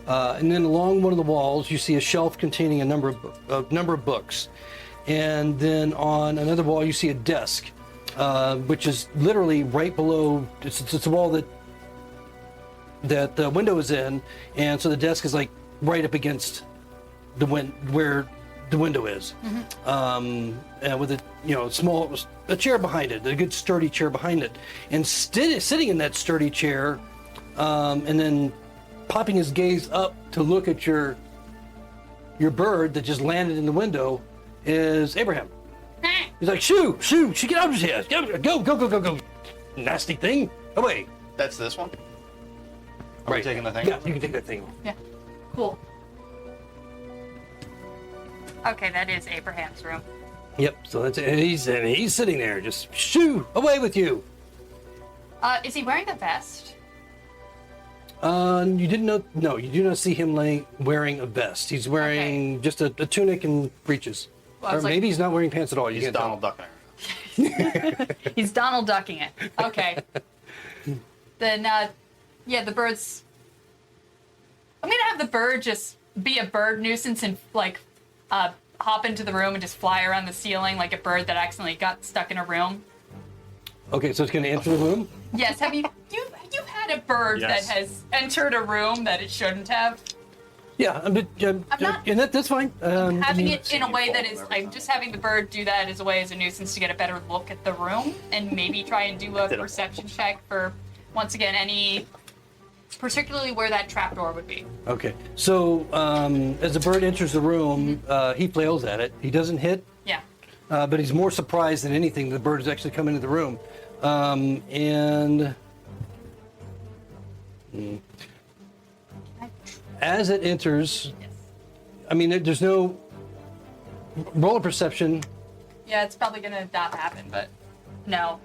And then along one of the walls, you see a shelf containing a number of books. And then on another wall, you see a desk, which is literally right below. It's a wall that the window is in, and so the desk is right up against the where the window is, and with a chair behind it, a good sturdy chair behind it, and sitting in that sturdy chair, and then popping his gaze up to look at your bird that just landed in the window is Abraham. He's like, shoo, get out of here, go, nasty thing, away. That's this one? Are we taking the thing? Yeah, you can take that thing. Yeah. Cool. Okay, that is Abraham's room. Yep. So that's it. He's sitting there, just shoo, away with you. Is he wearing a vest? You didn't know? No, you do not see him wearing a vest. He's wearing just a tunic and breeches. Well, I or was like- maybe he's not wearing pants at all. You He's can't tell. Donald Duck. He's Donald ducking it. Okay. Then, the bird's. I'm gonna have the bird just be a bird nuisance and hop into the room and just fly around the ceiling like a bird that accidentally got stuck in a room. Okay, so it's going to enter the room. Yes. Have you had a bird Yes. that has entered a room that it shouldn't have? Yeah, not- and that's fine. Having it in a way that is, I'm just having the bird do that as a way as a nuisance to get a better look at the room and maybe try and do a perception check for, once again, any, particularly where that trapdoor would be. Okay, so as the bird enters the room, he flails at it. He doesn't hit, Yeah. but he's more surprised than anything the bird has actually come into the room. As it enters, Yes. I mean, there's no roll of perception. Yeah, it's probably gonna not happen, but no. All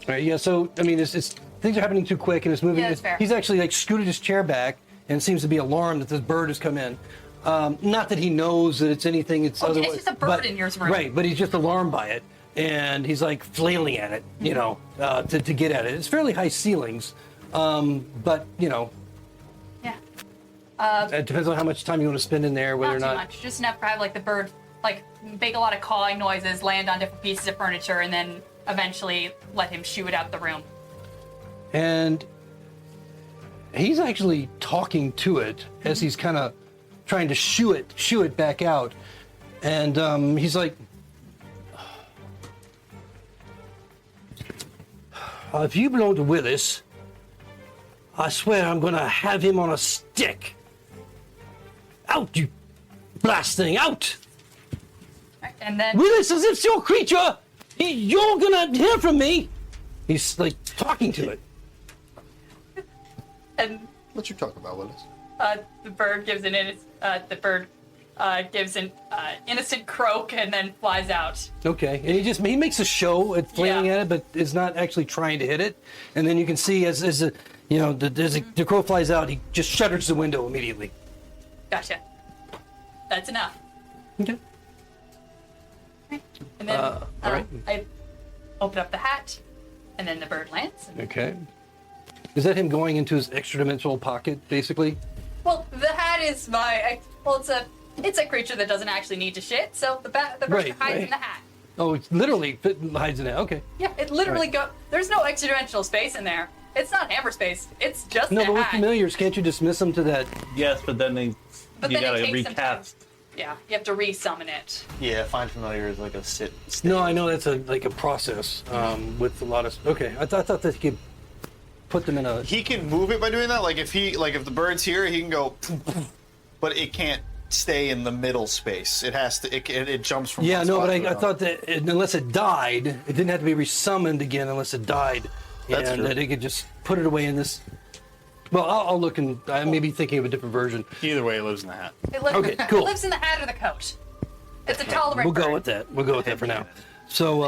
right, yeah, so, I mean, it's things are happening too quick and it's moving. Yeah, that's fair. He's actually scooted his chair back and seems to be alarmed that this bird has come in. Not that he knows that it's anything. It's Okay, otherwise. it's just a bird in your room. Right, but he's just alarmed by it, and he's flailing at it, to get at it. It's fairly high ceilings, but Yeah. it depends on how much time you want to spend in there, whether Not or too not. much. Just enough to have the bird like make a lot of cawing noises, land on different pieces of furniture, and then eventually let him shoo it out the room. And he's actually talking to it as he's kind of trying to shoo it back out. And he's like, if you belong to Willis, I swear I'm going to have him on a stick. Out, you blast thing, out! And then Willis, as if it's your creature, you're going to hear from me. He's like talking to it. and What you talking about, Willis? the bird gives an innocent croak and then flies out. Okay, and he makes a show at flailing Yeah. at it, but is not actually trying to hit it. And then you can see as the crow flies out, he just shutters the window immediately. Gotcha. That's enough. Okay. And then all right. I open up the hat, and then the bird lands. Okay. Is that him going into his extra-dimensional pocket, basically? Well, the hat is it's a creature that doesn't actually need to shit, so the bird Right, hides right. in the hat. Oh, it's literally hides in it. Okay. Yeah, it literally there's no extra dimensional space in there. It's not hammer space. It's just No, a but with hat. familiars, can't you dismiss them to that? Yes, but then But you then it gotta takes some time. recast. Yeah, you have to re-summon it. Yeah, find familiar is like a sit. Stay. No, I know that's a process with a lot of. Okay, I thought that he could put them in a. He can move it by doing that. Like if the bird's here, he can go, but it can't stay in the middle space. It has to. It jumps from. Yeah, one no, spot but to I another. thought that unless it died, it didn't have to be resummoned again unless it died, That's and true. that it could just put it away in this. Well, I'll look, and I may be thinking of a different version. Either way, it lives in the hat. Okay, cool. It lives in the hat or the coat. It's a tolerant We'll go bird. with that. We'll go with that for now. So,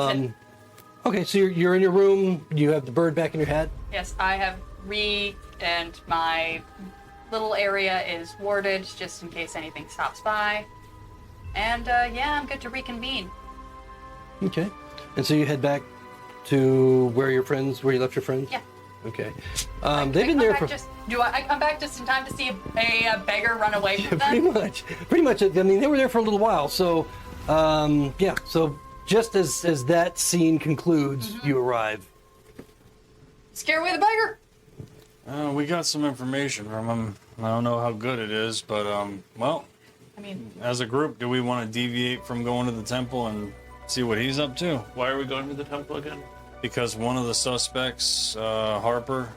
okay, so you're in your room. You have the bird back in your hat. Yes, I have and my little area is warded just in case anything stops by. And I'm good to reconvene. Okay, and so you head back to where you left your friends. Yeah. Okay. They've been there for. I come back just in time to see a beggar run away from Pretty them? much. I mean, they were there for a little while. So, So just as that scene concludes, you arrive. Scare away the beggar. We got some information from him. I don't know how good it is, but well, I mean, as a group, do we want to deviate from going to the temple and see what he's up to? Why are we going to the temple again? Because one of the suspects, Harper,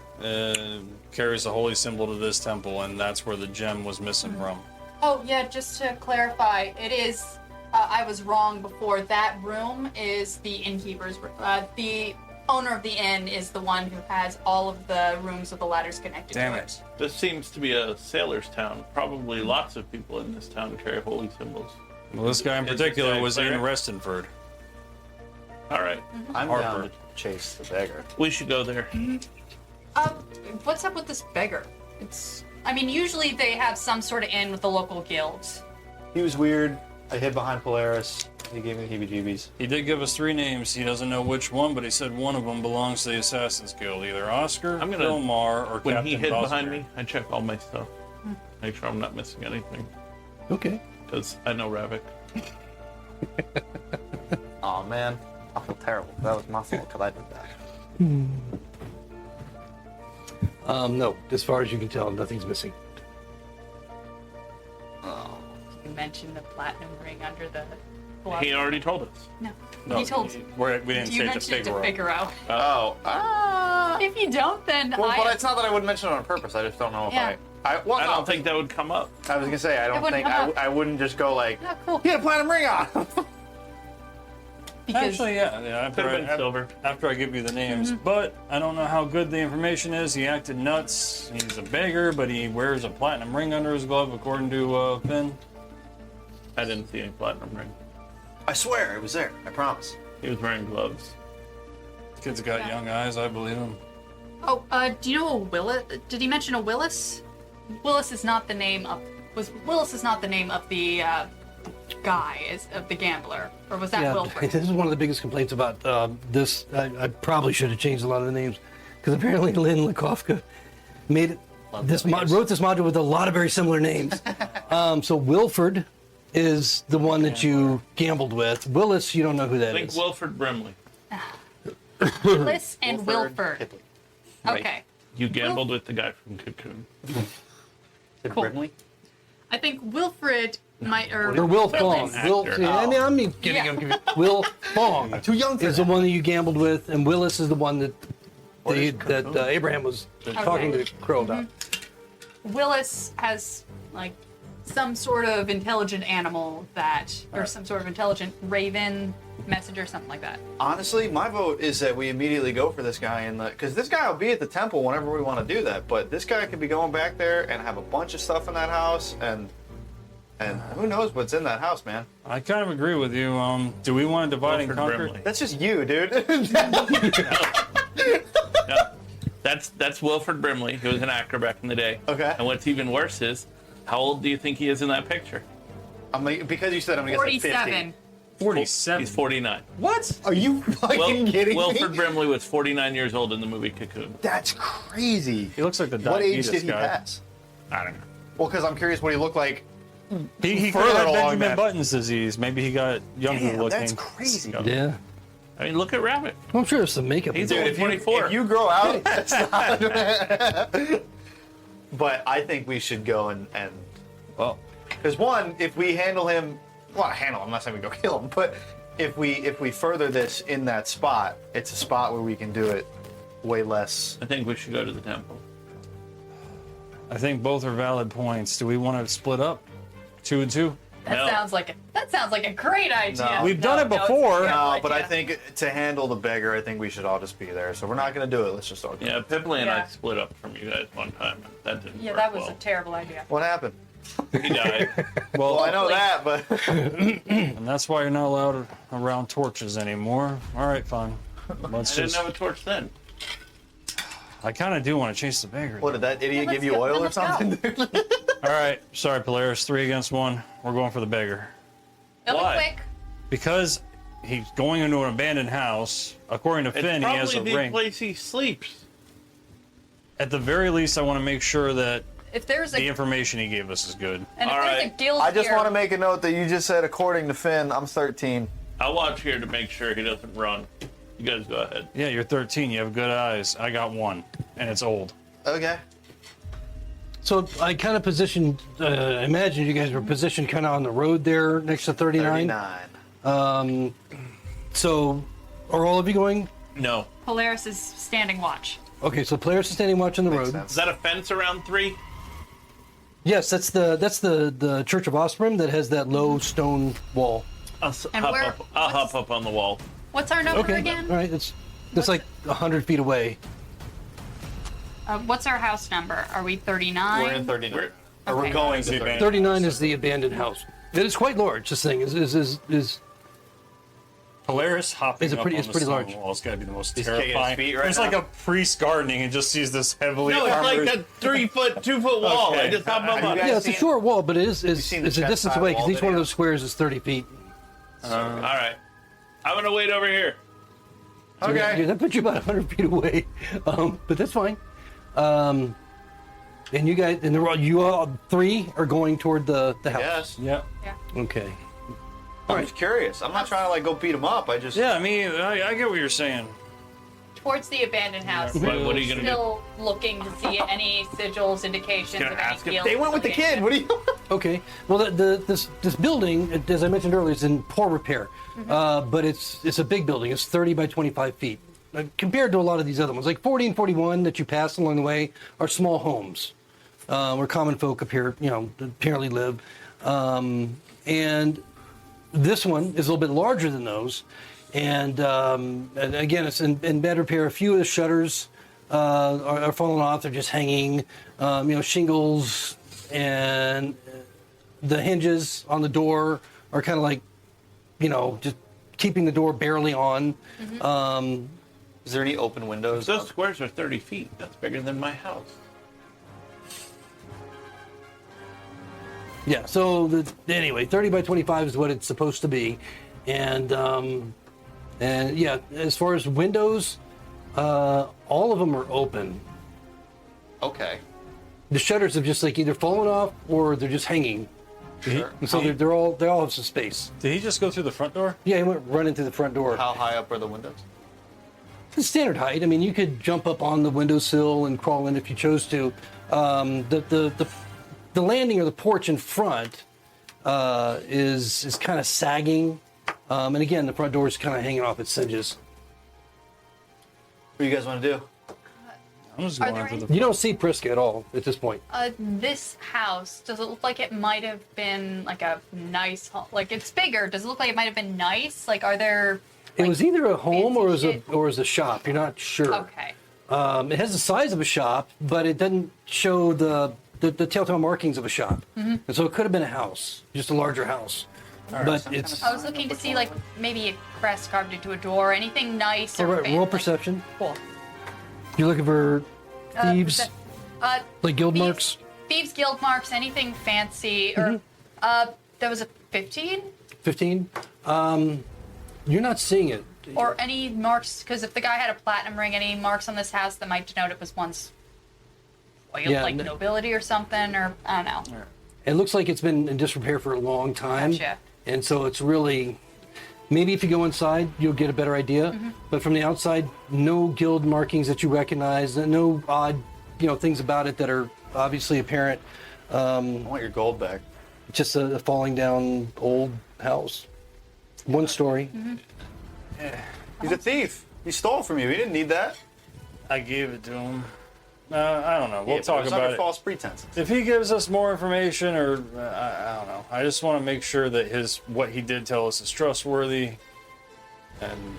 carries the holy symbol to this temple, and that's where the gem was missing from. oh yeah, just to clarify, it is. I was wrong before. That room is the innkeeper's. The owner of the inn is the one who has all of the rooms with the ladders connected Damn to it. This seems to be a sailor's town. Probably lots of people in this town carry holy symbols. Well, this guy in Is it particular a was in cleric? Restonford. All right, I'm Harper. down to chase the beggar. we should go there. What's up with this beggar? I mean, usually they have some sort of inn with the local guilds. He was weird. I hid behind Polaris. He gave me the heebie-jeebies. He did give us 3 names. He doesn't know which one, but he said one of them belongs to the Assassin's Guild. Either Oscar, I'm gonna- Omar, or When Captain he hid behind Bosmer. me, I check all my stuff. Make sure I'm not missing anything. Okay. Because I know Ravek. Oh man, I feel terrible. That was my fault because I did that. No, as far as you can tell, nothing's missing. You mentioned the platinum ring under the glove. He already told us. No. No, He told. we didn't You say mentioned to to figure out. figure out. Oh. If you don't, then Well, I. but it's not that I wouldn't mention it on purpose. I just don't know if Yeah. I I don't think that would come up. I was gonna say I don't wouldn't think come up. I wouldn't just go like, Yeah, cool. he had a platinum ring on. Because Actually, yeah. Could have been silver. After I give you the names, but I don't know how good the information is. He acted nuts. He's a beggar, but he wears a platinum ring under his glove, according to Finn. I didn't see any platinum ring. I swear it was there. I promise. He was wearing gloves. Kid's got Yeah. young eyes. I believe him. oh, do you know a Willis? Did he mention a Willis? Willis is not the name of. Willis is not the name of the guy, of the gambler, or was that Yeah, Wilfred? this is one of the biggest complaints about this. I probably should have changed a lot of the names because apparently Len Lakofka made it, wrote this module with a lot of very similar names. So Wilford is the one that you gambled with. Willis, you don't know who that Think is. Wilford Brimley. Willis and Wilford. Right. Okay. You gambled with the guy from Cocoon. Cool. Brimley? I think Wilfred might or Or Will Fong. Willis. Will, Actor. yeah, I mean, I'm getting Yeah. him confused. Will Fong Too young for is the that. one that you gambled with, and Willis is the one that Abraham was talking to Crow about. Willis has like some sort of intelligent animal that, or some sort of intelligent raven messenger, something like that. Honestly, my vote is that we immediately go for this guy because this guy will be at the temple whenever we want to do that. But this guy could be going back there and have a bunch of stuff in that house, and who knows what's in that house, man? I kind of agree with you. Do we want to divide and Wilford conquer? Brimley. That's just you, dude. No, that's Wilford Brimley, who was an actor back in the day. Okay. And what's even worse is, how old do you think he is in that picture? I'm like, because you said I'm gonna guess like 47. 47. He's 49. What? Are you fucking kidding Wilford me? Brimley was 49 years old in the movie Cocoon. That's crazy. He looks like the What age diabetes did he guy. pass? I don't know. Well, because I'm curious what he looked like. He could Further have along Benjamin that- Button's disease. Maybe he got younger Damn, looking. that's crazy. Yeah. I mean, look at Ravek. I'm sure there's some makeup. He's involved. only 24. If you grow out, that's not. But I think we should go and Well, because one, if we handle him, well, handle him. I'm not saying we go kill him, but if we further this in that spot, it's a spot where we can do it way less. I think we should go to the temple. I think both are valid points. Do we want to split up? 2 and 2? That No. sounds like a great idea. No. We've done it it's a before. terrible No, but I idea. think to handle the beggar, I think we should all just be there. So we're not gonna do it. Let's just all go. Yeah, Pipley and I Yeah. split up from you guys one time. That didn't Yeah, work that was well. a terrible idea. What happened? He died. Well, I know that, but And that's why you're not allowed around torches anymore. All right, fine. Let's I didn't just. have a torch then. I kind of do want to chase the beggar. what did that idiot Let's give you go, oil or let's go. something? All right, sorry, Polaris. 3 against 1. We're going for the beggar It'll Why? be quick. because he's going into an abandoned house. According to It's Finn, he has probably a the ring. place he sleeps. At the very least, I want to make sure that If there's the a information he gave us is good. and if All there's a right. guild I just here, want to make a note that you just said, according to Finn, I'm 13. I'll watch here to make sure he doesn't run. You guys go ahead. Yeah, you're 13. You have good eyes. I got 1, and it's old. Okay. So I kind of positioned. I imagine you guys were positioned kind of on the road there next to 39. 39. So are all of you going? No. Polaris is standing watch. Okay, so players are standing watch on the Makes road. sense. Is that a fence around 3? Yes, that's the Church of Osprey that has that low stone wall. I'll And hop where- up. I'll what's- hop up on the wall. What's our number Okay, again? all right, it's like 100 feet away. What's our house number? Are we 39? We're in 39. We're- Or we're Okay. going to The 39. 39 is the abandoned house. It is quite large. This thing is Polaris hopping It's a pretty- up it's on pretty the stone large. wall. It's got to be the most He's kicking his terrifying. feet right it's now. like a priest gardening and just sees this heavily No, it's like armored. a 3 foot, 2 foot wall. Okay. I just hop up Have you on it. guys yeah, it's a seen- short wall, but it is seen the it's a chest distance high away wall because each one of video? those squares is 30 feet. All right. I'm gonna wait over here. So Okay. that puts you about 100 feet away, but that's fine. And you guys, and you all 3 are going toward the house. Yes. Yeah. Okay. I'm just curious. I'm not trying to like go beat him up. I just. Yeah, I mean, I get what you're saying. Towards the abandoned house. What are you gonna do? Still looking to see any sigils, indications Gonna of any ask if guild They went with the kid. What do you? Okay. Well, this building, as I mentioned earlier, is in poor repair, but it's a big building. It's 30 by 25 feet. Compared to a lot of these other ones, like 40 and 41 that you pass along the way, are small homes where common folk appear, apparently live. And this one is a little bit larger than those, and again, it's in bad repair. A few of the shutters are falling off; they're just hanging. Shingles and the hinges on the door are kind of like, just keeping the door barely on. Is there any open windows? Those squares are 30 feet. That's bigger than my house. Yeah. So anyway, 30 by 25 is what it's supposed to be, and yeah, as far as windows, all of them are open. Okay. The shutters have just like either fallen off or they're just hanging. And so they all have some space. Did he just go through the front door? Yeah, he went running through the front door. How high up are the windows? It's standard height. I mean, you could jump up on the windowsill and crawl in if you chose to. The landing or the porch in front is kind of sagging, and again, the front door is kind of hanging off its hinges. What do you guys want to do? I'm just Are going there into any- the. You don't see Priska at all at this point. This house, does it look like it might have been like a nice home? Like it's bigger. Does it look like it might have been nice? Like are there? It like, was either a home or fancy it was a shit. You're not sure. Okay. It has the size of a shop, but it doesn't show the telltale markings of a shop. And so it could have been a house, just a larger house. But it's I was looking to see like maybe a crest carved into a door, anything nice all or right. fancy. Roll perception. Cool. You're looking for thieves, like guild thieves- marks. Thieves guild marks, anything fancy or there was a 15 15. You're not seeing it. or any marks because if the guy had a platinum ring, any marks on this house that might denote it was once oiled, Yeah, like no- nobility or something, or I don't know. It looks like it's been in disrepair for a long time. Gotcha. And so it's really, maybe if you go inside, you'll get a better idea. But from the outside, no guild markings that you recognize, no odd, things about it that are obviously apparent. I want your gold back. Just a falling down old house. One story. He's a thief. He stole from you. He didn't need that. I gave it to him. I don't know. We'll Yeah, but talk it's about under it. false pretenses. If he gives us more information, or I don't know. I just want to make sure that what he did tell us is trustworthy. And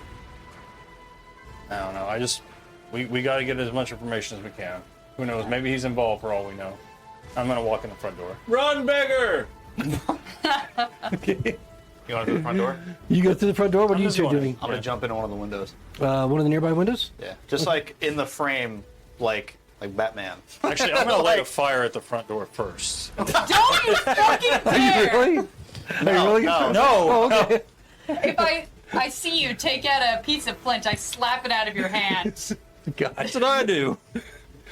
I don't know. We got to get as much information as we can. Who knows? Maybe he's involved for all we know. I'm gonna walk in the front door. Run, beggar! You want to go to the front door? You go through the front door. What are you just two going- doing? I'm gonna jump into one of the windows. One of the nearby windows? Yeah, just like in the frame, like Batman. Actually, I'm gonna light a fire at the front door first. Don't you fucking dare! Really? Are you really? no. Oh, okay. If I see you take out a piece of flint, I slap it out of your hand. Gosh. That's what I do.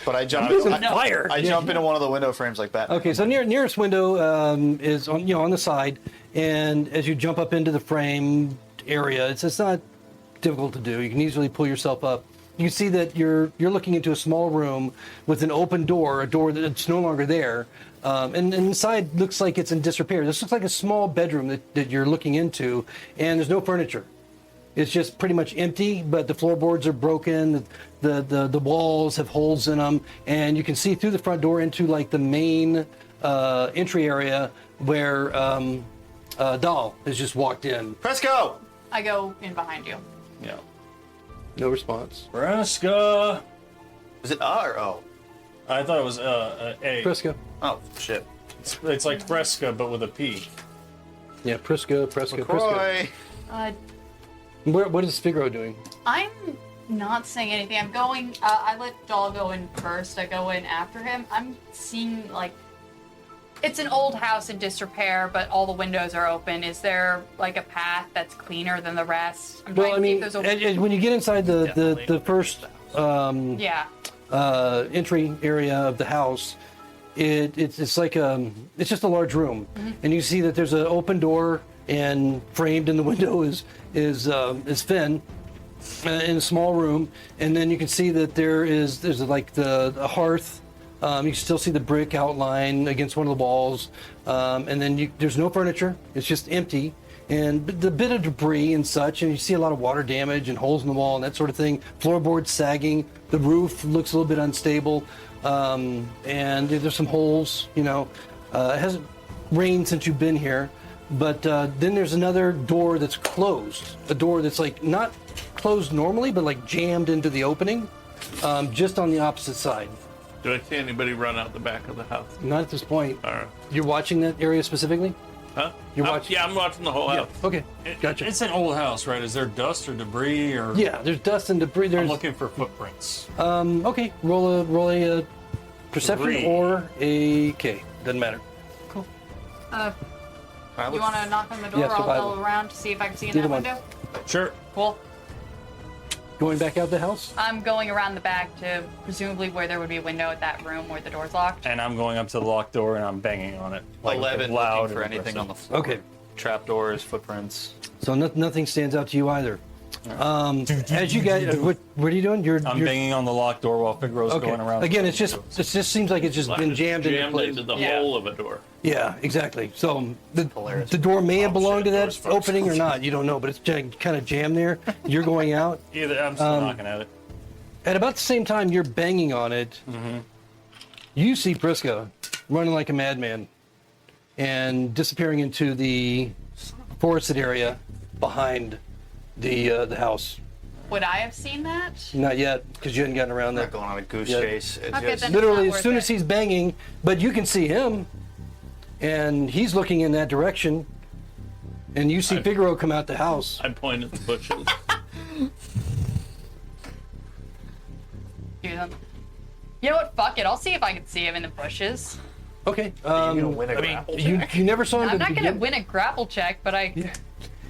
But I jump. It's on I, fire. I jump into one of the window frames like Batman. Okay, so nearest window is on the side, and as you jump up into the frame area, it's not difficult to do. You can easily pull yourself up. You can see that you're looking into a small room with an open door, a door that's no longer there, and inside looks like it's in disrepair. This looks like a small bedroom that you're looking into, and there's no furniture. It's just pretty much empty, but the floorboards are broken. The walls have holes in them, and you can see through the front door into like the main entry area where Dahl has just walked in. Fresco. I go in behind you. Yeah. No response. Fresca. Is it or O? I thought it was A. Priska. Oh shit. It's like Fresca, but with a P. Yeah, Priska. Priska. Croy. What is Figaro doing? I'm not saying anything. I'm going. I let Dahl go in first. I go in after him. I'm seeing like it's an old house in disrepair, but all the windows are open. Is there like a path that's cleaner than the rest? I'm Well, I to see mean, if there's when you get inside the first yeah. entry area of the house, it's like it's just a large room, and you see that there's an open door, and framed in the window is Finn in a small room, and then you can see that there's like a hearth. You can still see the brick outline against one of the walls, and then there's no furniture. It's just empty. And the bit of debris and such, and you see a lot of water damage and holes in the wall and that sort of thing. Floorboards sagging, the roof looks a little bit unstable, and there's some holes. It hasn't rained since you've been here, but then there's another door that's closed, a door that's like not closed normally, but like jammed into the opening, just on the opposite side. Do I see anybody run out the back of the house? Not at this point. All right. You're watching that area specifically? Huh? You're watching- Yeah, I'm watching the whole house. Okay, gotcha. It's an old house, right? Is there dust or debris or? Yeah, there's dust and debris. I'm There's looking for footprints. okay. Roll a perception 3. or a K. Doesn't matter. You want to knock on the door? Yeah, I'll survival. go around to see if I can see in Either that one. window. Sure. Cool. going back out the house? I'm going around the back to presumably where there would be a window at that room where the door's locked. And I'm going up to the locked door and I'm banging on it. Like 11 loud looking for and anything aggressive. on the floor. Okay. Trapdoors, footprints. So nothing stands out to you either. As you guys, what are you doing? You're Banging on the locked door while Figaro's okay. going around. Again, it just seems like it's just been jammed into place. into the Yeah. hole of a door. Yeah, exactly. So Hilarious. the door may have belonged to that doors first. opening or not. You don't know, but it's kind of jammed there. You're going out. Either I'm still knocking at it. At about the same time you're banging on it, you see Prisca running like a madman and disappearing into the forested area behind the house. Would I have seen that? Not yet, because you hadn't gotten around I'm that. not going on a goose Yeah. chase. It's Okay, just, then- Literally, It's not as soon worth as he's banging, but you can see him, and he's looking in that direction, and you see Figaro come out the house. I point at the bushes. You know what? Fuck it. I'll see if I can see him in the bushes. Okay. you're gonna win a I mean, grapple you never saw him I'm to not gonna begin. win a grapple check, but I.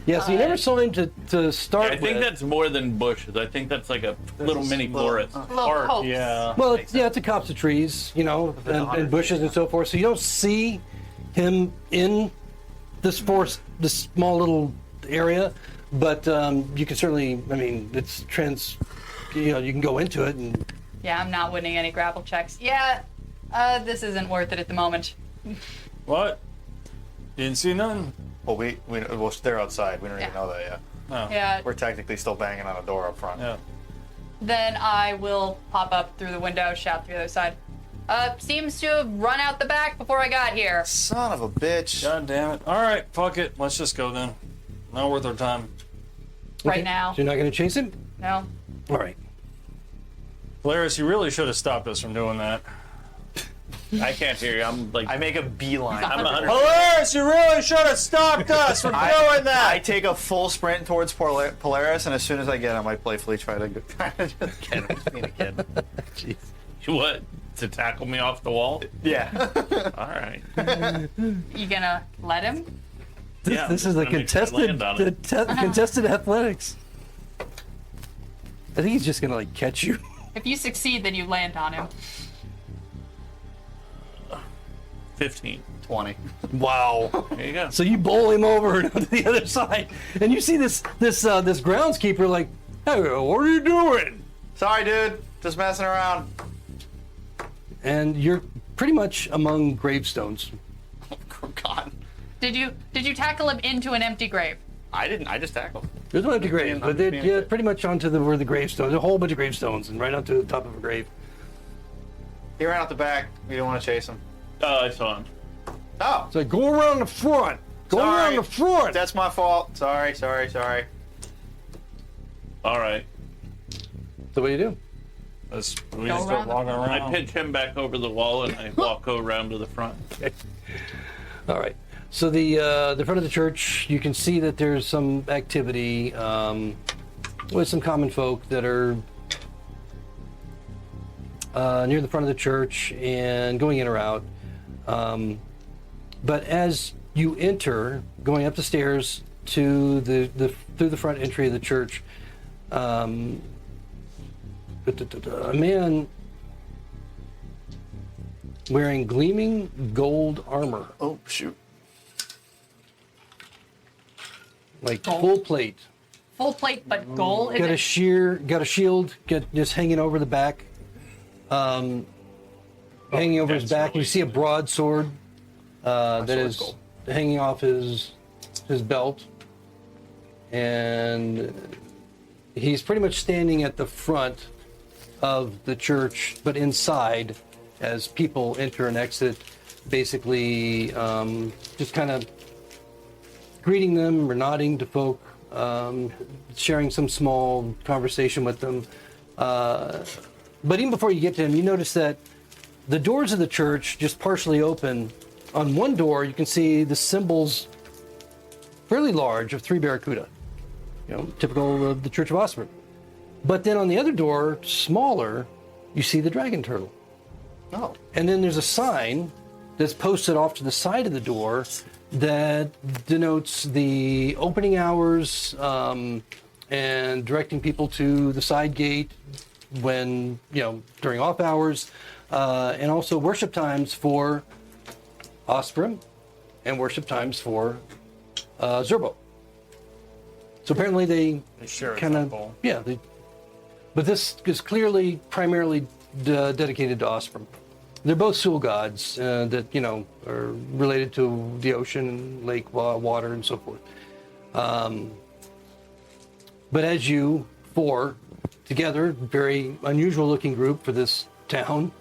Yeah, so you never saw him to start I think with. that's more than bushes. I think that's like a little mini forest. Little Park, hopes. yeah. Well, it's a copse of trees, and bushes and so forth. So you don't see him in this forest, this small little area, but you can certainly. I mean, it's you can go into it and. Yeah, I'm not winning any grapple checks. Yeah, this isn't worth it at the moment. What? You didn't see nothing? well, well, they're outside. We don't even Yeah. know that yet. Oh. Yeah. We're technically still banging on a door up front. Yeah. Then I will pop up through the window, shout through the other side. Seems to have run out the back before I got here. Son of a bitch. God damn it. All right, fuck it. Let's just go then. Not worth our time. Right Okay, now. So you're not going to chase him? No. All right. Polaris, you really should have stopped us from doing that. I can't hear you. I'm like, I make a beeline. I'm 100. Polaris, you really should have stopped us from doing that. I take a full sprint towards Polaris, and as soon as I get him, I playfully try to just kid him. Just being a kid. Jeez. What? To tackle me off the wall? Yeah. All right. You gonna let him? Yeah, This is the I'm gonna make sure I contested land on it. contested athletics. I think he's just going to like catch you. If you succeed, then you land on him. 15. 20. Wow. There you go. So you bowl him over and onto the other side, and you see this groundskeeper like, hey, what are you doing? Sorry, dude. Just messing around. And you're pretty much among gravestones. Oh, God. Did you tackle him into an empty grave? I didn't. I just tackled. There's no empty graves, being- but I'm they're being a yeah, kid. pretty much onto where the gravestones. A whole bunch of gravestones, and right onto the top of a grave. He ran out the back. We didn't want to chase him. Oh, I saw him. Oh. It's like go around the front. Go Sorry. around the front. That's my fault. Sorry. All right. So what do you do? We just Go start around the- walking around. I pitch him back over the wall and I walk around to the front. All right. So the front of the church, you can see that there's some activity with some common folk that are near the front of the church and going in or out. But as you enter, going up the stairs to through the front entry of the church, a man wearing gleaming gold armor, Oh, shoot. like full plate, Full plate, but gold. Is got a it- got a shield, just hanging over the back, hanging over his that's back. You really see a broadsword that sword's is gold. hanging off his belt, and he's pretty much standing at the front of the church, but inside, as people enter and exit, basically just kind of greeting them or nodding to folk, sharing some small conversation with them. But even before you get to him, you notice that the doors of the church just partially open. On one door, you can see the symbols, fairly large, of 3 barracuda, typical of the Church of Osprey. But then on the other door, smaller, you see the dragon turtle. Oh. And then there's a sign that's posted off to the side of the door that denotes the opening hours, and directing people to the side gate when, during off hours, and also worship times for Osprey and worship times for Zerbo. So apparently they share a kind of, temple. but this is clearly primarily dedicated to Osprey. They're both Sul gods that, are related to the ocean and lake water and so forth. But as you four together, very unusual looking group for this town,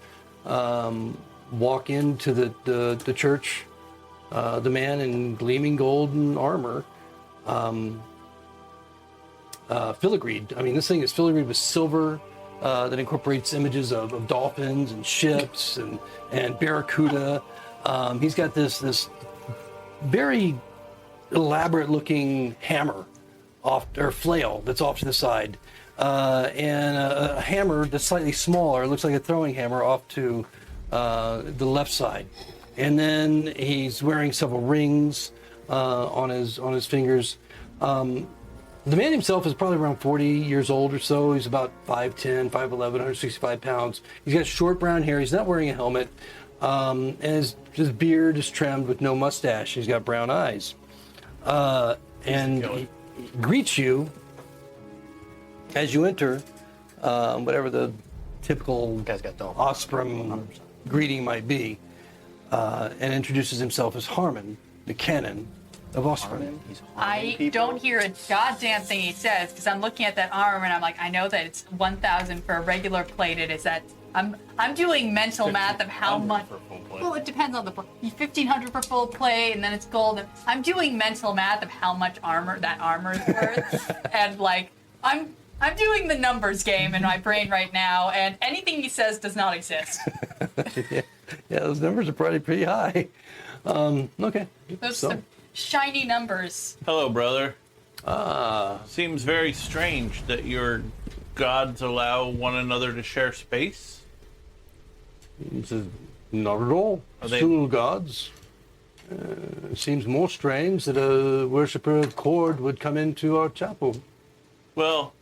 walk into the church, the man in gleaming golden armor, filigreed. I mean, this thing is filigreed with silver that incorporates images of dolphins and ships and barracuda. He's got this very elaborate looking hammer or flail that's off to the side, and a hammer that's slightly smaller, looks like a throwing hammer, off to the left side. And then he's wearing several rings on his fingers. The man himself is probably around 40 years old or so. He's about 5'10", 5'11", 165 pounds. He's got short brown hair. He's not wearing a helmet. And his beard is trimmed with no mustache. He's got brown eyes. And he greets you as you enter, whatever the typical Guy's got dome. Osprey greeting might be, and introduces himself as Harmon, the canon of Osprey. I don't hear a goddamn thing he says because I'm looking at that armor and I'm like, I know that it's 1,000 for a regular plated. Is that I'm doing mental math of how much. For full plate. Well, it depends on the 1,500 for full plate, and then it's gold. And I'm doing mental math of how much armor that armor is worth, and like I'm doing the numbers game in my brain right now, and anything he says does not exist. Yeah, those numbers are probably pretty high. Okay. Those So- some shiny numbers. Hello, brother. Seems very strange that your gods allow one another to share space. He says, not at all. Are they- Sul gods. It seems more strange that a worshipper of Cord would come into our chapel. Well,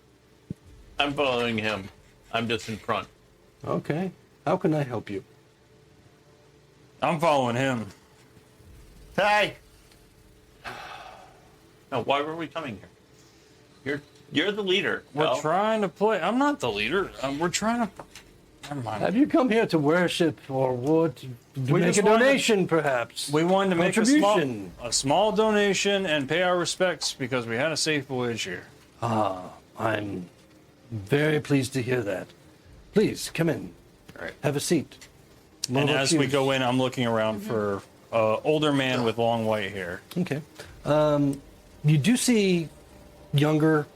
I'm following him. I'm just in front. Okay. How can I help you? I'm following him. Hey! Now, why were we coming here? You're the leader. We're pal. trying to play. I'm not the leader. We're trying to. Never mind. Have you come here to worship or what? To make just a wanted to- donation, perhaps? We wanted to make Contribution. a small donation and pay our respects because we had a safe voyage here. I'm very pleased to hear that. Please, come in. All right. Have a seat. And as we go in, I'm looking around for older man with long white hair. Okay. You do see younger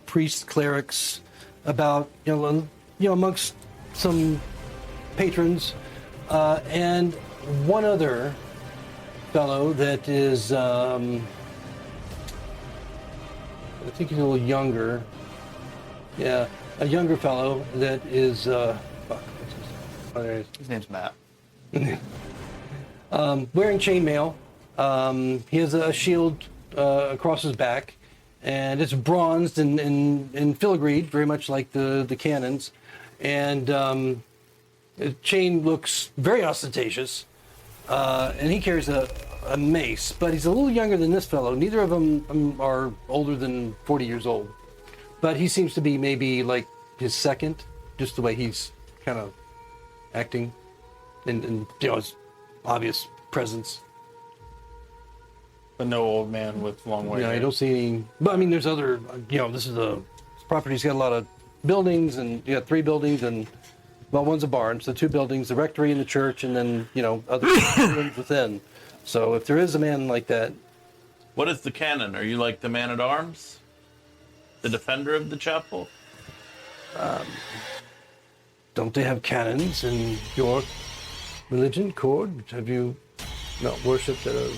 priests, clerics, about amongst some patrons, and one other fellow that is, I think he's a little younger. Yeah, a younger fellow that is, there he is. His name's Matt. Wearing chainmail. He has a shield across his back, and it's bronzed and filigreed, very much like the cannons. And the chain looks very ostentatious. And he carries a mace, but he's a little younger than this fellow. Neither of them are older than 40 years old. But he seems to be maybe like his second, just the way he's kind of acting, and his obvious presence. But no old man with long white hair. I don't see any. But I mean, there's other. This property's got a lot of buildings, and you got 3 buildings, and one's a barn, so 2 buildings, the rectory and the church, and then other rooms within. So if there is a man like that, What is the canon? Are you like the man at arms? The defender of the chapel? don't they have cannons in your religion, Cord? Have you not worshipped at a?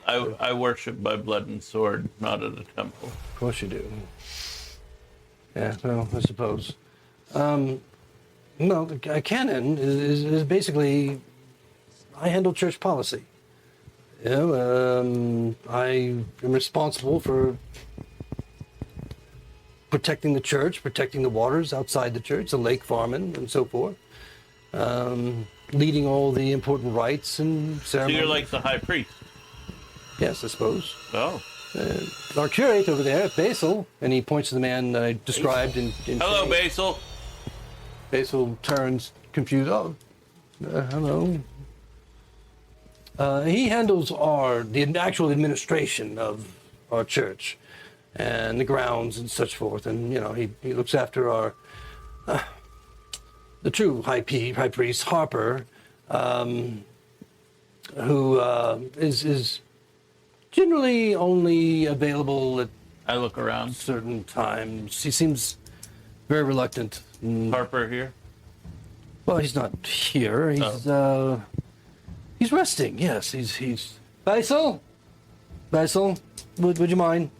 I worship by blood and sword, not at a temple. Of course you do. Yeah, well, I suppose. No, a canon is basically, I handle church policy. I am responsible for protecting the church, protecting the waters outside the church, the lake farming, and so forth. Leading all the important rites and So ceremonies. you're like the high priest. Yes, I suppose. Oh. Our curate over there, Basil, and he points to the man that I described in Hello, shade. Basil. Basil turns confused. Oh, hello. He handles the actual administration of our church and the grounds and such forth. And, he looks after our, the true high priest, Harper, who is generally only available at I look around. certain times. He seems very reluctant. Harper here. Well, he's not here. He's resting. Yes, he's. Basil, would you mind?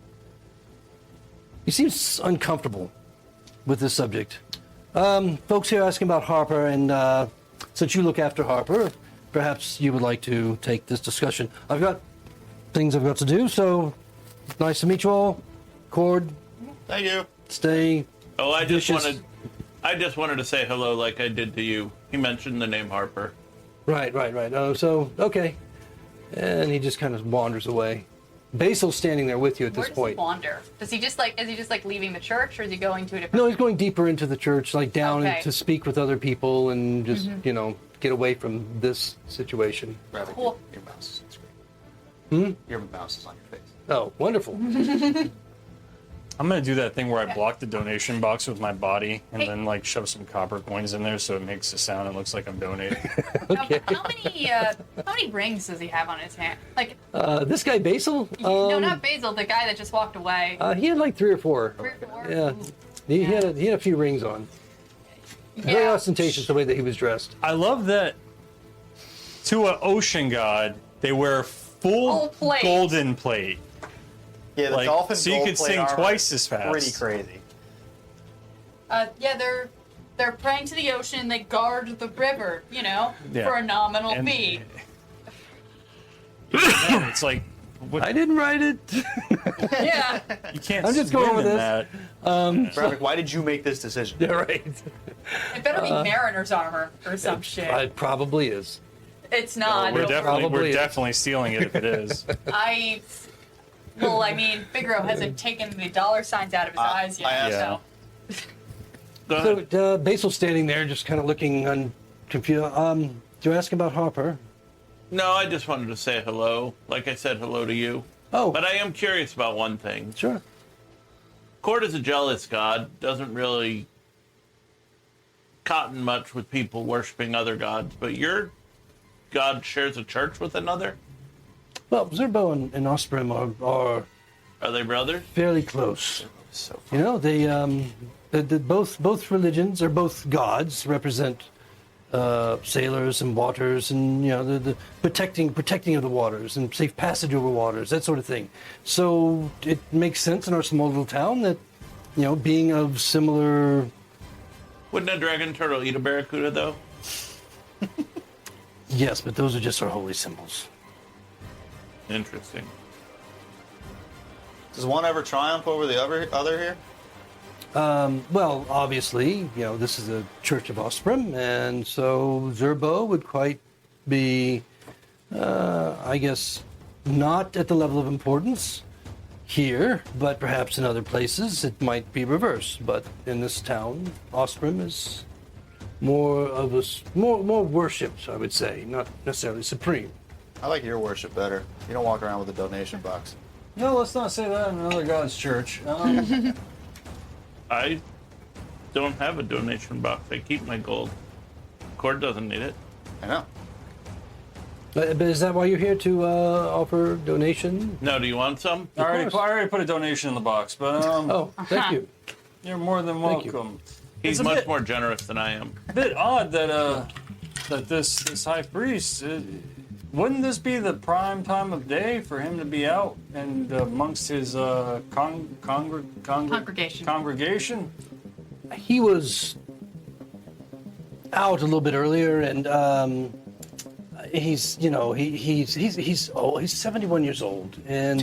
He seems uncomfortable with this subject. Folks here asking about Harper, and since you look after Harper, perhaps you would like to take this discussion. I've got things I've got to do, so nice to meet you all. Cord, Thank you. stay. Oh, I just Vicious. wanted to say hello like I did to you. He mentioned the name Harper. Right. Oh, so okay. And he just kind of wanders away. Basil's standing there with you at Where this does point. he wander? Is he just like leaving the church, or is he going to a different? No, he's going deeper into the church, like down Okay. to speak with other people and just, get away from this situation. Ravek, Cool. your mouse is on the screen. Your mouse is on your face. Oh, wonderful. I'm gonna do that thing where I block the donation box with my body and Hey. then like shove some copper coins in there so it makes a sound and looks like I'm donating. Okay. How many rings does he have on his hand? Like, This guy, Basil, no, not Basil, the guy that just walked away. he had like 3 or 4. 3 or 4? Yeah. He had a few rings on. Very ostentatious the way that he was dressed. I love that to an ocean god they wear Full full plate. golden plate. Yeah, the Like, dolphin so you gold could plate sing armor twice is as fast. Pretty crazy. Yeah, they're praying to the ocean. They guard the river, Yeah. for a nominal And- fee. Man, it's like what, I didn't write it. Yeah. you can't. I'm just going swim with in this. that. Ravek, why did you make this decision? Yeah, right. It better be mariner's armor or some shit. It probably is. It's not. We're It'll- definitely probably is. stealing it if it is. I mean, Figaro hasn't taken the dollar signs out of his eyes yet. I asked so. Go ahead. So Basil's standing there just kind of looking confused. You're asking about Harper? No, I just wanted to say hello. Like I said hello to you. Oh, But I am curious about one thing. sure. Cord is a jealous god, doesn't really cotton much with people worshiping other gods, but your god shares a church with another? Well, Zerbo and Osprey are Are they brothers? fairly close. So They both religions or both gods represent sailors and waters, and the protecting of the waters and safe passage over waters, that sort of thing. So it makes sense in our small little town that being of similar. Wouldn't a dragon turtle eat a barracuda, though? Yes, but those are just our holy symbols. Interesting. does one ever triumph over the other here? Well, obviously, this is a Church of Osprey, and so Zerbo would quite be, I guess, not at the level of importance here, but perhaps in other places it might be reversed. But in this town, Osprey is more of more worshipped, I would say, not necessarily supreme. I like your worship better. You don't walk around with a donation box. No, let's not say that in another god's church. I don't have a donation box. I keep my gold. Cord doesn't need it. I know. But is that why you're here to offer donation? No, do you want some? I course. already put a donation in the box, but Oh, thank you. you're more than Thank you. welcome. He's It's a much bit- more generous than I am. Bit odd that that this high priest wouldn't this be the prime time of day for him to be out and amongst his Congregation. congregation? He was out a little bit earlier, and he's 71 years old, and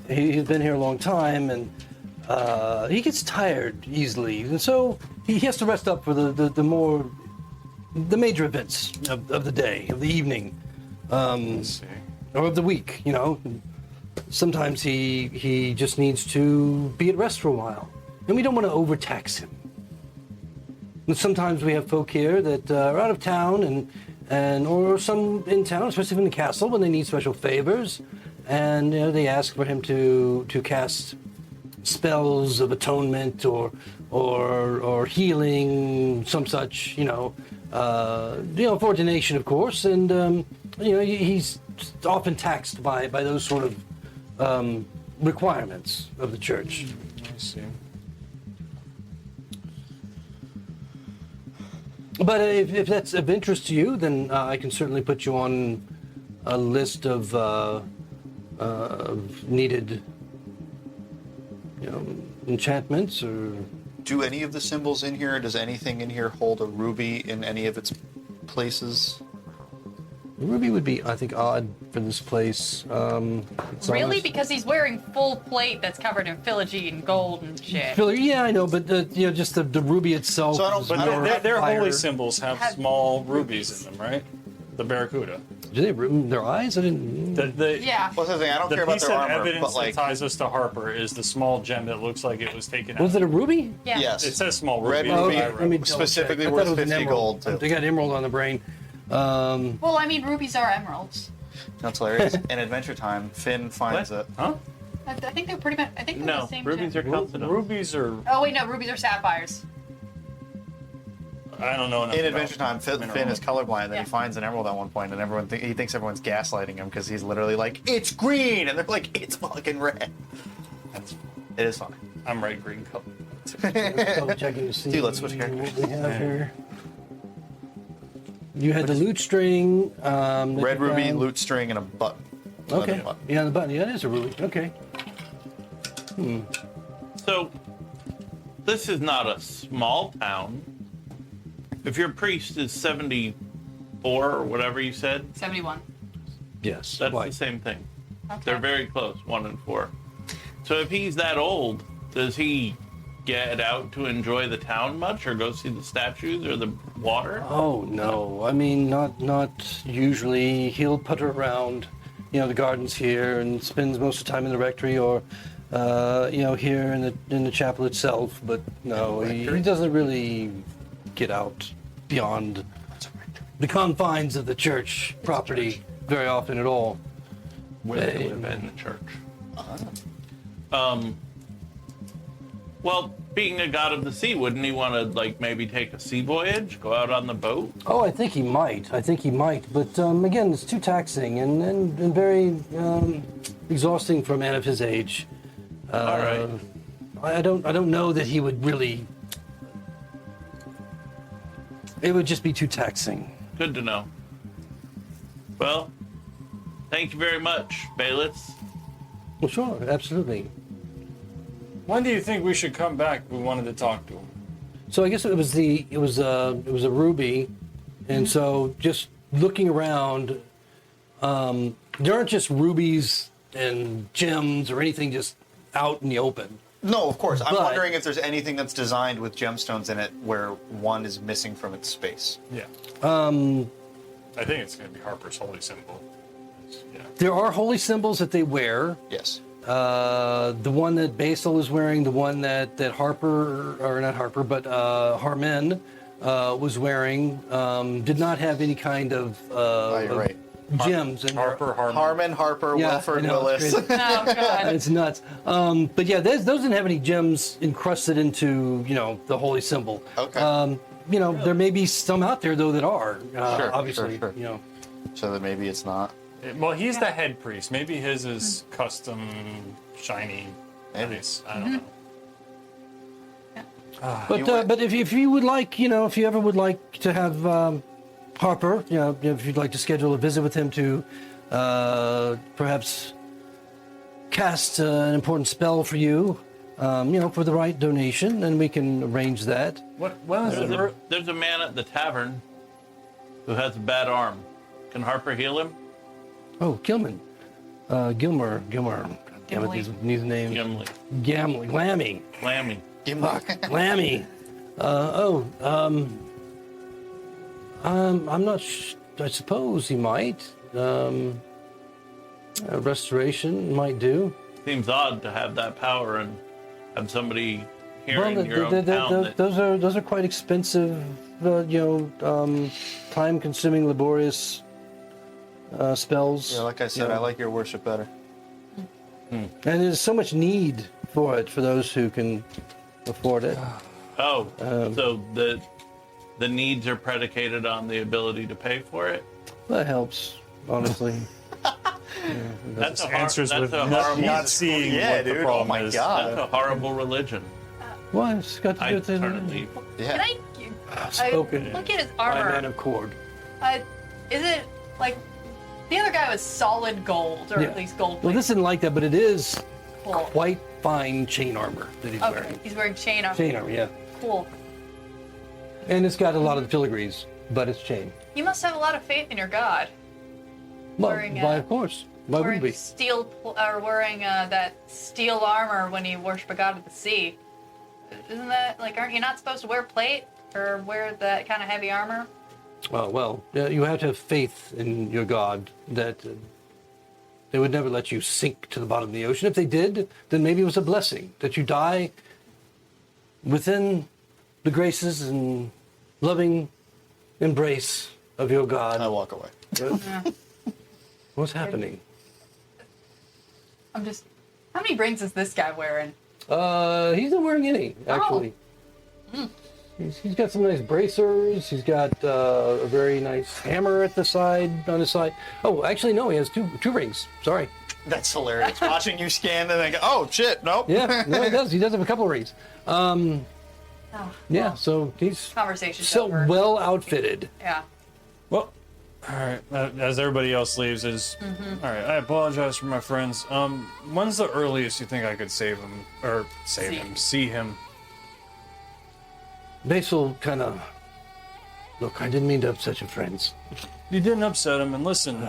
he's been here a long time, and he gets tired easily, and so he has to rest up for the major events of the day, of the evening, Let's see. or of the week. You know, sometimes he just needs to be at rest for a while, and we don't want to overtax him. And sometimes we have folk here that are out of town and or some in town, especially in the castle, when they need special favors, and you know, they ask for him to cast spells of atonement or healing, some such, for ordination, of course, and he's often taxed by those sort of requirements of the church. Let's see. But if that's of interest to you, then I can certainly put you on a list of needed, enchantments or. Do any of the symbols in here, does anything in here hold a ruby in any of its places? Ruby would be, I think, odd for this place. It's Really? almost- Because he's wearing full plate that's covered in filigree and gold and shit. Filler, yeah, I know, but just the ruby itself. So I don't- is but more Their fire. holy symbols have Have- small rubies in them, right? The barracuda. Do they ruin their eyes? I didn't. Yeah. Well, that's the thing, I don't The care about piece their of armor, evidence but like, that ties us to Harper is the small gem that looks like it was taken out. Was it a ruby? Yeah. yes. It says small Red ruby. Oh, ruby. okay. Let me double Specifically check. I worth thought it was an 50 emerald. gold, too. They got emerald on the brain. Well, I mean, rubies are emeralds. That's hilarious. In Adventure Time, Finn finds What? it. Huh? I think they're pretty much. I think they're the No, same. rubies gem. are chalcedony. Rubies are. Oh wait, no, rubies are sapphires. I don't know enough In about Adventure Time, Finn mineral. is colorblind, and Yeah. he finds an emerald at one point, and he thinks everyone's gaslighting him because he's literally like, "It's green," and they're like, "It's fucking red." It is funny. I'm red green color. Double checking to see Dude, let's switch what characters. we have here. You had the lute string. That Red you ruby, found. lute string, and a button. Leather Okay. button. Yeah, the button. Yeah, it is a ruby. Okay. So, this is not a small town. If your priest is 74 or whatever you said, 71. Yes. that's Why? the same thing. Okay. They're very close, 1 and 4. So if he's that old, does he get out to enjoy the town much, or go see the statues or the water? Oh no! I mean, not usually. He'll putter around, the gardens here, and spends most of the time in the rectory or, here in the chapel itself. But no, he doesn't really get out beyond the confines of the church property very often at all. Where they live in the church. Well, being a god of the sea, wouldn't he want to maybe take a sea voyage, go out on the boat? Oh, I think he might. But again, it's too taxing and very exhausting for a man of his age. All right. I don't know that he would really. It would just be too taxing. Good to know. Well, thank you very much, Bayless. Well, sure, absolutely. When do you think we should come back? We wanted to talk to him. So I guess it was a ruby, and so just looking around, there aren't just rubies and gems or anything just out in the open. No, of course. I'm But- wondering if there's anything that's designed with gemstones in it where one is missing from its space. Yeah. I think it's going to be Harper's holy symbol. Yeah. There are holy symbols that they wear. Yes. The one that Basil is wearing, the one that Harper, or not Harper, but Harmon was wearing, did not have any kind of You're right. gems. In there. Harmon, Harper, Yeah, Wilford, I know, Willis. it's crazy. Oh god. It's nuts. But yeah, those didn't have any gems encrusted into, the holy symbol. Okay. There may be some out there though that are, Sure, obviously, sure. So that maybe it's not. Well, he's the head priest. Maybe his is custom, shiny. Maybe. Nice. I don't know. But if you would like, if you ever would like to have Harper, if you'd like to schedule a visit with him to perhaps cast an important spell for you, for the right donation, then we can arrange that. When is it? There's a man at the tavern who has a bad arm. Can Harper heal him? Oh, Gilman. Gilmer. Damn it, these names. Gimli. Gamly. Glammy. Lammy. Fuck. Glammy. I'm not. I suppose he might. Restoration might do. Seems odd to have that power and have somebody here Well, in your own town. that- those are quite expensive. Time-consuming, laborious spells. Yeah, like I said, I like your worship better. And there's so much need for it for those who can afford it. Oh, so the needs are predicated on the ability to pay for it. That helps, honestly. That's a Answers that's with a not, horrible. not seeing Yeah, what dude. the problem Oh my is. god. That's a horrible religion. Why? It's got to do I with turn and the leave. Yeah. Can I spoken look at his by man armor? of cord. Is it like the other guy was solid gold, or Yeah. at least gold? Well, this isn't like that, but it is cool. quite fine chain armor that he's Okay, wearing. he's wearing chain armor. Chain armor, yeah. Cool. And it's got a lot of the filigrees, but it's chain. You must have a lot of faith in your god. Well, Wearing, why, of course. Why would Wearing we? wearing that steel armor when you worship a god of the sea. Isn't that like? Aren't you not supposed to wear plate or wear that kind of heavy armor? Well, you have to have faith in your God that they would never let you sink to the bottom of the ocean. If they did, then maybe it was a blessing that you die within the graces and loving embrace of your I God. walk away. What's happening? I'm just. How many rings is this guy wearing? He's not wearing any, actually. He's got some nice bracers. He's got a very nice hammer at the side, on his side. Oh, actually, no, he has two rings. Sorry. That's hilarious. Watching you scan and then go, oh shit, nope. Yeah, no, he does. He does have a couple of rings. Oh, Yeah, well, so he's conversation's so over. well outfitted. Yeah. Well, all right. As everybody else leaves, all right. I apologize for my friends. When's the earliest you think I could save him or see him? Basil kind of. Look, I didn't mean to upset your friends. You didn't upset him, and listen.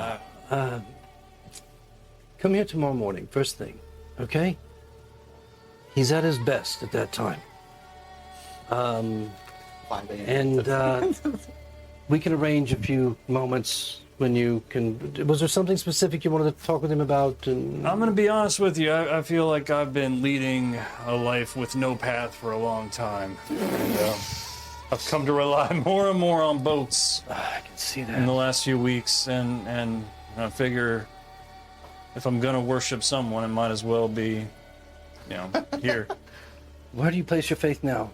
Come here tomorrow morning, first thing, okay? He's at his best at that time. 5 a.m. And we can arrange a few moments when you can. Was there something specific you wanted to talk with him about? And I'm gonna be honest with you. I feel like I've been leading a life with no path for a long time, and I've come to rely more and more on boats I can see in the that. last few weeks, and I figure if I'm gonna worship someone, it might as well be, here. Where do you place your faith now?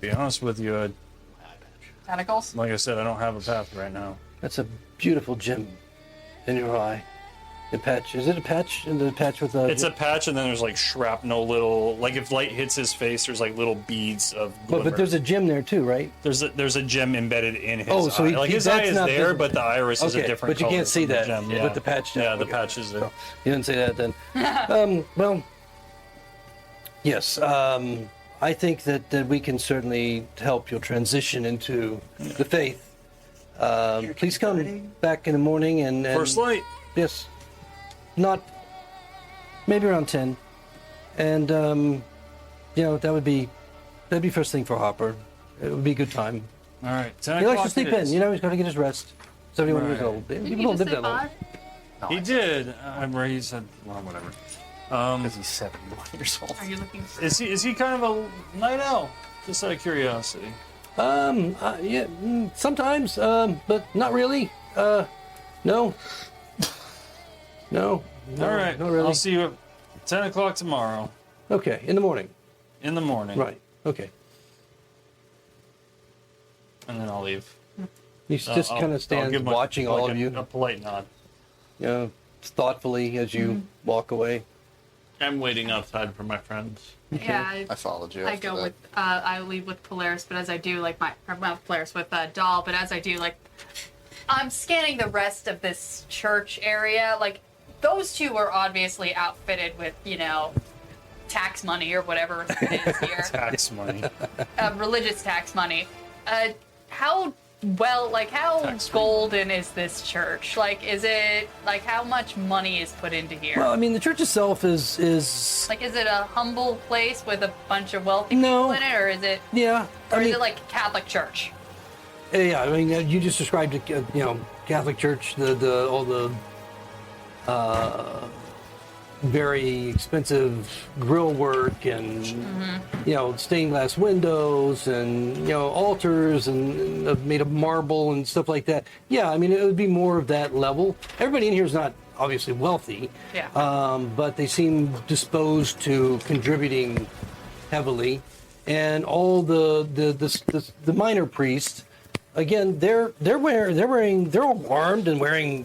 To be honest with you, Tentacles? like I said, I don't have a path right now. That's a beautiful gem in your eye. The patch. Is it a patch? In the patch with a. It's a patch, and then there's like shrapnel, little like if light hits his face, there's like little beads of glimmer. But there's a gem there too, right? There's a gem embedded in his Oh, so eye. he- Like he- his eye that's is not there, visible. but the iris is a Okay, different but you color can't see from the that gem. with the patch down. Yeah, the Okay. patch is there. You didn't say that then. Well, yes. I think that we can certainly help your transition into the faith. Please come back in the morning and First light. yes, not maybe around 10, and that'd be first thing for Hopper. It would be a good time. All right, 10 He likes to o'clock sleep it in. is. He's got to get his rest. 71 years Right. old. Didn't People you don't just live say that long. 5? He did. Where he said, well, whatever. Because he's 71 years old. Are you looking for Is he kind of a night owl? Just out of curiosity. Yeah, sometimes, but not really. No. No. All right, Not really. I'll see you at 10 o'clock tomorrow Okay, in the morning. in the morning. Right. Okay. And then I'll leave. He just kind of stands watching all of you, A polite nod. thoughtfully as you walk away. I'm waiting outside for my friends. Yeah, I followed you. I after go that. with I leave with Polaris, but as I do, like not Polaris with Doll, but as I do, like I'm scanning the rest of this church area. Like those two are obviously outfitted with tax money or whatever it is here, Tax money. religious tax money. How well, like, how Tax-free. golden is this church? Like, is it, like, how much money is put into here? Well, I mean, the church itself is Like, is it a humble place with a bunch of wealthy No. people in it, or is it, yeah. or I is mean, it like a Catholic church? yeah. I mean, you just described it. Catholic Church, the all the very expensive grill work and stained glass windows and altars and made of marble and stuff like that. Yeah, I mean, it would be more of that level. Everybody in here is not obviously wealthy, Yeah. but they seem disposed to contributing heavily. And all the minor priests, again, they're all armed and wearing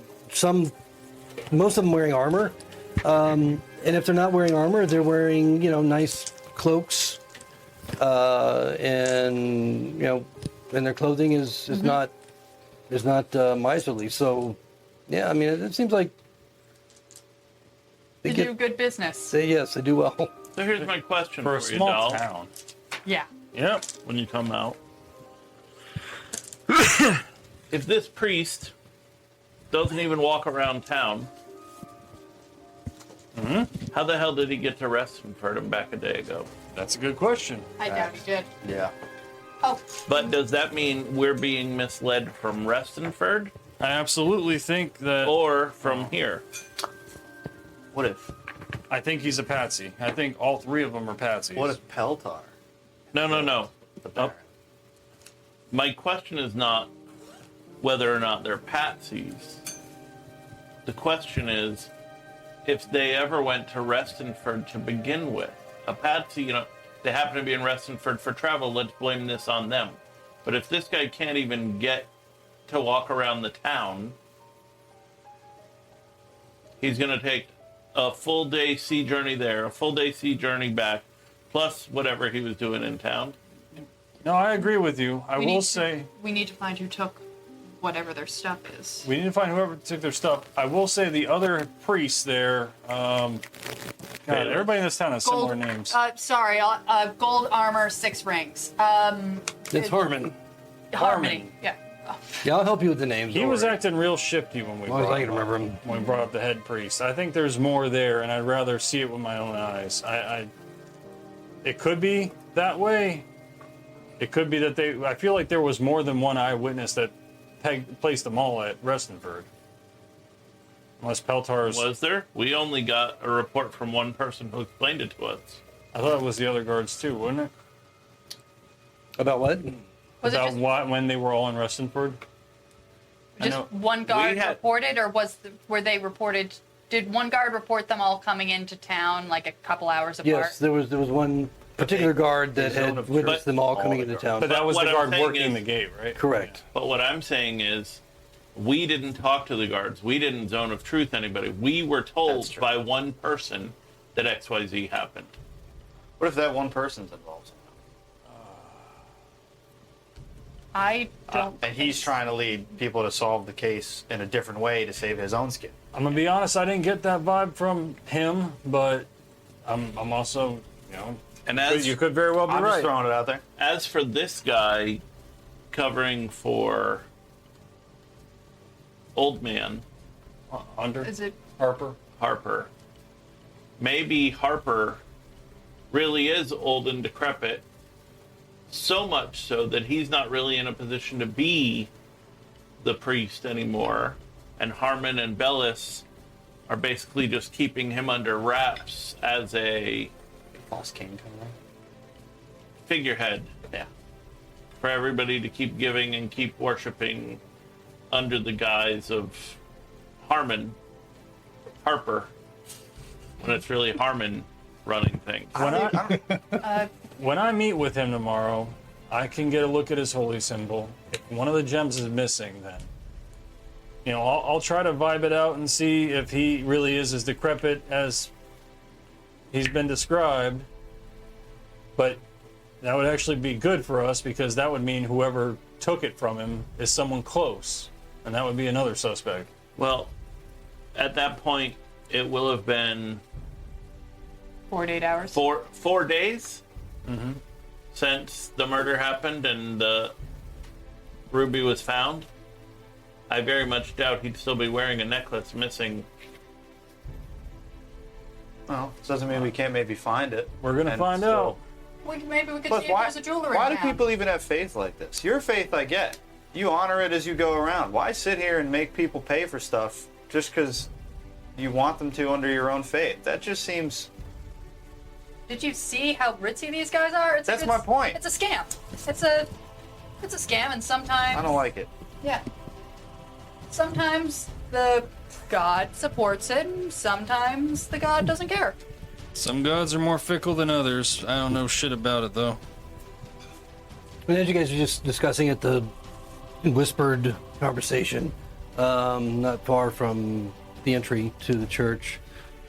most of them wearing armor. And if they're not wearing armor, they're wearing nice cloaks, and their clothing is not miserly. So, yeah, I mean, it seems like They do good business. yes, they do well. So here's my question For a for you, small Doll. town. Yeah. Yep. When you come out, if this priest doesn't even walk around town, how the hell did he get to Restonford back a day ago? That's a good question. I doubt he did. Yeah. Oh, But does that mean we're being misled from Restonford I absolutely think that. or from here? What if? I think he's a patsy. I think all three of them are patsies. What if Peltar? No. The Baron? My question is not whether or not they're patsies. The question is if they ever went to Restonford to begin with. A patsy, they happen to be in Restonford for travel, let's blame this on them. But if this guy can't even get to walk around the town, he's going to take a full day sea journey there, a full day sea journey back, plus whatever he was doing in town. No, I agree with you. I we will need say we need to find who took whatever their stuff is. we need to find whoever took their stuff. I will say the other priests there. God, everybody in this town has similar names. Sorry, gold armor, 6 rings. It's Harmon. Harmony. Yeah. Yeah, I'll help you with the names. He don't was worry. acting real shifty when we As long as brought I can him up, remember him. when we brought up the head priest. I think there's more there, and I'd rather see it with my own eyes. It could be that way. It could be that I feel like there was more than one eyewitness that placed them all at Restonford. Unless Peltar's. Was there? We only got a report from one person who explained it to us. I thought it was the other guards too, wasn't it? About what? Was it About just, when they were all in Restonford? just know. one guard had- reported, or were they reported? Did one guard report them all coming into town like a couple hours apart? Yes, there was one particular guard that zone had of witnessed truth. them all All coming the into guards. town. But that was what the I'm guard saying working is- the gate, right? Correct. But what I'm saying is, we didn't talk to the guards. We didn't zone of truth anybody. We were That's told true. by one person that XYZ happened. What if that one person's involved? I don't. And he's trying to lead people to solve the case in a different way to save his own skin. I'm gonna be honest, I didn't get that vibe from him, but I'm also, And as you could very well be I'm right. just throwing it out there. as for this guy covering for old man Under Is it? Harper. Harper, maybe Harper really is old and decrepit, so much so that he's not really in a position to be the priest anymore, and Harmon and Bellis are basically just keeping him under wraps as a False king coming around. figurehead Yeah. for everybody to keep giving and keep worshiping under the guise of Harper, when it's really Harmon running things. When I meet with him tomorrow, I can get a look at his holy symbol. If one of the gems is missing, then I'll try to vibe it out and see if he really is as decrepit as he's been described. But that would actually be good for us, because that would mean whoever took it from him is someone close, and that would be another suspect. Well, at that point, it will have been 48 hours. 4 days since the murder happened, and the Ruby was found, I very much doubt he'd still be wearing a necklace missing. Well, doesn't mean we can't maybe find it. We're gonna And find still- out. Maybe we could Plus, see if why, there's a jeweler why in do town. people even have faith like this? Your faith, I get. You honor it as you go around. Why sit here and make people pay for stuff just because you want them to under your own faith? That just seems. Did you see how ritzy these guys are? That's my point. It's a scam. It's a scam, and sometimes I don't like it. Yeah. Sometimes the god supports it, and sometimes the god doesn't care. Some gods are more fickle than others. I don't know shit about it though. And as you guys are just discussing it, the whispered conversation, not far from the entry to the church,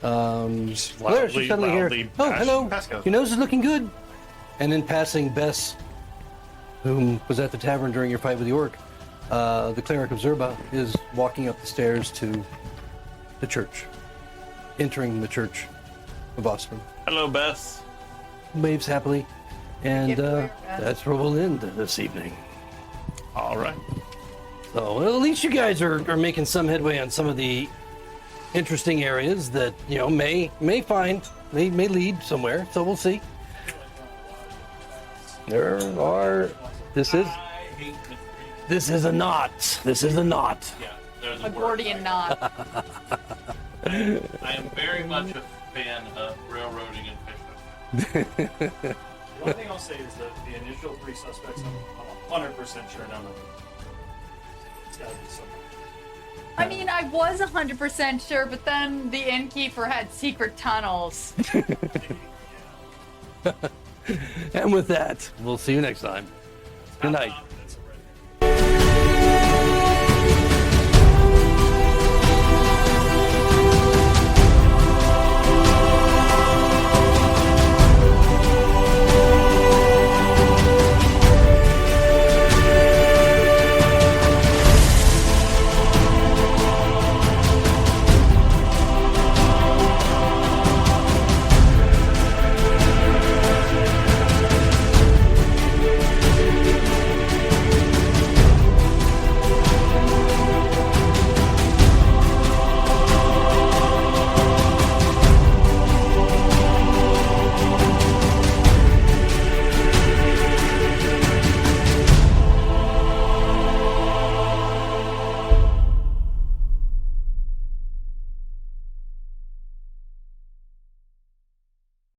Claire, she suddenly hear, "Oh, hello! Pasco. Your nose is looking good." And then passing Bess, whom was at the tavern during your fight with the orc, the cleric of Zerba is walking up the stairs to the church, entering the church of Ostrom. Hello, Bess. Waves happily, and Claire, Bess. that's where we'll end this evening. All right. So well, at least you guys are making some headway on some of the interesting areas that may lead somewhere. So we'll see. There are. This is a knot. This is a knot. Yeah, there's A word. Gordian knot. I am very much a fan of railroading and fishing. The only thing I'll say is that the initial 3 suspects, I'm 100% sure none of them. It's gotta be someone. I mean, I was 100% sure, but then the innkeeper had secret tunnels. And with that, we'll see you next time. Good night. Not